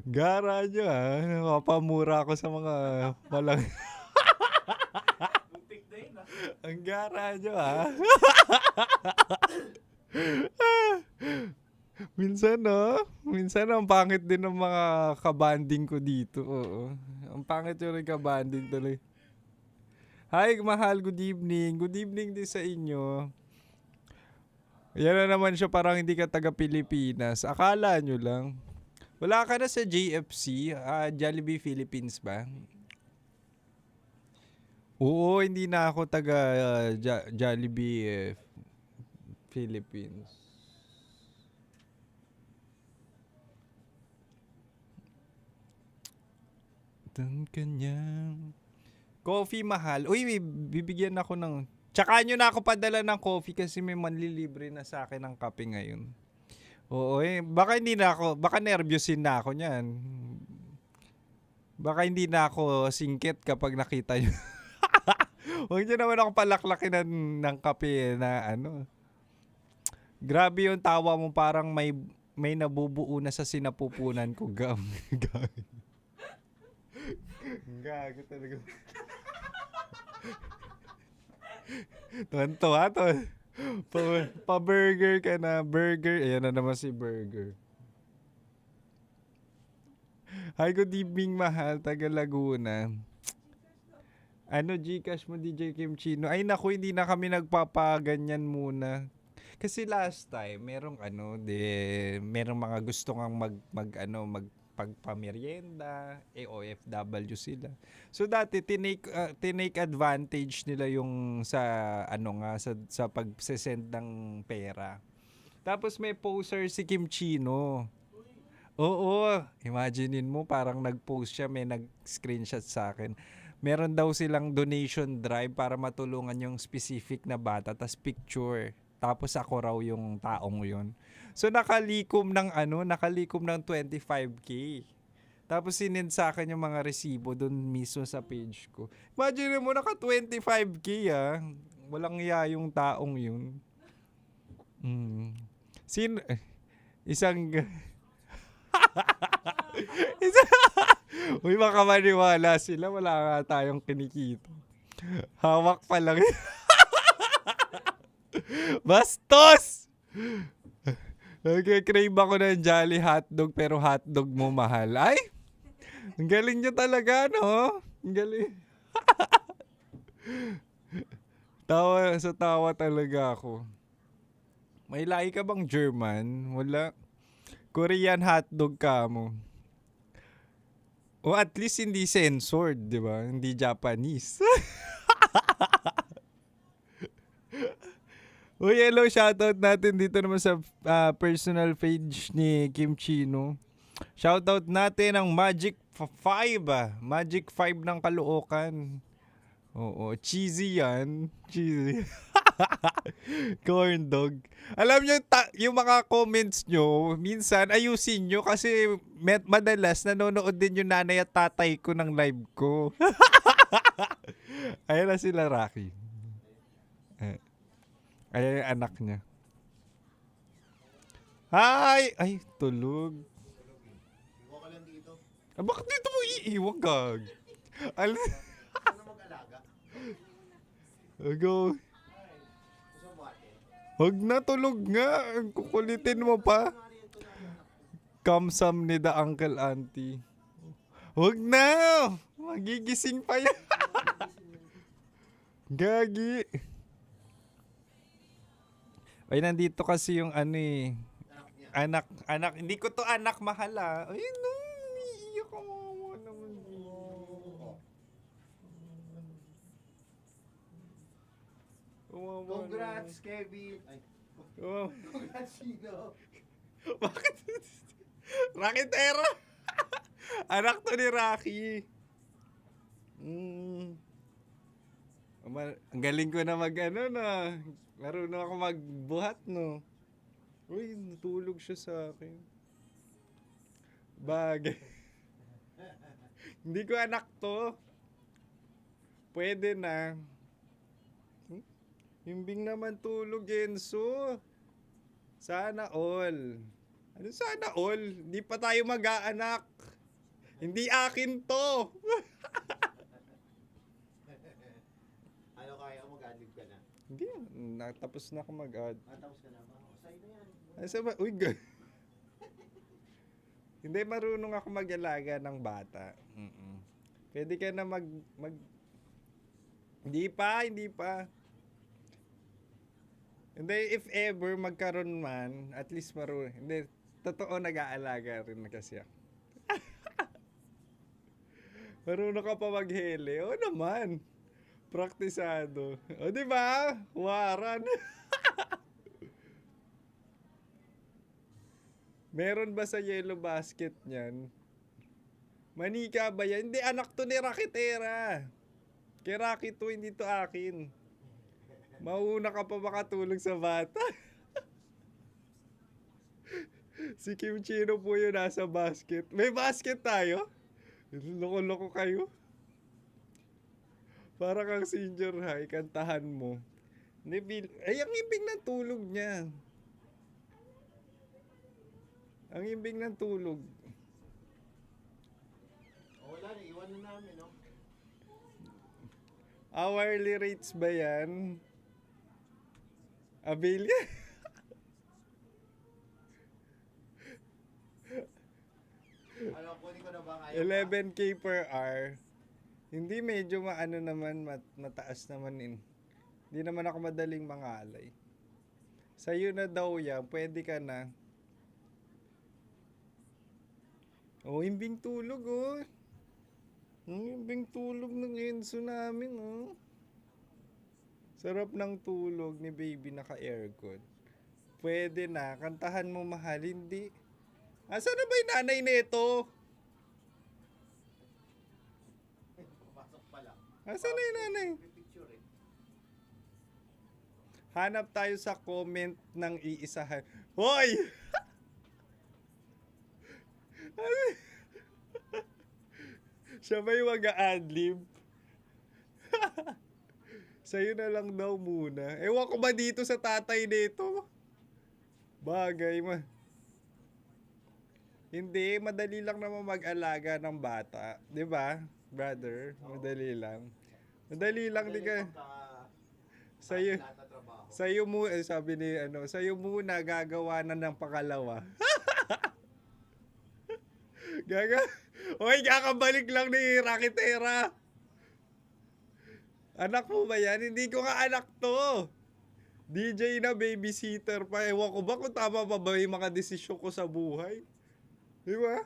Gara nyo Napapamura ako sa mga malang. Ang gara nyo Minsan ang pangit din ng mga kabanding ko dito. Oo. Ang pangit yung rin kabanding tuloy. Hi, mahal. Good evening. Good evening din sa inyo. Yan na naman siya, parang hindi ka taga Pilipinas. Akala nyo lang. Wala ka na sa JFC, Jollibee Philippines ba? Oo, hindi na ako taga Jollibee Philippines. Tan kanyang coffee mahal. Uy, bibigyan ako ng... Tsaka nyo na ako padala ng coffee kasi may manlilibre na sa akin ng kape ngayon. Oo, baka hindi na ako... Baka nervyusin na ako niyan. Baka hindi na ako singkit kapag nakita nyo. Huwag nyo naman ako palaklakin ng kape na ano. Grabe yung tawa mo, parang may nabubuo na sa sinapupunan ko. Gago talaga. Tuwan-tuwa to. Pa-burger ka na. Burger. Ayan na naman si Burger. Hi, good evening, mahal. Taga Laguna. Ano, Gcash mo, DJ Kim Chino? Ay, naku, hindi na kami nagpapaganyan muna. Kasi last time, merong mga gusto kang pagpamerienda, OFW sila. So dati tinake advantage nila yung sa pag-send ng pera. Tapos may poster si Kim Chino. Oo, imaginein mo parang nag-post siya, may nag-screenshot sa akin. Meron daw silang donation drive para matulungan yung specific na bata, tas picture. Tapos ako raw yung taong yun. So nakalikom ng 25K. Tapos sinend sa akin yung mga resibo doon mismo sa page ko. Imagine mo, naka 25K Walang iya yung taong yun. Uy, baka maniwala sila. Wala nga tayong kinikita. Hawak pa lang. Bastos! Crave ako ng Jolly hotdog pero hotdog mo mahal. Ay! Ang galing nyo talaga, no? Ang galing. Tawa talaga ako. May lahi ka bang German? Wala. Korean hotdog ka mo. O at least hindi censored, di ba? Hindi Japanese. Uy, hello, shoutout natin dito naman sa personal page ni Kim Chino. Shoutout natin ang Magic 5. Magic 5 ng Caloocan. Oo, cheesy yan. Cheesy. Corn dog. Alam nyo, yung mga comments nyo, minsan ayusin nyo kasi madalas nanonood din yung nanay at tatay ko ng live ko. Ayan na sila, Rocky. Ayan yung anak niya. Hi! Ay, tulog. Iwan ka lang dito. Bakit dito mo iiwag, gag? Ano mag-alaga? Go. Huwag na, tulog nga. Kukulitin mo pa. Kamsam ni the uncle auntie. Huwag na! Magigising pa yan. Gagi. Ay, nandito kasi yung anak. Hindi ko to anak, mahal Ay, no. Iiyak ako naman. Congrats, Kevin. Ay, Oh. congrats, Chino. Bakit? Rakitera! Anak to ni Rocky. Ang galing ko na na. Marunong ako magbuhat, no? Uy, natulog siya sa akin. Bagay. Hindi ko anak to. Pwede na. Himbing naman tulog, Enzo. Sana all. Ano sana all? Hindi pa tayo mag-aanak. Hindi akin to. Ano kaya mo, mag-adlib ka na? Hindi, natapos na ako mag-add. Tapos ka na ba? Sa'yo na yan. Ay, uy, hindi, marunong ako mag-alaga ng bata. Pwede ka na Hindi pa. Hindi, if ever magkaroon man, at least marunong. Hindi, totoo nag-aalaga rin kasi ako. Marunong ka pa maghele. O naman. Praktisado. O, di ba? Waran. Meron ba sa yellow basket niyan? Manika ba yan? Hindi, anak to ni Rakitera. Kay Rocky to, hindi to akin. Mauna ka pa makatulog sa bata. Si Kim Chino po yun nasa basket. May basket tayo? Loko-loko kayo. Para kang senior high, kantahan mo. Ay, ang ibig ng tulog niya. Ang ibig ng tulog. Wala na, iwan na namin, no? Hourly rates ba yan? Abilia? Ano, kunin ko na ba kayo? 11K per hour. Hindi, medyo maano naman, mataas naman in. Hindi naman ako madaling mangalay. Sa'yo na daw yan, pwede ka na. Oh, himbing tulog, oh. Himbing tulog ng Enzo namin, oh. Sarap ng tulog ni baby, naka-aircon. Pwede na, kantahan mo mahal, hindi. Asan na ba yung nanay nito? Pasok pa lang. Asan na yung nanay? Picture eh. Hanap tayo sa comment ng iisahan. Hoy! Siya ba yung mag-a-adlib? Sa'yo na lang daw muna. Ewan ko ba dito sa tatay nito? Bagay ma. Hindi, madali lang naman mag-alaga ng bata. 'Di ba, brother? Madali lang. Madali lang, di ka. Sa'yo mo, sabi ni sa'yo muna gagawa na ng pangalawa. Hoy, kakabalik lang ni Rakitera. Anak mo ba yan? Hindi ko nga anak to. DJ na babysitter pa. Ewan ko ba kung tama pa ba yung mga desisyon ko sa buhay? Di ba?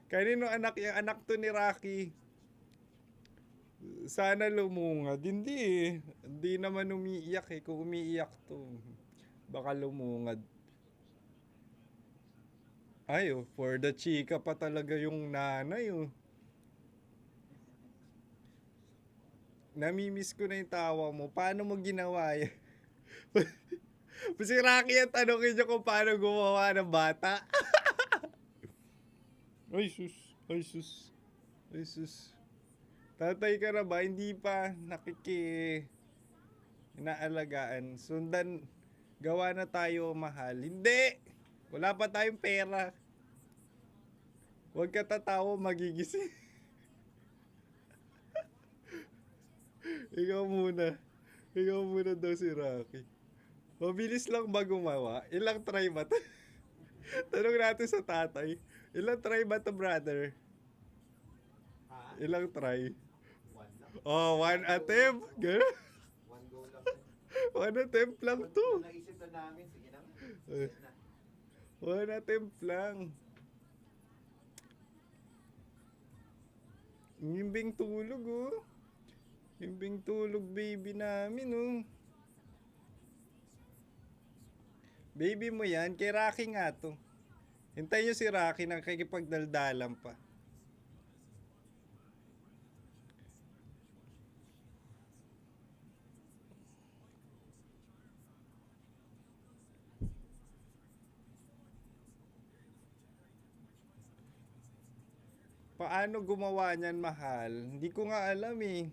Kanino anak yung anak to ni Rocky? Sana lumungad. Hindi eh. Hindi naman umiiyak eh. Kung umiiyak to, baka lumungad. Ay, oh, for the chika pa talaga yung nanay, oh. Namimiss ko na yung tawa mo. Paano mo ginawa yan? Si Rocky ang tanongin niyo kung paano gumawa ng bata. Ay, sus. Ay, sus. Ay, sus. Tatay ka na ba? Hindi pa inaalagaan. Sundan, gawa na tayo mahal. Hindi! Wala pa tayong pera. Huwag ka tatawa, magigising. Ikaw muna. Ikaw muna daw si Rocky. Mabilis lang ba gumawa? Ilang try ba to? Tanong natin sa tatay. Ilang try ba to, brother? Ilang try? Oh, one attempt. Gano'n? One go lang. One attempt lang to. Naisip na namin, sige na. One attempt lang. Himbing tulog, oh. Himbing tulog baby namin, oh. Baby mo yan, kay Rocky nga to. Hintayin nyo si Rocky na kikipagdaldalan pa. Paano gumawa niyan, mahal? Hindi ko nga alam eh.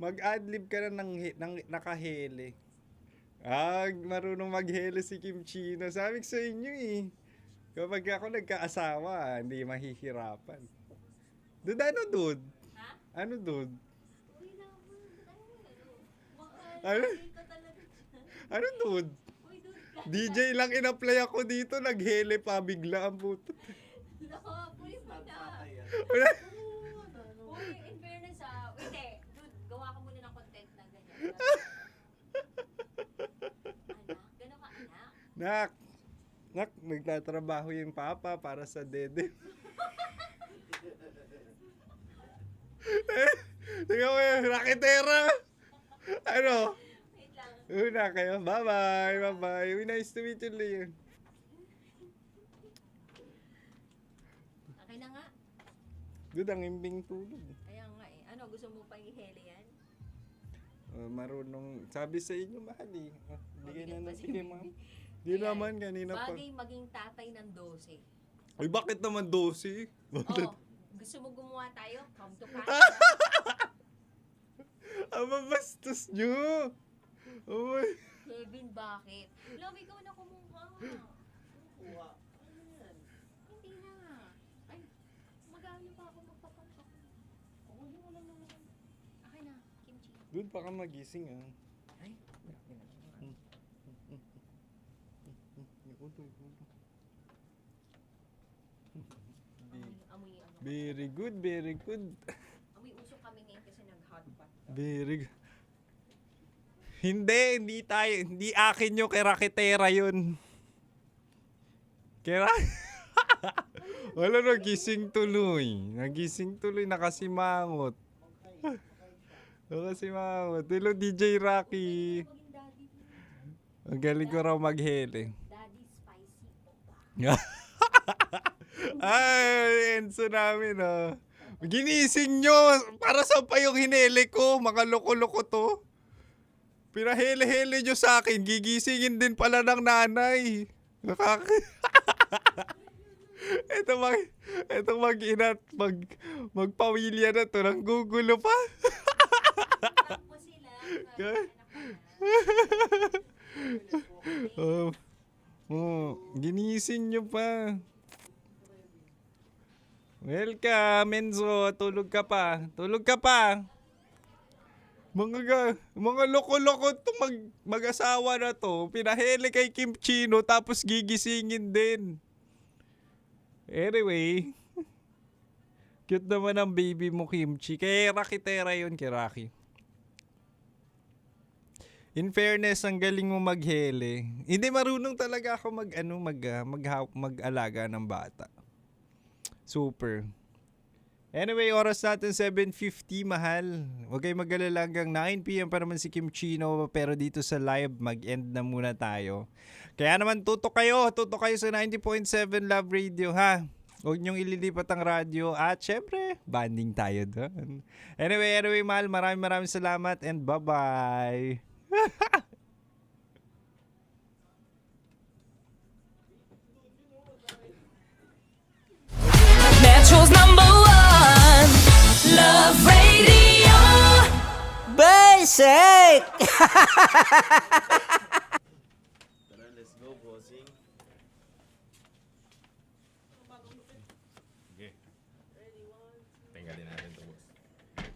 Mag-adlib ka na ng nakahele. Marunong maghele si Kim Chino. Sabi ko sa inyo eh. Kapag ako nagkaasawa, hindi mahihirapan. Dude, ano dude? Ha? Ano dude? Ano? Ano dude? DJ lang in-apply ako dito, naghele pa bigla ang puto. Pulis mo na. Wala. Uy, in fairness hindi. Dude, gawa ka muna ng content na ganyan. Anak, gano'n ka anak? Nak, nagtatrabaho yung papa para sa dede. Tingnan mo yung raketera. Ano? Una kayo. Bye-bye. Bye-bye. Nice to meet you, Leon. Okay na nga. Dude, ang imbing tulog. Kaya nga eh. Ano, gusto mo pang ihele yan? Marunong. Sabi sa inyo, mahal eh. Bigay na natin kay ma'am. Di naman, kanina pa. Bagay maging tatay ng 12. Ay, bakit naman 12? Oh, gusto mo gumawa tayo? Come to pass. Ang mabastos nyo. Oh my. Kevin, bakit? Love, ikaw na kumuha. Kuha. Hindi na. Ay, mag-aano pa ako magpapantok. Okay mo lang naman. Okay na, kimchi. Dude, baka magising ah. Ay, Very good, very good. amoy usok kami ngayon kasi nag-hot pot. Very good. Hindi akin yung kay Raketera yun. Kaya wala, nagising tuloy. Nakasimangot. Nakasimangot. Hello, DJ Rocky. Ang galing ko raw maghele. Daddy spicy. Ay, Enzo namin oh. Ginising nyo. Para saan pa yung hinele ko? Mga loko-loko to. Pinahele-hele nyo sa akin. Gigisingin din pala ng nanay. Itong mag-inat, magpamilya na to. Nanggugulo pa. Ginising nyo pa. Welcome, Enzo. Tulog ka pa. Mga loko-loko itong mag-asawa na to. Pinahele kay Kim Chino tapos gigisingin din. Anyway, cute naman ang baby mo, Kimchi. Kay Raketera yun, kay Rocky. In fairness, ang galing mo maghele. Hindi marunong talaga ako mag-alaga ng bata. Super. Anyway, oras natin 7:50, mahal. Huwag kayo mag-alala, hanggang 9 p.m. pa naman si Kim Chino. Pero dito sa live, mag-end na muna tayo. Kaya naman, tutok kayo sa 90.7 Love Radio, ha? Huwag niyong ililipat ang radyo. At syempre, banding tayo doon. Anyway, mahal, maraming salamat and bye-bye. Metro's #1 Love Radio. Basic! Tara, let's go, bossing. Okay. Tinggalin natin ito, boss.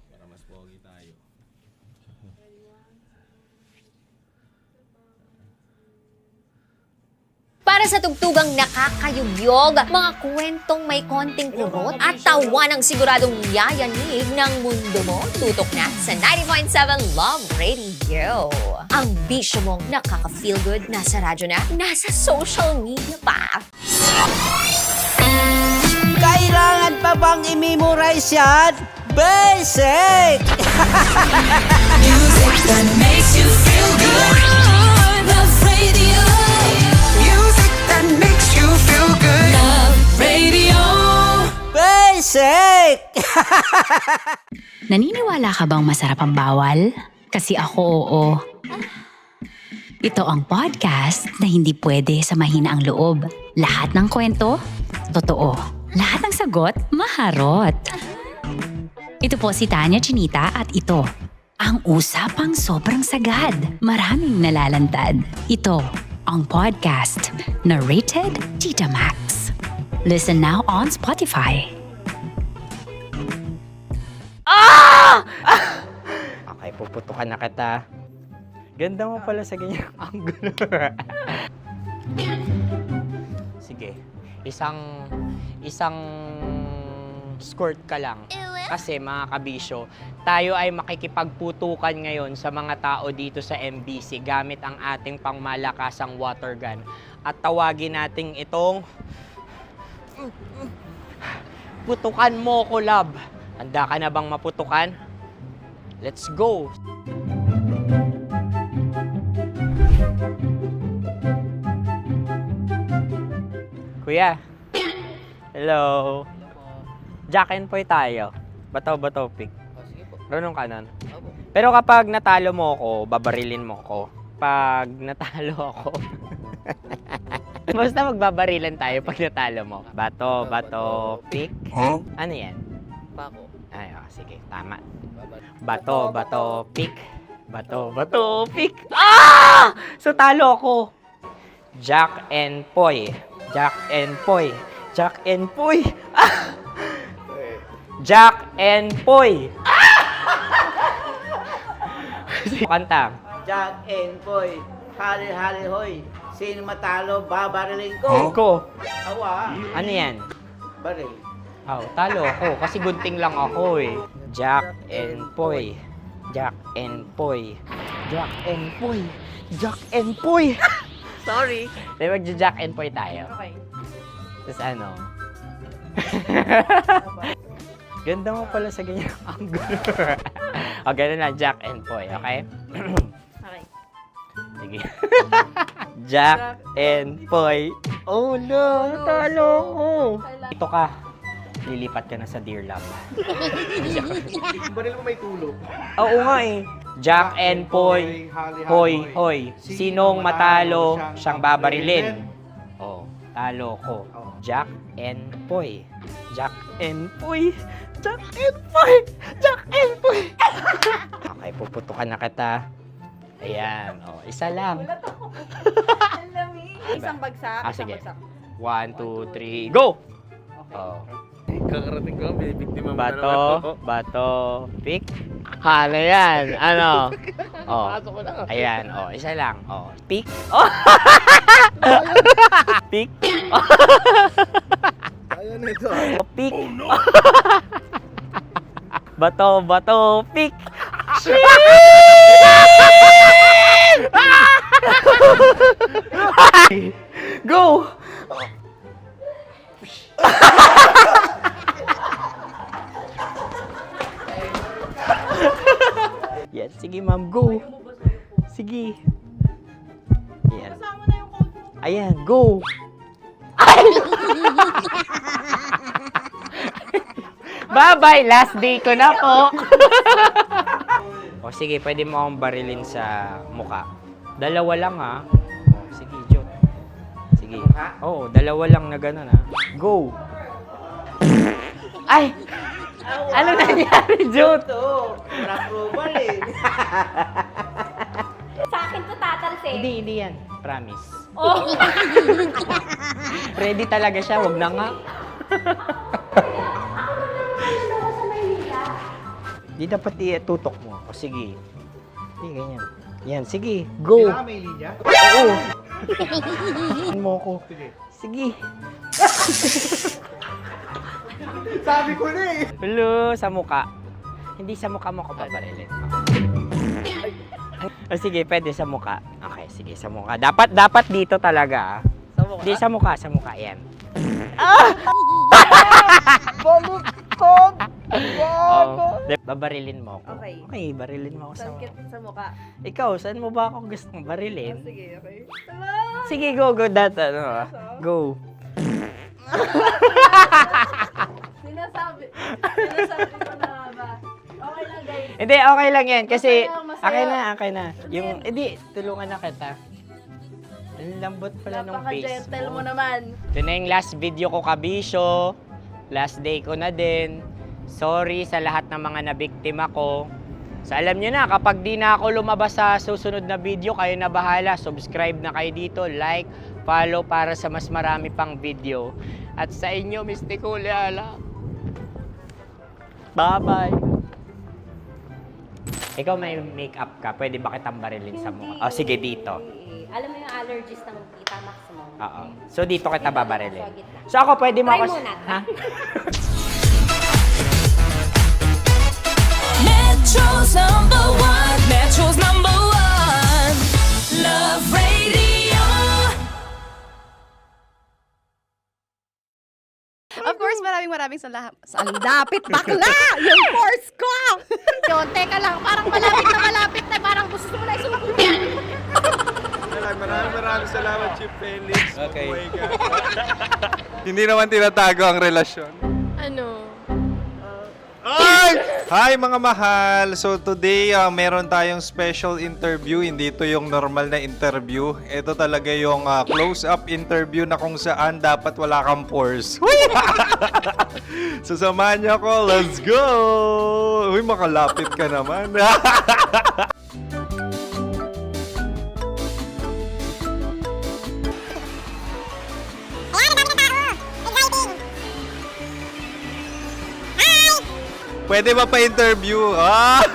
Para mas pogi tayo. Para sa tugtugang nakakayugyog, mga kwentong may konting kurot at tawanang siguradong yayanig ng mundo mo, tutok na sa 90.7 Love Radio. Ang bisyo mong nakaka-feel good, nasa radyo na, nasa social media pa. Kailangan pa bang i-memorize yan? Basic! Music that makes you feel good. Love Radio. Heaven's sake! Naniniwala ka bang masarap ang bawal? Kasi ako oo. Ito ang podcast na hindi pwede sa mahina ang loob. Lahat ng kwento, totoo. Lahat ng sagot, maharot. Ito po si Tanya Chinita at ito, ang usapang sobrang sagad. Maraming nalalantad. Ito, ang podcast na Rated Tita Max. Listen now on Spotify. Okay, puputukan na kita. Ganda mo pala sa ganyang angulo. Sige, isang skirt ka lang. Kasi mga kabisyo, tayo ay makikipagputukan ngayon sa mga tao dito sa MBC gamit ang ating pangmalakasang water gun. At tawagin natin itong putukan mo ko, love. Handa ka na bang maputukan? Let's go! Kuya. Hello. Jack and Poy tayo. Bato-bato pick. Sige po. Runong kanan. Pero kapag natalo mo ako, babarilin mo ako. Pag natalo ako, basta magbabarilan tayo pag natalo mo. Bato, pick. Huh? Ano yan? Pako. Ay, sige, tama. Bato, pick. Bato, pick. Ah! So talo ako. Jack and Poy. Jack and Poy. Jack and Poy. Ah! Jack and Poy. Kanta. Jack and Poy, hali-hali hoy. Sino matalo, babariling ko. Ko. Awa. Ano yan? Baril. Oh, talo ako kasi gunting lang ako eh. Jack and Poy. Jack and Poy. Jack and Poy. Jack and Poy. Sorry. Di magja-Jack and Poy tayo. Okay. Tapos ano? Ganda mo pala sa ganyang angulo. O, ganun lang, Jack and Poy, okay? Okay. Sige. Jack and Poy. Oh no, talo ko. Ito ka. Lilipat ka na sa Dear Love. Baril mo may tulog. Oo nga eh. Jack and Poy. Hoy, hoy. Sinong matalo, siyang babarilin. Oh, talo ko. Jack and Poy. Jack and Poy. Jack and Poy. Jack and Poy. Okay, puputukan na kita. Ayan. Oh, isa lang. Isang bagsak. Ah, isang sige. bagsak. 1, 2, 3, go! Oh. Kakarating ko, may biktima mo na naman Bato, bato, pick. Ano yan? Ano? Oh. Ayan, oh, isa lang. Oh, pick. Oh. Pick. Ayaw na ito. Oh, pick. Bato, bato, pick. Go! Yes, sige ma'am, go. Sige. Ayan. Ayan, go. Bye-bye, last day ko na po. O sige, pwede mo akong barilin sa muka. Dalawa lang ha. O, sige, Jot. Sige. Oo, dalawa lang na gano'n ha. Go. Ay! Ano nangyari, Jot? Approval eh. Sa akin to tatalsik. Hindi yan. Promise. Oh. Ready talaga siya, wag na nga. Di dapat itutok mo. O sige. Hindi, ganyan. Yan, sige. Go. Kailangan may linya? Oo. Mo ko. Sige. Sabi ko na eh. Hello, sa muka. Hindi sa muka mo ko babarilin. O sige, pwede sa muka. Okay, sige, sa muka. Dapat dito talaga. Sa muka? Hindi, sa muka. Yan. Ah! Baluktot! Oh, babarilin mo ako. Okay. Okay, barilin mo ako sa Sakit sa mukha. Ikaw, saan mo ba ako gustong barilin? Sige, okay. Sige, go. That, ano, go. Sinasabi ko na nga ba? Okay lang guys. Hindi, okay lang yan. Kasi, Masaya. okay na. Yung, hindi, tulungan na kita. Ang lambot pala nung face Napaka-gentle mo. mo naman. Ito na yung last video ko, kabisyo. Last day ko na din. Sorry sa lahat ng mga nabiktima ko. So alam nyo na, kapag di na ako lumabas sa susunod na video, kayo na bahala. Subscribe na kayo dito, like, follow para sa mas marami pang video. At sa inyo, Mistiko Leala. Bye-bye. Ikaw may makeup ka, pwede ba kitang barilin sa mukha? O sige, dito. Alam mo yung allergies ng Tita Max mo? Oo. So dito kita babarilin. So ako, pwede mo Try ako... muna. Ha? Metro's number one. Metro's number one. Love Radio. Of course, maraming salamat. Lapit bakla! Yung course ko! Yun, teka lang, parang malapit na, parang gusto mo na isulat. Maraming salamat, Chief Felix. Okay. Oh my God. Hindi naman tinatago ang relasyon. Ano? Ay! Hi mga mahal! So today, meron tayong special interview. Hindi ito yung normal na interview. Ito talaga yung close-up interview na kung saan dapat wala kang pores. So samahan niyo ako. Let's go! Uy, makalapit ka naman. Pwede ba pa-interview? Ah!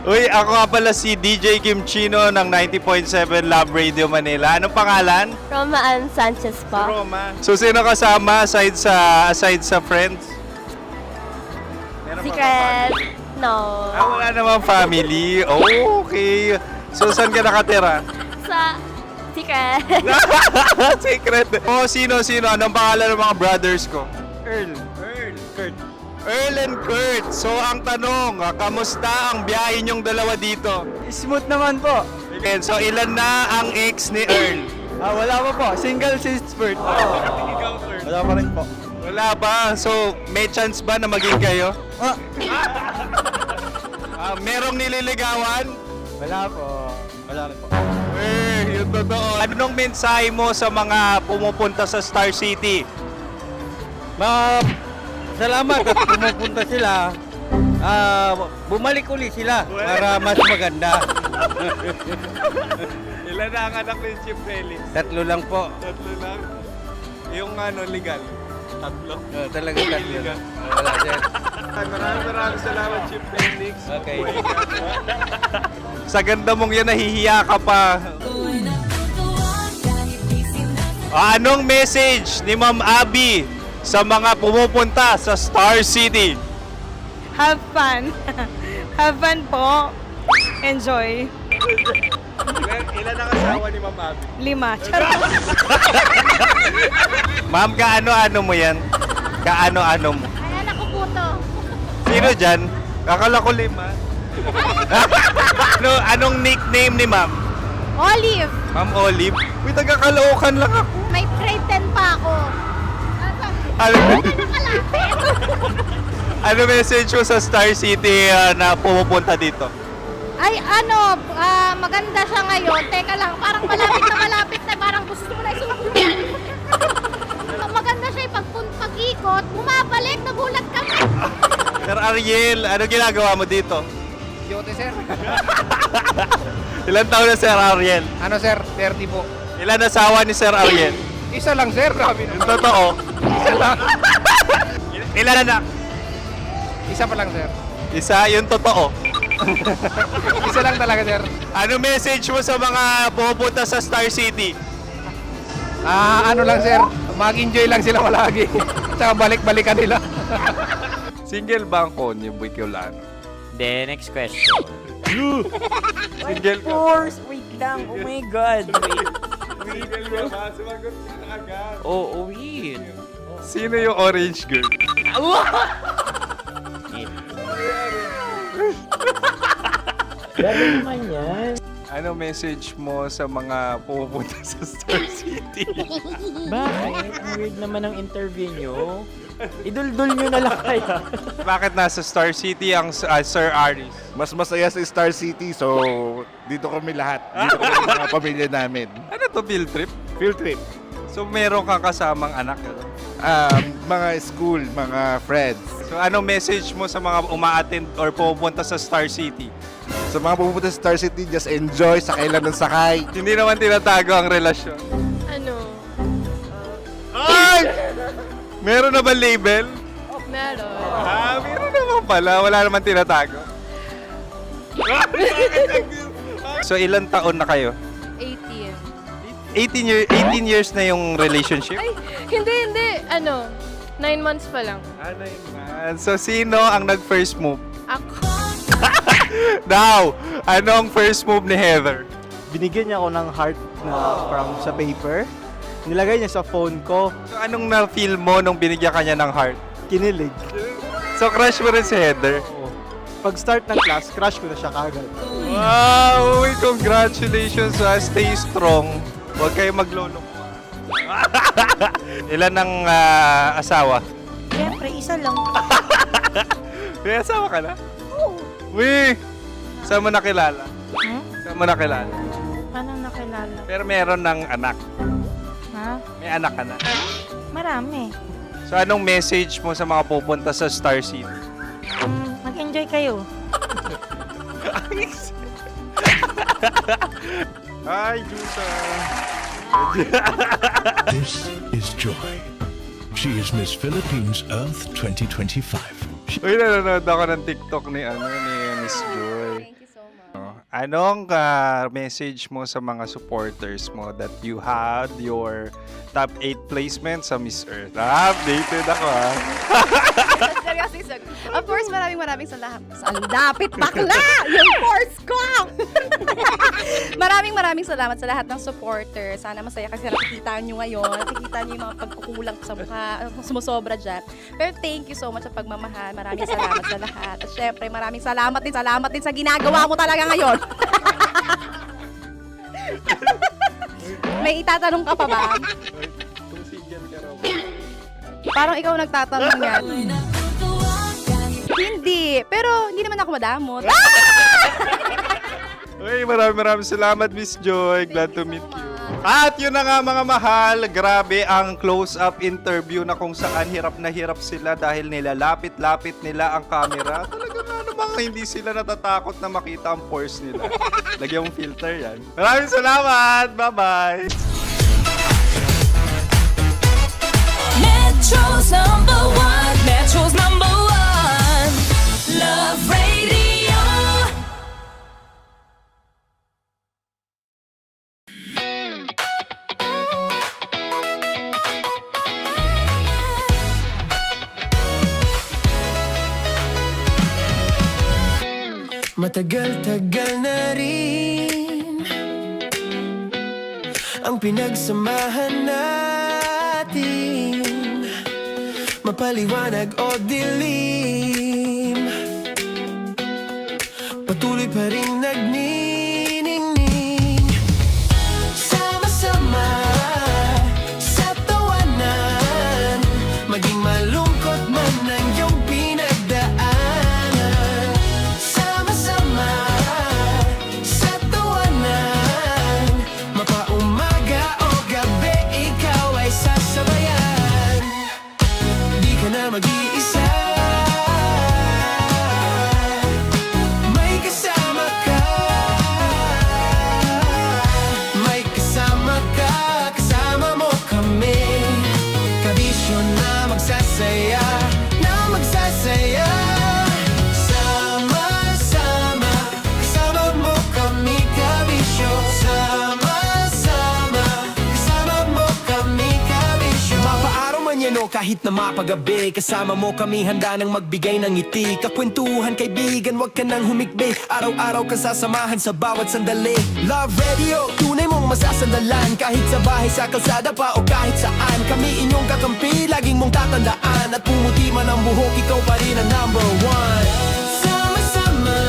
Uy, ako nga pala si DJ Kim Chino ng 90.7 Love Radio Manila. Anong pangalan? Roma Ann Sanchez po. Roma. So, sino kasama aside sa friends? Meron ba Secret. No. wala namang family. Oh, okay. So, saan ka nakatira? Sa Secret. Secret. Oh, sino? Anong pangalan ng mga brothers ko? Earl, Kurt. Earl and Kurt. So, ang tanong, kamusta ang biyahe niyong dalawa dito? Smooth naman po. And so, ilan na ang ex ni Earl? Wala pa po. Single since birth. Wala pa rin po. Wala pa. So, may chance ba na maging kayo? Merong nililigawan? Wala po. Wala rin po. Yung totoo. Anong mensahe mo sa mga pumupunta sa Star City? Salamat at pumupunta sila. Bumalik uli sila para mas maganda. Ilan na ang anak ni Chief Felix? 3 lang po. 3 lang. Yung legal? 3? Talaga 3 lang. Wala sir. Maraming salamat, Chief Felix. Okay. Sa ganda mong yan, nahihiya ka pa. Anong message ni Ma'am Abby sa mga pumupunta sa Star City? Have fun. Have fun po. Enjoy. Ilan ang asawa ni Ma'am Abby? 5. Charot. Ma'am, kaano-ano mo yan? Kaano-ano mo? Ay, anak ko po to. Sino dyan? Kakala ko 5. Anong nickname ni Ma'am? Olive. Ma'am Olive? Uy, taga-Caloocan lang ako. May grade 10 pa ako. Ano message mo sa Star City na pumupunta dito? Ay, maganda siya ngayon. Teka lang, parang malapit na, parang gusto mo na isulat. Maganda siya pag-ikot, bumabalik, nagulat ka. Sir Ariel, ano ginagawa mo dito? Yote sir. Ilan taon na Sir Ariel? Ano sir? 30 po. Ilan asawa ni Sir Ariel? Isa lang sir. Grabe Yung totoo? Isa lang. Ilan anak? Isa pa lang sir. Isa, yung totoo. Isa lang talaga sir. Ano message mo sa mga pumupunta sa Star City? Ano lang sir. Mag-enjoy lang sila palagi. Tsaka balik-balikan nila. Single ba ang konyo, Boy Kiolano? Then, next question. Single ka? Wait lang. Oh my God. Single ka ba? Sumagot ka na agad. Oh, wait. Sino yung orange girl? Grabe naman yan. Ano message mo sa mga pumupunta sa Star City? Bakit? Ang weird naman ang interview nyo. Idul-dul nyo na lang kaya. Bakit nasa Star City ang Sir Aris? Mas masaya sa Star City, so dito kami lahat. Dito kami sa mga pamilya namin. Ano to, field trip? Field trip. So meron kang kasamang anak? Ano? Mga school, mga friends. So anong message mo sa mga uma-attend or pupunta sa Star City? Sa mga pupunta sa Star City, just enjoy, sakay lang ng sakay. Hindi naman tinatago ang relasyon. Ano? Ay! Meron na ba label? Meron. Meron naman pala. Wala naman tinatago. So ilan taon na kayo? 18. 18 years na yung relationship? Ay, hindi. 9 months pa lang. 9 months. So sino ang nag-first move? Ako. Now, anong first move ni Heather? Binigyan niya ako ng heart na from sa paper. Nilagay niya sa phone ko. So anong na-feel mo nung binigyan ka niya ng heart? Kinilig. So crush mo rin si Heather? Pag start ng class, crush ko na siya kagad. Wow! Uy, congratulations! Stay strong. Huwag kayo maglolok. Ilan ang asawa? Siyempre, isa lang. May asawa ka na? Oo. Uy! Saan mo nakilala? Saan mo nakilala? Paano nakilala? Pero meron ng anak. Ha? May anak ka na. Marami. So anong message mo sa mga pupunta sa Star City? Mag-enjoy kayo. Hi, Jusa! This is Joy. She is Miss Philippines Earth 2025. Uy, nanonood ako ng TikTok ni Miss Joy. Thank you so much. Anong message mo sa mga supporters mo that you had your top 8 placement sa Miss Earth? Updated ako Of course, maraming salamat. Ang dapit bakla! Yung course ko! maraming salamat sa lahat ng supporters. Sana masaya kasi nakikita nyo ngayon. Nakikita nyo yung mga pagkukulang ko sa mukha. Sumusobra dyan. Pero thank you so much sa pagmamahal. Maraming salamat sa lahat. At syempre, maraming salamat din sa ginagawa mo talaga ngayon. May itatanong ka pa ba? Parang ikaw nagtatanong yan. Hindi. Pero hindi naman ako madamot. Uy, maraming salamat, Miss Joy. Glad to meet you. At yun na nga mga mahal, grabe ang close-up interview na kung saan hirap na hirap sila dahil nilalapit-lapit nila ang camera. Talaga na namang hindi sila natatakot na makita ang pores nila. Lagyan mong filter yan. Maraming salamat! Bye-bye! Metro's #1, Metro's #1, Love Radio. Matagal-tagal na rin ang pinagsamahan natin, mapaliwanag o dilim, patuloy pa rin nagniningning. Sama-sama sa tawanan, maging malungkot man ang iyong pinagdaanan. Sama-sama sa tawanan, mapaumaga o gabi, ikaw ay sasabayan. Di ka na mag-iisa, may kasama ka. May kasama ka, kasama mo kami. Kabisyo na magsasaya, na magsasaya. Sama-sama, kasama mo kami, kabisyo. Sama-sama, kasama mo kami, kabisyo. Mapaaraw man yan o kahit na mapagabi, kasama mo kami, handa nang magbigay ng ngiti. Kakwentuhan, kaibigan, wag ka nang humikbi. Araw-araw ka sasamahan sa bawat sandali. Love Radio, tunay mong masasandalan. Kahit sa bahay, sa kalsada pa o kahit saan, kami inyong kakampi, laging mong tatandaan. At pumuti man ang buhok, ikaw pa rin ang #1. Sama-sama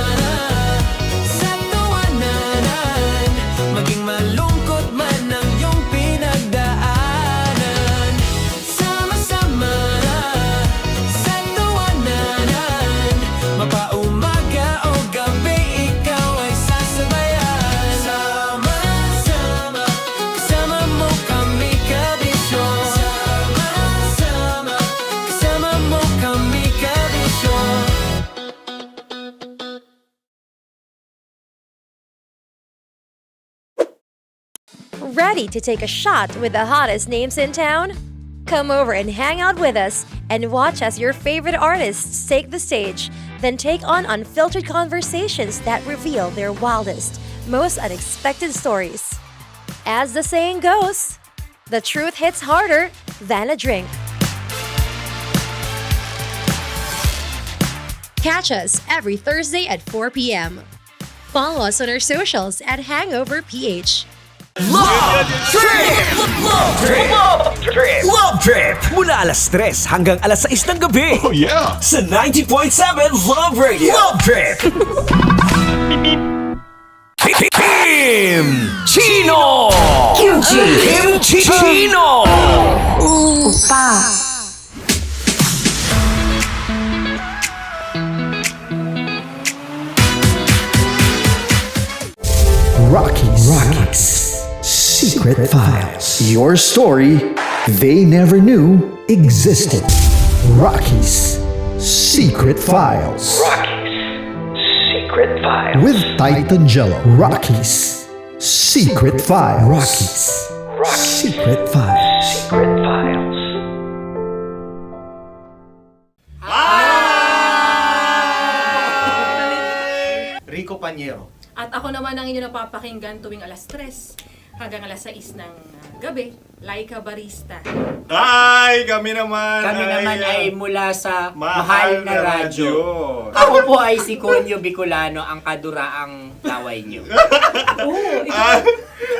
sa tawanan, maging malungkot man ang iyong pinagdaanan. Sama-sama Ready to take a shot with the hottest names in town? Come over and hang out with us and watch as your favorite artists take the stage, then take on unfiltered conversations that reveal their wildest, most unexpected stories. As the saying goes, the truth hits harder than a drink. Catch us every Thursday at 4 p.m. Follow us on our socials at HangoverPH. Love Trip! Love Trip! Love Trip! Love Trip! Mula alas 3 hanggang alas 6 ng gabi. Oh yeah! Sa 90.7 Love Radio. Love Trip! Kim Chino! Kim Chino! Opa! Rockies Secret Files. Your story they never knew existed. Rockies Secret Files. Secret Files. With Titan Jello. Rockies Secret Files. Rockies Secret Files. Secret Files. Rico Panyero. At ako naman ang inyo napapakinggan tuwing alas 3 hanggang alas 6 ng gabi, Laika Barista. Ay, kami naman. Kami naman ay mula sa Mahal na Radyo. Ako po ay si Conyo Bicolano, ang kaduraang laway niyo.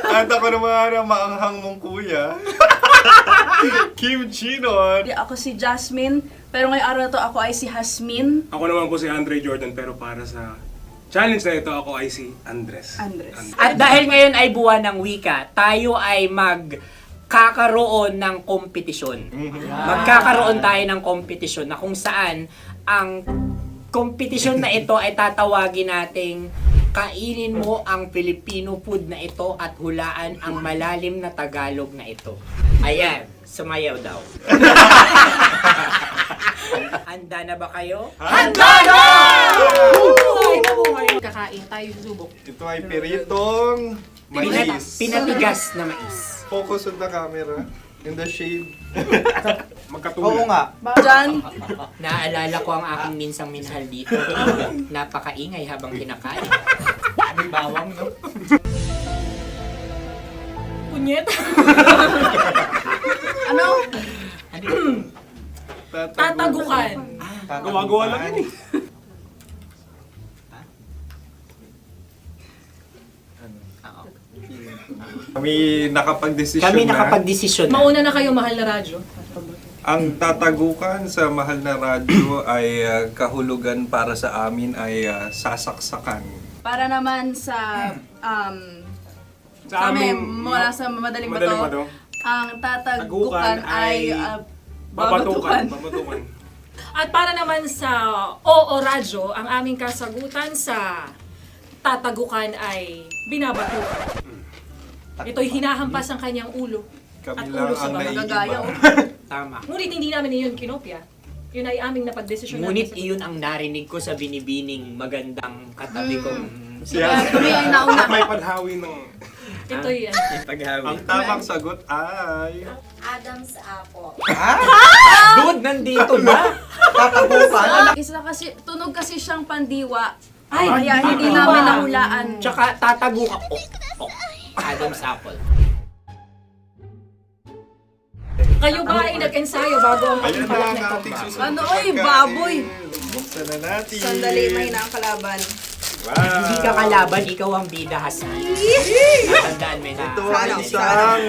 At ako naman ang maanghang mong kuya. Kim Chino. Ako si Jasmine, pero ngayong araw na to ako ay si Hasmin. Ako naman po si Andre Jordan, pero para sa challenge na ito, ako ay si Andres. At dahil ngayon ay buwan ng wika, tayo ay magkakaroon ng kompetisyon. Magkakaroon tayo ng kompetisyon na kung saan ang kompetisyon na ito ay tatawagin nating kainin mo ang Filipino food na ito at hulaan ang malalim na Tagalog na ito. Ayan, sumayaw daw. Handa na ba kayo? Handa na! Kakain tayo, subok. Ito ay piritong mais. Pinatigas na mais. Focus on the camera. In the shade. Oo nga. Diyan. Naalala ko ang aking minsang minahal dito. Napakaingay habang kinakain. May bawang, no? Punyet. Ano? Tatagukan. Gawa-gawa lang yun eh. Kami nakapag-desisyon na. Mauna na kayo, Mahal na Radyo. Ang tatagukan sa Mahal na Radyo ay kahulugan para sa amin ay sasaksakan. Para naman sa Sa amin, amin, mula sa madaling bato, ang tatagukan ay babatukan. At para naman sa Oo Radyo, ang aming kasagutan sa tatagukan ay binabatukan. Ito'y hinahampas ang kanyang ulo. Kami at lang ulo sa ang bagagayaw. Tama. Ngunit hindi namin iyon kinopya. Yun ay aming napagdesisyon namin. Ngunit iyon ang narinig ko sa binibining magandang katabi kong May paghawi ng... Ito'y Ang tamang sagot ay... Adam's apple. Dude, nandito ba? Isa kasi, tunog kasi siyang pandiwa. Ay, kaya hindi namin nahulaan. Tsaka tatagukan. Adam's apple. Kayo ba ay nag-ensayo bago ang Ayan pagpapalat na na ang ito? ating susunod Ano, na oy, pagkain. baboy. Buksan na natin. Sandali, may na ang kalaban. Wow. Hindi ka kalaban, ikaw ang bida, Hasmi. Natandaan mo na. Ito ang isang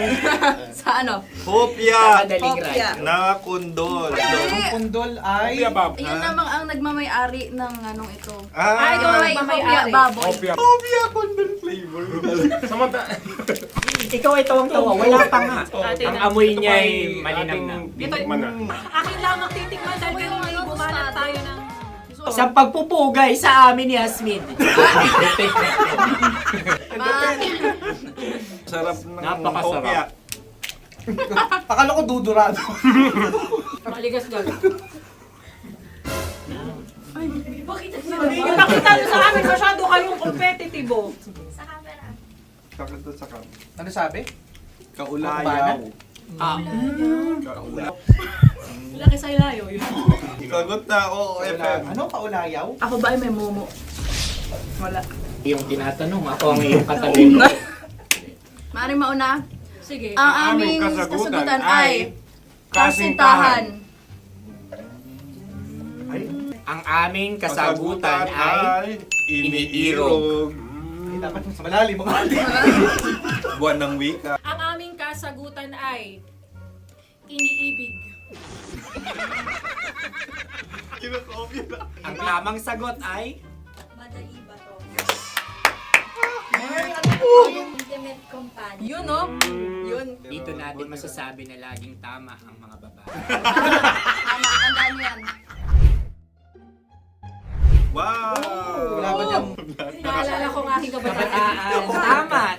Sa ano? hopya Madaling Hopya. na kundol. Ang pundol ay... Yun namang ang nagmamay-ari ng anong ito. Ah, ito ay hopya, baboy. hopya kundol flavor. Ikaw ay tawang-tawa, wala pa nga. Ang amoy niya ay malinang na. Akin lamang titikman dahil kayo ay bumanat tayo ng... Sa pagpupugay sa amin ni Hasmin. Sarap ng Napakasarap. hopya. Akala ko dudurado. Maligas gal. Ay, bakit? Ipakita nyo sa amin, masyado kayong competitive. Sa camera. Pakita sa kami. Ano sabi? Kaulayaw. Kaulayaw. Laki sa ilayo yun. Sagot na, oo, FM. Ano kaulayaw? Ako ba ay may momo? Wala. Yung tinatanong, ako ang iyong katabi. Maaaring mauna. Sige. Ang aming kasagutan ay kasintahan. Ang aming kasagutan ay iniirog. Dapat sa malalim mo. Buwan ng wika. Ang aming kasagutan ay iniibig. Ang tamang sagot ay Madali ba to? Intimate companion. Yun, no? Yun. dito natin masasabi na laging tama ang mga babae. Tama, tandaan mo yan. Wow! Wala ba dyan? Naalala ko ang aking kabataan.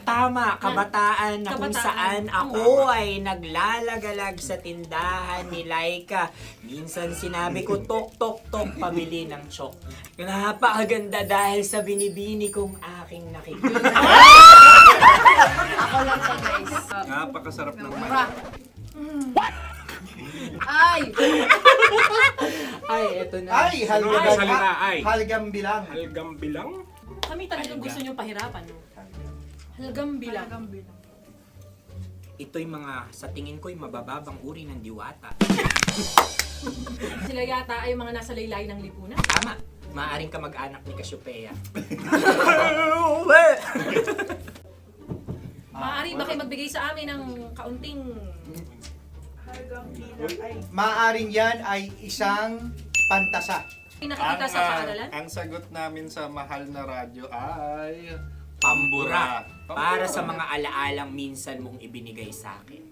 Tama. Kabataan na kung Kabataan. saan ako ay naglalagalag sa tindahan ni Laika. Minsan sinabi ko, tok, pamili ng chok. Napakaganda dahil sa binibini kong aking nakikita. Ako lang to, guys. Napakasarap ng Mura. Ay! Ay, eto na. Ay, halgam salita, ay. Halgam bilang. Halgam bilang? Kami talagang gusto niyong pahirapan, no? Halagang bilang. Ito'y mga, sa tingin ko'y mabababang uri ng diwata. Sila yata ay mga nasa laylay ng lipunan. Tama. Maaring ka mag-anak ni Cassiopeia. Maaari ba kayo magbigay sa amin ng kaunting... Maaring yan ay isang pantasa. Nakikita sa paaralan? Ang sagot namin sa mahal na radyo ay... Pambura. Para sa mga alaalang minsan mong ibinigay sa akin.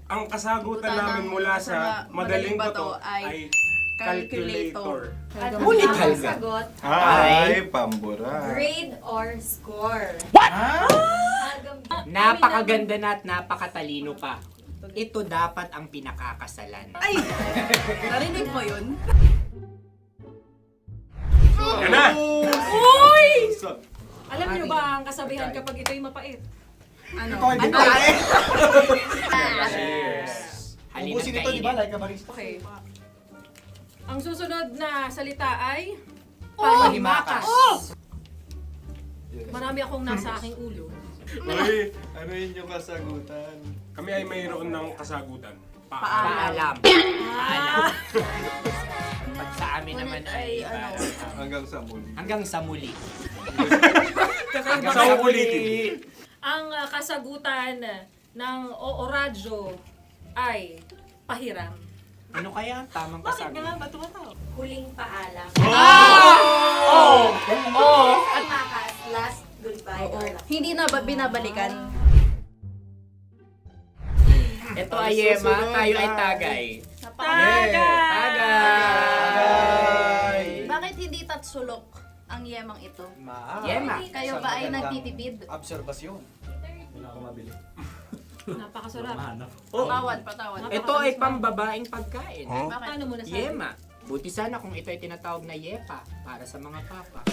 Ang kasagutan namin mula sa madaling bato ay calculator. Ulit, Ang Halga. sagot, Ay, pambura. grade or score? Napakaganda na at napakatalino pa. Ito dapat ang pinakakasalan. Ay! Narinig mo yun? Yan na! Uy! Alam niyo ba ang kasabihan kapag ito'y mapait? Ano? Ano? Halina't Ubusin ito, di ba? kainin. Like a barista. Okay. Ang susunod na salita ay... Palimakas. Marami akong nasa aking ulo. Uy, ano yun yung kasagutan? Kami ay mayroon ng kasagutan. Paalam. Pag sa amin naman ay Hanggang sa muli. hanggang sa muli. Sa ulitin. Ang kasagutan ng Oo Radyo ay pahiram. Ano kaya ang tamang kasagutan? Ba't tumatawa? Huling paalam. Oh! Makas, last goodbye or last. Hindi na ba binabalikan? Ito ay Yema, tayo ay tagay. Tagay! Bakit hindi tatsulok ang yemang ito? Yema. Kayo ba ay nagtitipid? Obserbasyon. Wala akong mabili. Napakasarap. Patawad. Ito ay pambabaeng pagkain. Bakit? Ano mo nasabi? Yema. Buti sana kung ito ay tinatawag na yepa para sa mga papa.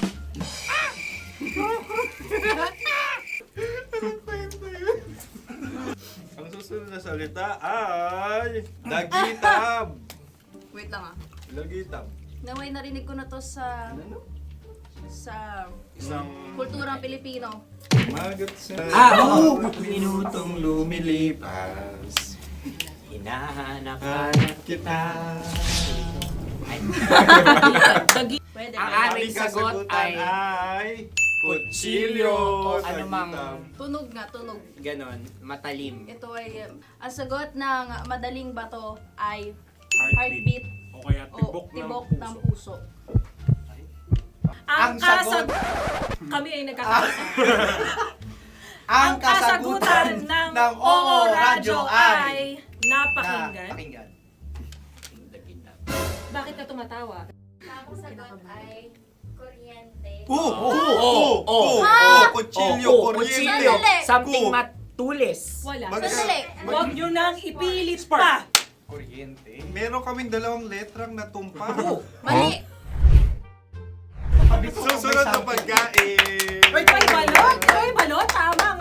Ang susunod na salita ay... Lagitab! Wait lang ah. Lagitab. Naway narinig ko na to sa Isang... kulturang Pilipino. Magat sa... Minutong lumilipas. Hinahanap-hanap kita. Pwede. Ang aming sagot ay kutsilyo. Ano mang Tunog nga, tunog. ganon, matalim. Ito ay, ang sagot ng madaling bato ay Heartbeat. heartbeat O kaya o tibok tibok ng ng puso. puso. Ang sagot- Kami ay nagkakaisa. Ang kasagutan ng Oo Radyo ay napakinggan. pakinggan. Bakit ka tumatawa? Ang sagot ay kuryente. Kutsilyo, kuryente. Sandali. Something matulis. Wala. Sandali. Huwag nyo nang ipilit pa. Kuryente. Meron kaming dalawang letrang natumpa. Mali. Susunod na pagkain. Ay, balot! Ay, balot! Tama!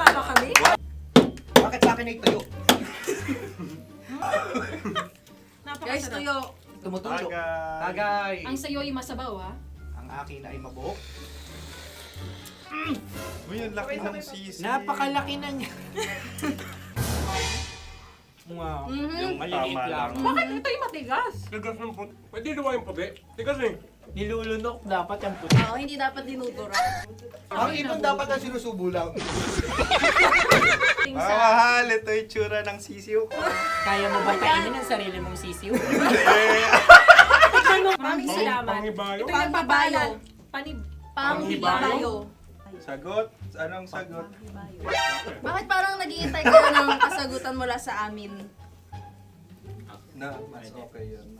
akin ay tuyo. Guys, tuyo. Tumutulo. Tagay. Ang sayo ay masabaw, ha? Ang akin ay mabuhok. Uy, ang laki ng sisi. Napakalaki na niya. Wow. Yung maliliit Tama lang. Bakit ito yung matigas? Tigas ng puti. Pwede luwa yung puti. Tigas eh. Nilulunok dapat yung puti. Oo, hindi dapat dinudura. Ang ibon dapat ang sinusubo lang. Mahal, ito yung tsura ng sisiw ko. Kaya mo ba kainin ang sarili mong sisiw? Maraming salamat. Pangibayo. Ito yung nagpapalan. Panghibayo. Sagot? Anong sagot? Bakit parang nag-iintay ka ng kasagutan mula sa amin? Na, mas okay yun.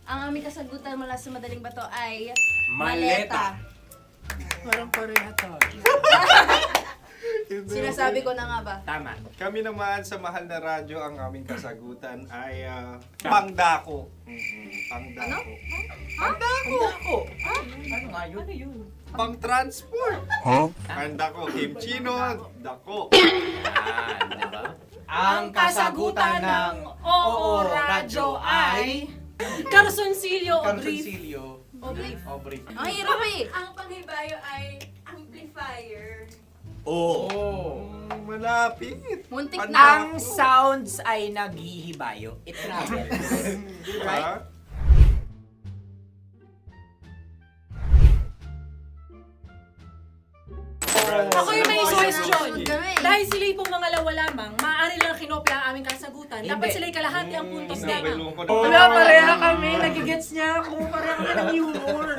Ang aming kasagutan mula sa Madaling Bato ay Maleta. Parang Korea to. Sinasabi ko na nga ba? Tama. Kami naman sa Mahal na Radyo, ang aming kasagutan ay pangdako. Pangdako. Pangdako! Ano nga yun? Ano yun? Pang-transport. Pangdako, kimchino, dako. Diba? Ang kasagutan ng Oo Radyo ay Carsoncillo o brief. Carsoncillo. Obrief. Ang hirap eh. Ang panghibayo ay amplifier. Malapit. Muntik Pangdako. na. Ang sounds ay naghihibayo. It travels. Diba? Ako yung may suggestion. Kami. Dahil sila pong mga lawa lamang, maaari lang kinopya ang aming kasagutan. Dapat sila'y kalahati ang puntos Hindi, lamang. lungkot. Wala, pareha kami. Nagigets niya ako. Pareha kami ng humor.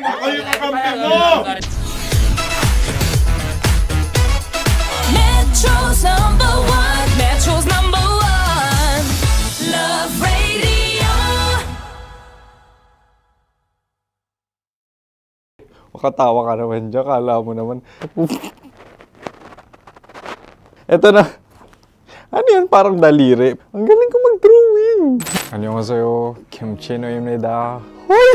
Ako yung kakampi mo! Metro's number one. Metro's number one. Love Radio. Makatawa ka naman dyan. Kala mo naman. Eto na. Ano yan? Parang daliri. Ang galing ko mag-drawing. Annyeonghaseyo. Kimchinoimnida. Hoy!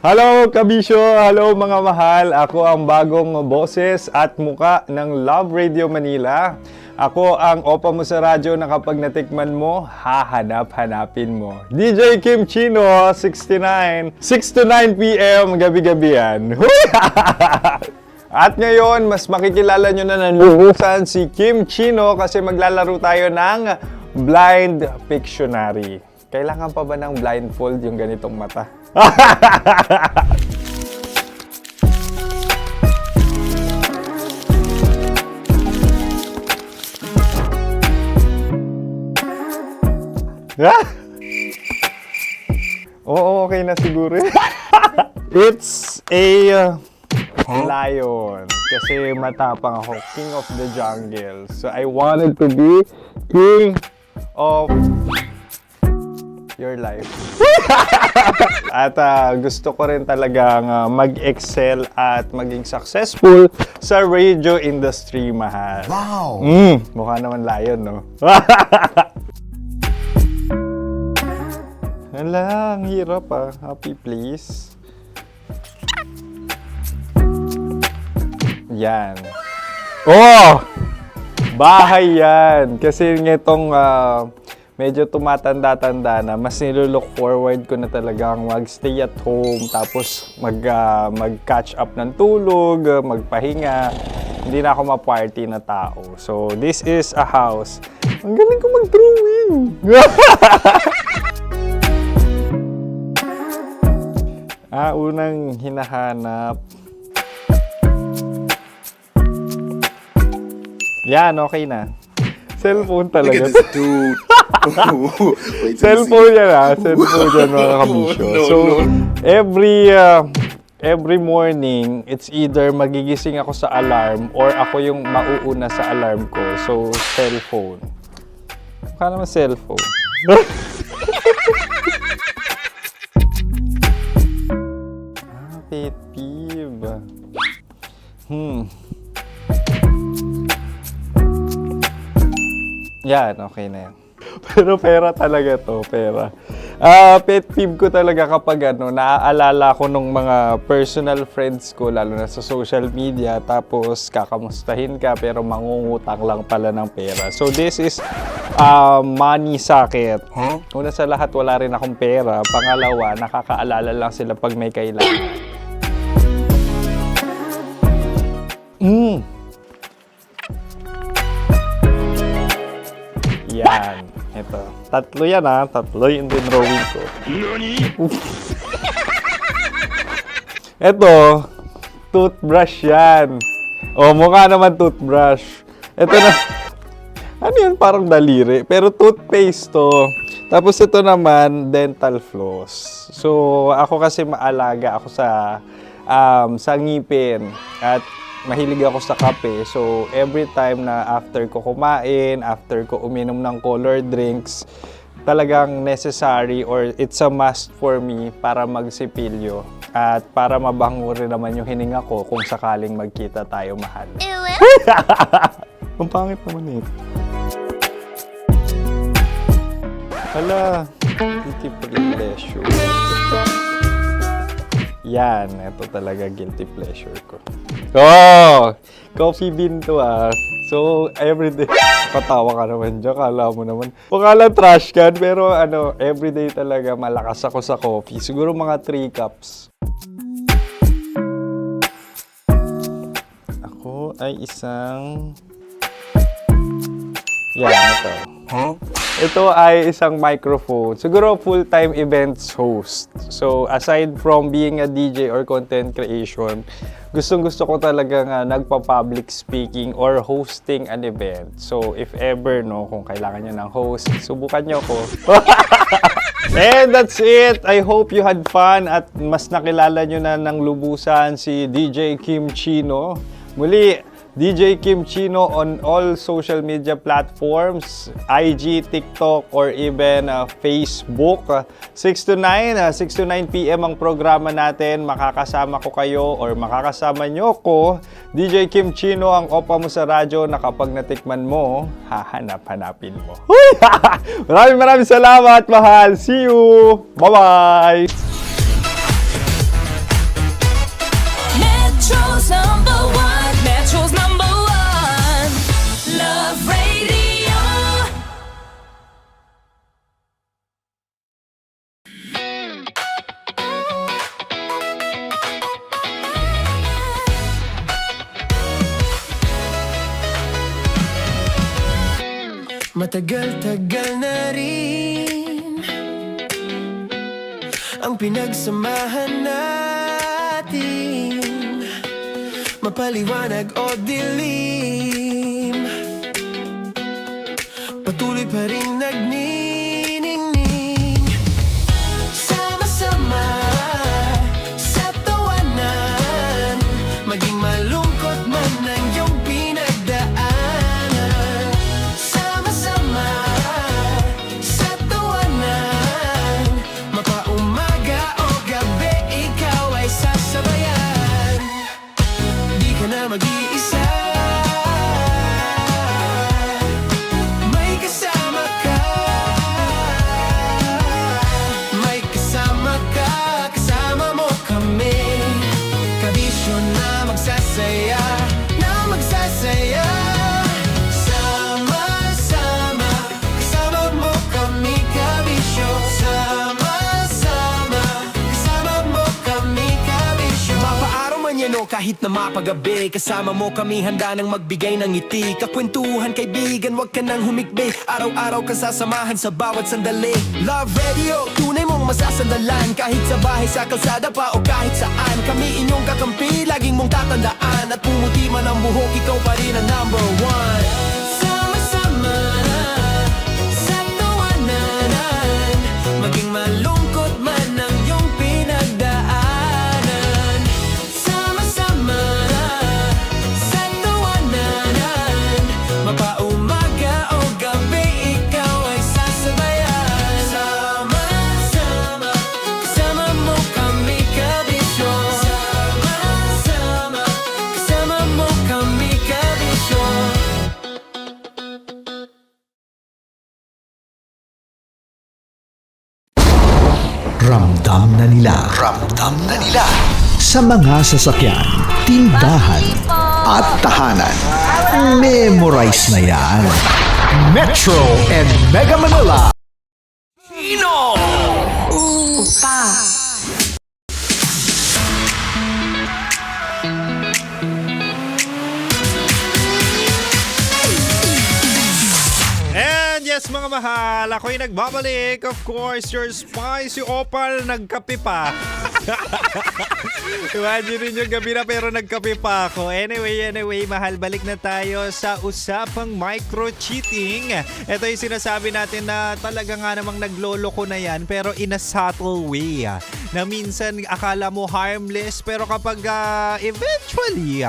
Hello, kabisyo! Hello, mga mahal! Ako ang bagong boses at muka ng Love Radio Manila. Ako ang opa mo sa radyo na kapag natikman mo, hahanap-hanapin mo. DJ Kim Chino, 69. 6 to 9 p.m. gabi-gabi yan. At ngayon, mas makikilala nyo na ng luhusan si Kim Chino kasi maglalaro tayo ng Blind Pictionary. Kailangan pa ba ng blindfold yung ganitong mata? Oo, okay na siguro. It's a lion. Kasi matapang ako. King of the jungle. So I wanted to be king of your life. At gusto ko rin talagang mag-excel at maging successful sa radio industry, mahal. Wow! Mukha naman lion, no? Hala, ang hirap ah. Happy, please. Yan. Oh! Bahay yan. Kasi nitong medyo tumatanda-tanda na, mas nilulook forward ko na talagang mag-stay at home, tapos mag-catch up ng tulog, magpahinga. Hindi na ako ma-party na tao. So, this is a house. Ang galing ko mag-drawing! Unang hinahanap. Yan, okay na. Cellphone talaga. Dude. Cellphone yan ah. Cellphone yan, mga kabisyo. So, every morning, it's either magigising ako sa alarm or ako yung mauuna sa alarm ko. So, cellphone. Mukha naman cellphone. Pet peeve. Yan, okay na yan. Pero pera talaga to, pera. Pet peeve ko talaga kapag naaalala ko nung mga personal friends ko, lalo na sa social media, tapos kakamustahin ka pero mangungutang lang pala ng pera. So this is money sakit. Una sa lahat, wala rin akong pera. Pangalawa, nakakaalala lang sila pag may kailangan. Yan. Ito. Tatlo yan tatlo yung dinrawing ko. Ito, toothbrush yan. Mukha naman toothbrush. Ito na. Ano yan? Parang daliri. Pero toothpaste to. Tapos ito naman, dental floss. So, ako kasi maalaga ako sa ngipin. At mahilig ako sa kape. So, every time na after ko kumain, after ko uminom ng colored drinks, talagang necessary or it's a must for me para magsipilyo. At para mabango rin naman yung hininga ko kung sakaling magkita tayo, mahal. Ang pangit naman ito. Hala, guilty pleasure. Yan, ito talaga guilty pleasure ko. Coffee bean to So, everyday. Patawa ka naman dyan, kala mo naman. Pakala trash can, pero everyday talaga malakas ako sa coffee. Siguro mga 3 cups. Ako ay isang... Yan, ito. Ito ay isang microphone. Siguro full-time events host. So, aside from being a DJ or content creation, gustong-gusto ko talaga nagpa-public speaking or hosting an event. So, if ever, kung kailangan nyo ng host, subukan nyo ko. And that's it. I hope you had fun at mas nakilala nyo na ng lubusan si DJ Kim Chino. Muli, DJ Kim Chino on all social media platforms, IG, TikTok, or even Facebook. 6 to 9 p.m. ang programa natin. Makakasama ko kayo or makakasama nyo ko. DJ Kim Chino, ang opa mo sa radyo na kapag natikman mo, hahanap-hanapin mo. Maraming salamat, mahal. See you! Bye-bye! Metro's number one. Metro's number one. Love Radio. Matagal-tagal na rin ang pinagsamahan natin, mapaliwanag o dilim, patuloy pa rin nagniningning. Sama-sama sa tawanan, maging malungkot man ang iyong pinagdaanan. Sama-sama sa tawanan, mapaumaga o gabi, ikaw ay sasabayan. Di ka na mag-iisa, may kasama ka. May kasama ka, kasama mo kami. Kabisyo na magsasaya, na magsasaya. Sama-sama, kasama mo kami, kabisyo. Sama-sama, kasama mo kami, kabisyo. Mapaaraw man yan o kahit na mapagabi, kasama mo kami, handa nang magbigay ng ngiti. Kakwentuhan, kaibigan, wag ka nang humikbi. Araw-araw ka sasamahan sa bawat sandali. Love Radio, tunay mong masasandalan. Kahit sa bahay, sa kalsada pa o kahit saan, kami inyong kakampi, laging mong tatandaan. At pumuti man ang buhok, ikaw pa rin ang number one. Sama-sama sa tawanan, maging malungkot man ang iyong pinagdaanan. Sama-sama sa tawanan, mapaumaga o gabi, ikaw ay sasabayan. Sama-sama, kasama mo kami, kabisyo. Sama-sama, kasama mo kami, kabisyo. Ramdam na nila. Ramdam na nila. Sa mga sasakyan, tindahan, at tahanan. Memorize na yan. Metro and Mega Manila. Chino! Upa. And yes mga mahal, ako'y nagbabalik. Of course, your spicy opal nagkape pa. Imagine nyo gabi na pero nagkape pa ako. Anyway, mahal, balik na tayo sa usapang micro-cheating. Ito yung sinasabi natin na talaga nga namang nagloloko na yan pero in a subtle way. Na minsan akala mo harmless pero kapag eventually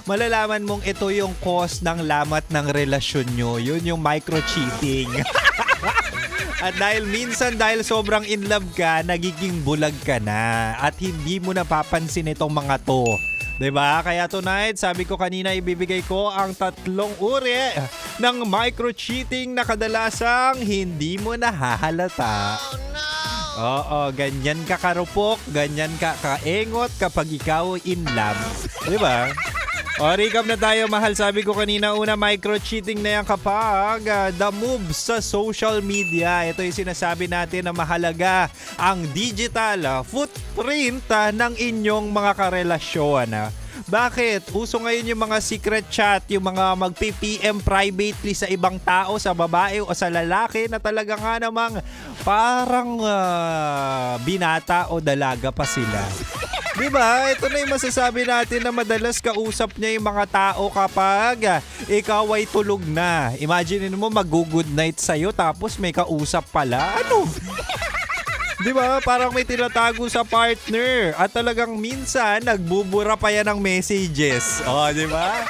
malalaman mong ito yung cause ng lamat ng relasyon nyo. Yun yung micro-cheating. At dahil sobrang in love ka, nagiging bulag ka na. At hindi mo napapansin itong mga to. 'Di ba? Kaya tonight, sabi ko kanina, ibibigay ko ang 3 uri ng micro-cheating na kadalasang hindi mo nahahalata. Oo, ganyan ka karupok, ganyan ka kaengot kapag ikaw in love. 'Di ba? O, recap na tayo, mahal. Sabi ko kanina, una, micro-cheating na yan kapag the moves sa social media. Ito yung sinasabi natin na mahalaga ang digital footprint ng inyong mga karelasyon. Bakit? Uso ngayon yung mga secret chat, yung mga mag-PM privately sa ibang tao, sa babae o sa lalaki na talaga nga namang parang binata o dalaga pa sila. Diba? Ito na yung masasabi natin na madalas kausap niya yung mga tao kapag ikaw ay tulog na. Imagine mo mag-good night sa'yo tapos may kausap pala. Ano? Diba? Parang may tinatago sa partner at talagang minsan nagbubura pa yan ng messages. O, diba?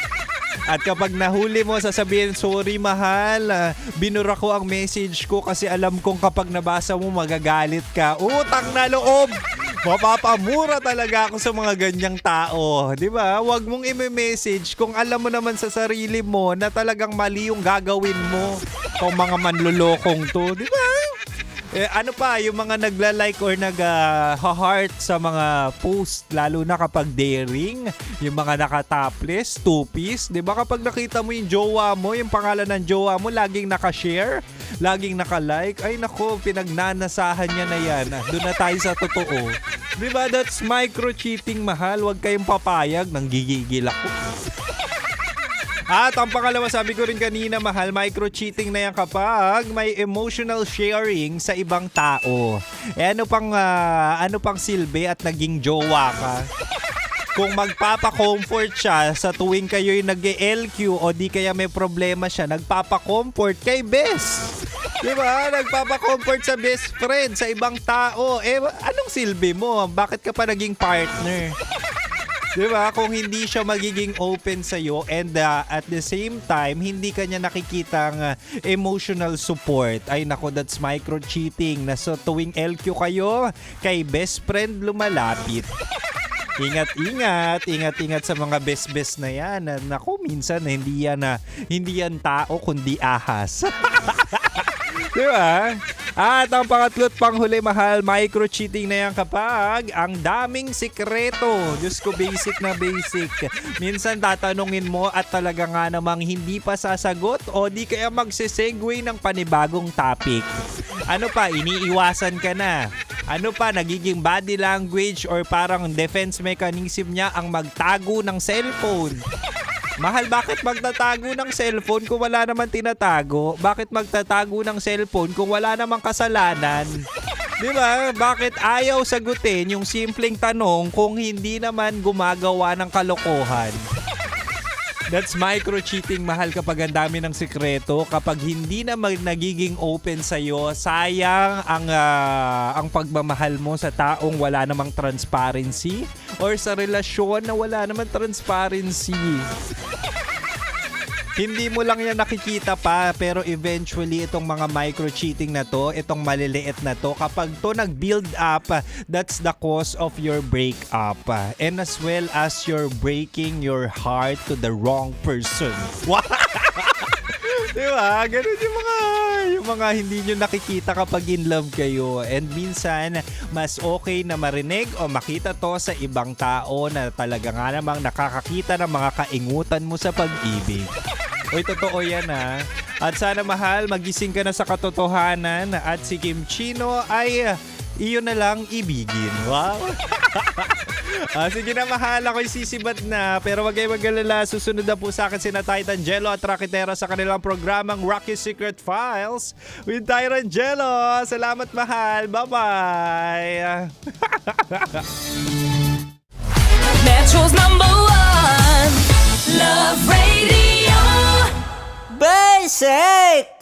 At kapag nahuli mo, sasabihin, sorry mahal, binura ko ang message ko kasi alam kong kapag nabasa mo magagalit ka. Utang na loob! Mapapamura talaga ako sa mga ganyang tao. Di ba? Huwag mong i-message kung alam mo naman sa sarili mo na talagang mali yung gagawin mo. Kung mga manlulokong to. Di ba? Ano pa, yung mga nagla-like or nag-heart sa mga post, lalo na kapag daring, yung mga naka-topless, two-piece, di ba? Kapag nakita mo yung jowa mo, yung pangalan ng jowa mo, laging naka-share, laging naka-like, ay nako, pinagnanasahan niya na yan. Doon na tayo sa totoo. Di ba? That's micro-cheating, mahal. Huwag kayong papayag, nang gigigil ako. At ang pangalawa, sabi ko rin kanina, mahal, micro-cheating na yan kapag may emotional sharing sa ibang tao. Ano pang silbi at naging jowa ka? Kung magpapa-comfort siya sa tuwing kayo'y nag-LQ o di kaya may problema siya, nagpapa-comfort kay best. Diba? Nagpapa-comfort sa best friend, sa ibang tao. Anong silbi mo? Bakit ka pa naging partner? Diba? Kung hindi siya magiging open sa'yo and at the same time, hindi ka niya nakikitang emotional support. Ay nako, that's micro-cheating. Na so tuwing LQ kayo, kay best friend lumalapit. Ingat sa mga best na yan. Nako, minsan hindi yan tao kundi ahas. Diba? At ang pangatlo at panghuli, mahal, micro-cheating na yan kapag ang daming sikreto. Diyos ko, basic na basic. Minsan tatanungin mo at talaga nga namang hindi pa sasagot o di kaya magsisegue ng panibagong topic. Ano pa, iniiwasan ka na. Ano pa, nagiging body language or parang defense mechanism niya ang magtago ng cellphone. Mahal, bakit magtatago ng cellphone kung wala naman tinatago? Bakit magtatago ng cellphone kung wala namang kasalanan? Diba? Bakit ayaw sagutin yung simpleng tanong kung hindi naman gumagawa ng kalokohan? That's micro-cheating, mahal, kapag ang dami ng sikreto. Kapag hindi na nagiging open sa'yo, sayang ang pagmamahal mo sa taong wala namang transparency or sa relasyon na wala namang transparency. Hindi mo lang yan nakikita pa, pero eventually itong mga micro-cheating na to, itong maliliit na to, kapag to nag-build up, that's the cause of your breakup. And as well as you're breaking your heart to the wrong person. Diba? Ganun yung mga hindi nyo nakikita kapag in love kayo. And minsan, mas okay na marinig o makita to sa ibang tao na talaga nga namang nakakakita ng mga kaingutan mo sa pag-ibig. Uy, totoo yan ha. At sana mahal, magising ka na sa katotohanan at si Kim Chino ay iyon na lang ibigin. Wow! Sige na mahal, ako'y sisibat na. Pero wag kayo mag-alala, susunod na po sa akin sina Titan Jello at Rakitera sa kanilang programang Rocky Secret Files with Tyron Jello. Salamat mahal, bye-bye! Metro's #1 Love Radio. Basic!